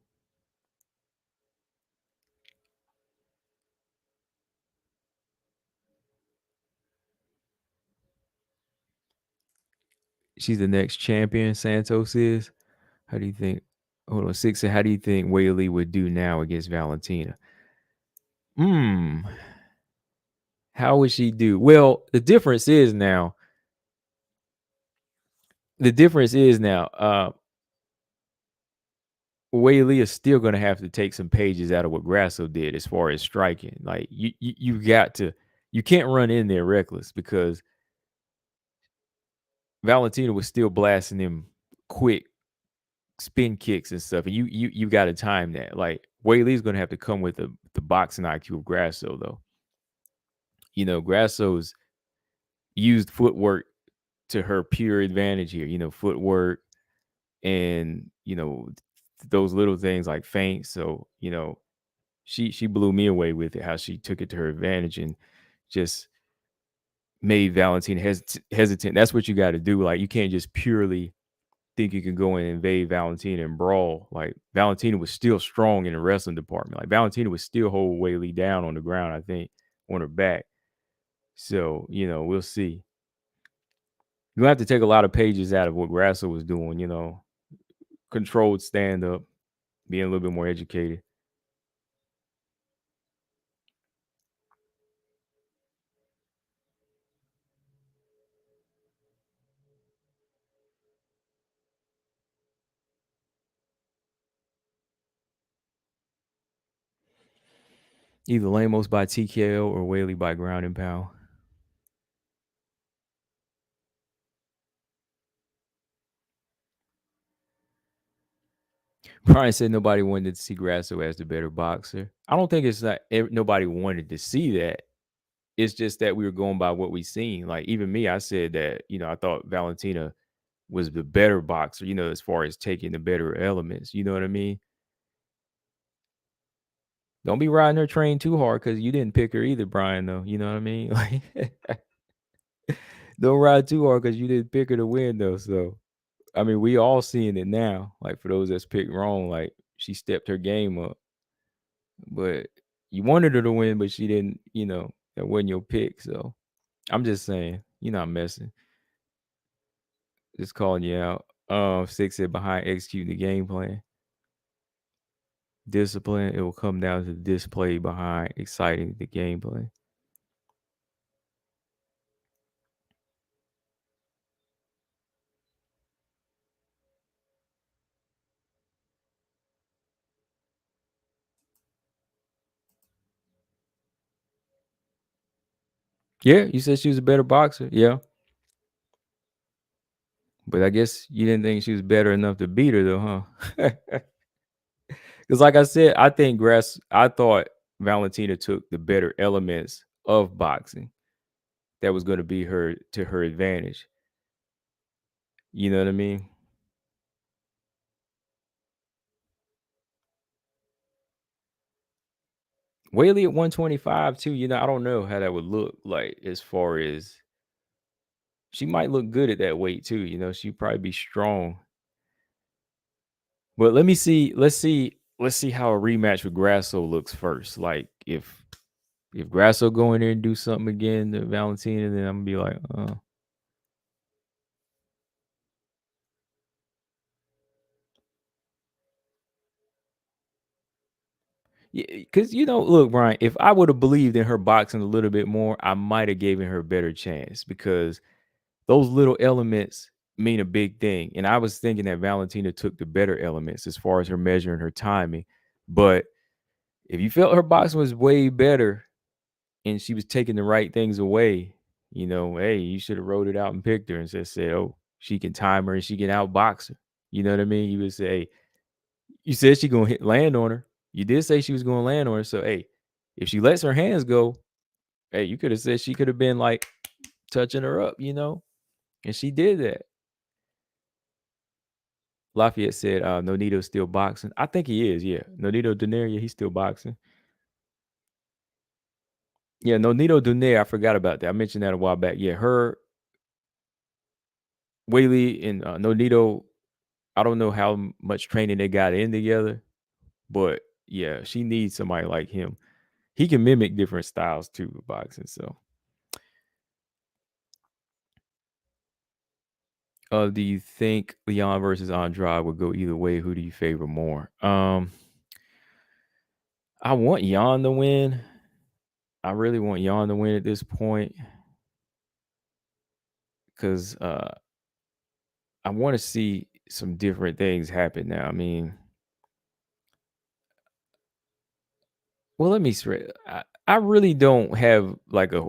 She's the next champion. Santos is. How do you think? Hold on, Six said, how do you think Whaley would do now against Valentina? Hmm. How would she do? Well, the difference is now. Whaley is still going to have to take some pages out of what Grasso did as far as striking. Like you got to, you can't run in there reckless because Valentina was still blasting him quick spin kicks and stuff, and you got to time that. Like Whaley's going to have to come with the boxing IQ of Grasso, though. You know, Grasso's used footwork to her pure advantage here. You know, footwork and those little things like feints. So she blew me away with it. How she took it to her advantage and just made Valentina hesitant. That's what you got to do. Like you can't just purely think you can go and invade Valentina and brawl. Like Valentina was still strong in the wrestling department. Like Valentina would still hold Whaley down on the ground, I think, on her back. So, we'll see. You have to take a lot of pages out of what Grasso was doing, controlled stand up, being a little bit more educated. Either Lamos by TKO or Whaley by ground and pound. Brian said nobody wanted to see Grasso as the better boxer. I don't think it's not nobody wanted to see that. It's just that we were going by what we seen. Like even me, I said that, I thought Valentina was the better boxer, as far as taking the better elements. You know what I mean? Don't be riding her train too hard because you didn't pick her either, Brian, though. You know what I mean? Like don't ride too hard because you didn't pick her to win though. So I mean, we all seeing it now. Like for those that's picked wrong, like she stepped her game up. But you wanted her to win, but she didn't, that wasn't your pick. So I'm just saying, you're not messing. Just calling you out. Six said behind executing the game plan. Discipline, it will come down to the display behind exciting the gameplay. Yeah, you said she was a better boxer. Yeah. But I guess you didn't think she was better enough to beat her though, huh? Because like I said, I thought Valentina took the better elements of boxing that was going to be her to her advantage. You know what I mean? Whaley at 125 too, I don't know how that would look like as far as she might look good at that weight too, she'd probably be strong. But let's see how a rematch with Grasso looks first. Like if Grasso go in there and do something again to Valentina, then I'm gonna be like, yeah, because look, Brian, if I would have believed in her boxing a little bit more, I might have given her a better chance because those little elements mean a big thing. And I was thinking that Valentina took the better elements as far as her measuring her timing. But if you felt her boxing was way better and she was taking the right things away, hey, you should have wrote it out and picked her and said, oh, she can time her and she can outbox her. You know what I mean? You would say, hey, you said she gonna hit land on her. You did say she was gonna land on her. So hey, if she lets her hands go, hey, you could have said she could have been like touching her up, and she did that. Lafayette said, Nonito's still boxing. I think he is, yeah. Nonito Donaire, yeah, he's still boxing. Yeah, Nonito Donaire, I forgot about that. I mentioned that a while back. Yeah, her, Whaley, and Nonito, I don't know how much training they got in together, but yeah, she needs somebody like him. He can mimic different styles too with boxing. So, do you think Leon versus Andrade would go either way? Who do you favor more? I want Jan to win. I really want Jan to win at this point because I want to see some different things happen now. I mean, well, let me straight. I really don't have like a.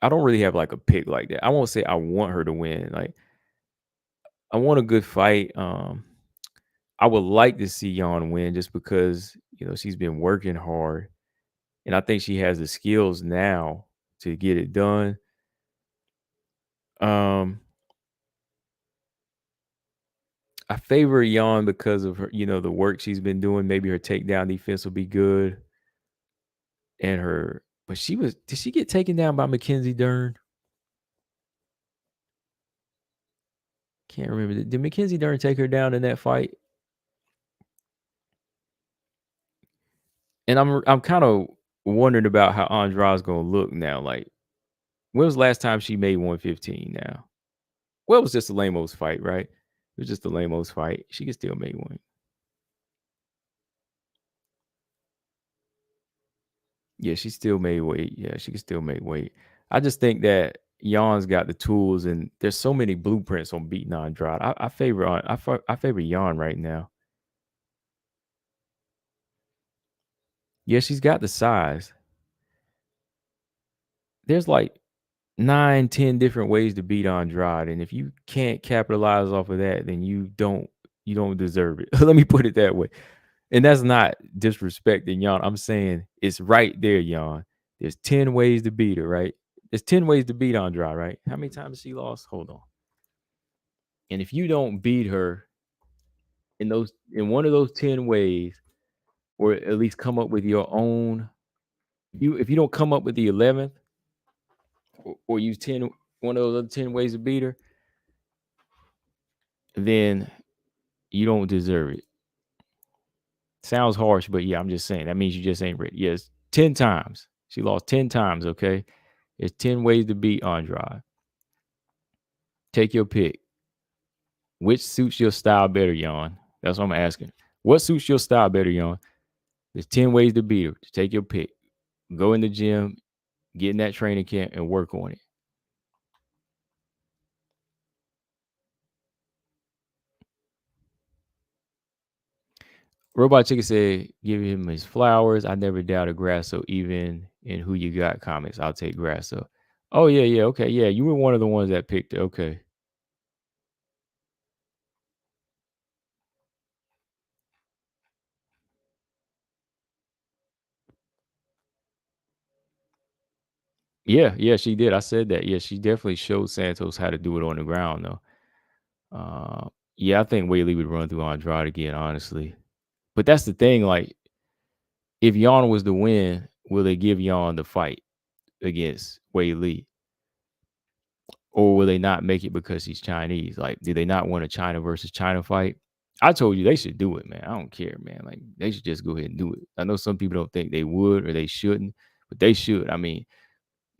I don't really have like a pick like that. I won't say I want her to win. Like I want a good fight. I would like to see Yon win just because she's been working hard, and I think she has the skills now to get it done. Um, I favor Yon because of her, the work she's been doing. Maybe her takedown defense will be good, and but did she get taken down by Mackenzie Dern? Can't remember. Did Mackenzie Dern take her down in that fight? And I'm kind of wondering about how Andrade's gonna look now. Like, when was the last time she made 115 now? Well, it was just a lame-o's fight, right? It was just a lame-o's fight. She can still make one. Yeah, she still made weight. Yeah, she can still make weight. I just think that Jan's got the tools, and there's so many blueprints on beating Andrade. I favor Jan right now. Yeah, she's got the size. There's like 9, 10 different ways to beat Andrade, and if you can't capitalize off of that, then you don't You don't deserve it. Let me put it that way. And that's not disrespecting Yon. I'm saying it's right there, Yon. There's 10 ways to beat her, right? There's 10 ways to beat Andrade, right? How many times she lost? Hold on. And if you don't beat her in one of those 10 ways, or at least come up with your own, if you don't come up with the 11th, or use one of those other 10 ways to beat her, then you don't deserve it. Sounds harsh, but yeah, I'm just saying. That means you just ain't ready. Yes, 10 times. She lost 10 times, okay? There's 10 ways to beat Andrade. Take your pick. Which suits your style better, Yon? That's what I'm asking. What suits your style better, Yon? There's 10 ways to beat her. Take your pick. Go in the gym, get in that training camp, and work on it. Robot Chicken said, give him his flowers. I never doubted Grasso, even in Who You Got comics. I'll take Grasso. Oh, yeah. Okay. Yeah, you were one of the ones that picked it. Okay. Yeah, she did. I said that. Yeah, she definitely showed Santos how to do it on the ground, though. Yeah, I think Whaley would run through Andrade again, honestly. But that's the thing. Like, if Yon was to win, will they give Yon the fight against Whaley? Or will they not make it because he's Chinese? Like, do they not want a China versus China fight? I told you they should do it, man. I don't care, man. Like, they should just go ahead and do it. I know some people don't think they would or they shouldn't, but they should. I mean,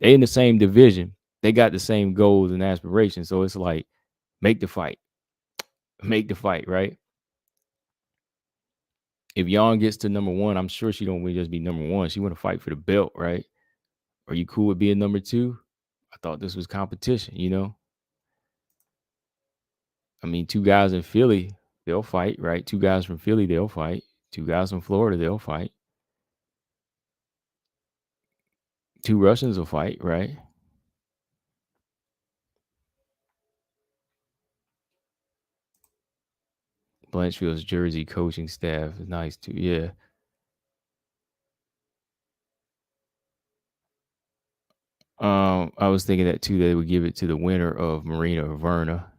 they in the same division. They got the same goals and aspirations. So it's like, make the fight. Make the fight, right? If Yon gets to number one, I'm sure she don't want to just be number one. She want to fight for the belt, right? Are you cool with being number two? I thought this was competition, you know? I mean, two guys in Philly, they'll fight, right? Two guys from Philly, they'll fight. Two guys from Florida, they'll fight. Two Russians will fight, right? Blanchfield's Jersey coaching staff is nice too. Yeah. I was thinking that too. They would give it to the winner of Marina or Verna.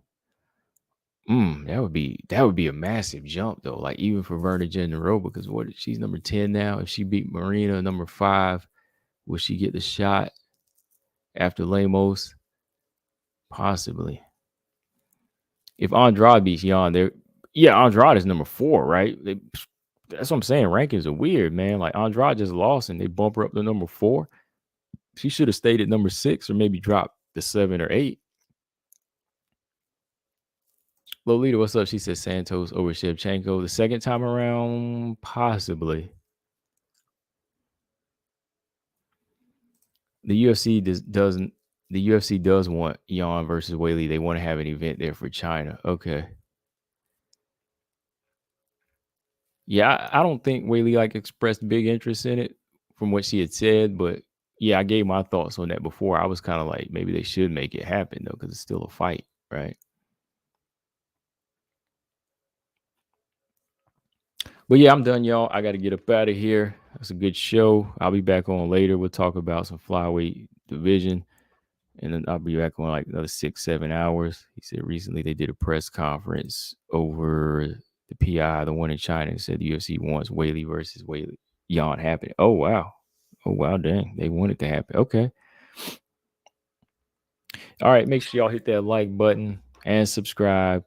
That would be a massive jump though. Like even for Verna General, because what she's number 10 now. If she beat Marina number 5, will she get the shot after Lemos? Possibly. If Andrade beats Jan, Andrade is number 4, right? That's what I'm saying. Rankings are weird, man. Like Andrade just lost and they bump her up to number 4. She should have stayed at number 6 or maybe dropped the 7 or 8. Lolita, what's up? She said Santos over Shevchenko the second time around, possibly. The UFC doesn't. The UFC does want Jan versus Whaley. They want to have an event there for China. Okay. Yeah, I don't think Whaley like expressed big interest in it from what she had said, but yeah, I gave my thoughts on that before. I was kind of like maybe they should make it happen though, because it's still a fight, right? But yeah, I'm done, y'all. I got to get up out of here. That's a good show. I'll be back on later. We'll talk about some flyweight division, and then I'll be back on like another 6-7 hours. He said recently they did a press conference over the PI, the one in China, and said the UFC wants Whaley versus Whaley Yan happening. Oh wow, dang, they want it to happen. Okay, all right. Make sure y'all hit that like button and subscribe.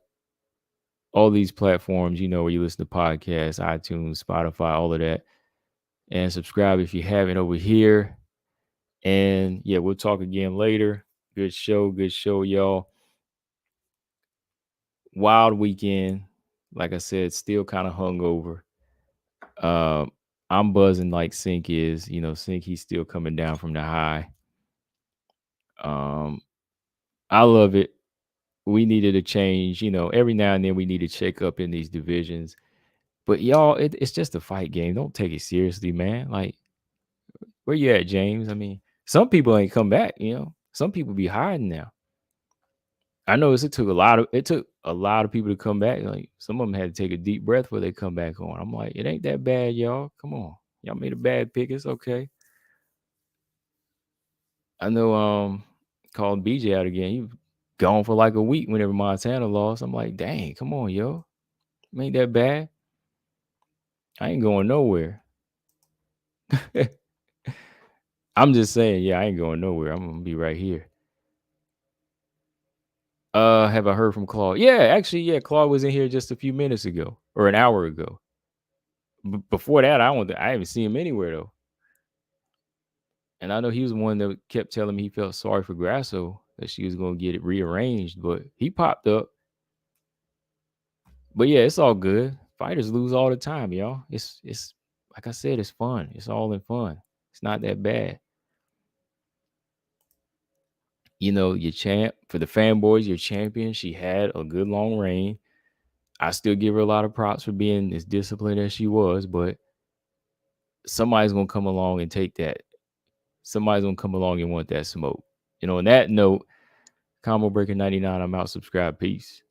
All these platforms, where you listen to podcasts, iTunes, Spotify, all of that. And subscribe if you haven't over here. And yeah, we'll talk again later. Good show, y'all. Wild weekend. Like I said, still kind of hungover. I'm buzzing like Sync is. Sync, he's still coming down from the high. I love it. We needed a change. Every now and then we need to check up in these divisions. But y'all, it's just a fight game. Don't take it seriously, man. Like, where you at, James? I mean, some people ain't come back, Some people be hiding now. I know it took a lot of people to come back. Like some of them had to take a deep breath before they come back on. I'm like, it ain't that bad, y'all. Come on, y'all made a bad pick. It's okay. I know. Called BJ out again. He was gone for like a week whenever Montana lost. I'm like, dang, come on, yo, it ain't that bad. I ain't going nowhere. I'm just saying, yeah, I ain't going nowhere. I'm gonna be right here. Have I heard from Claude? Yeah, actually, yeah, Claude was in here just a few minutes ago or an hour ago. Before that, I haven't seen him anywhere though. And I know he was one that kept telling me he felt sorry for Grasso that she was gonna get it rearranged, but he popped up. But yeah, it's all good. Fighters lose all the time, y'all. It's like I said, it's fun. It's all in fun. It's not that bad. You know, your champ for the fanboys, your champion. She had a good long reign. I still give her a lot of props for being as disciplined as she was, but somebody's gonna come along and take that. Somebody's gonna come along and want that smoke. You know, on that note, Combo Breaker 99, I'm out. Subscribe. Peace.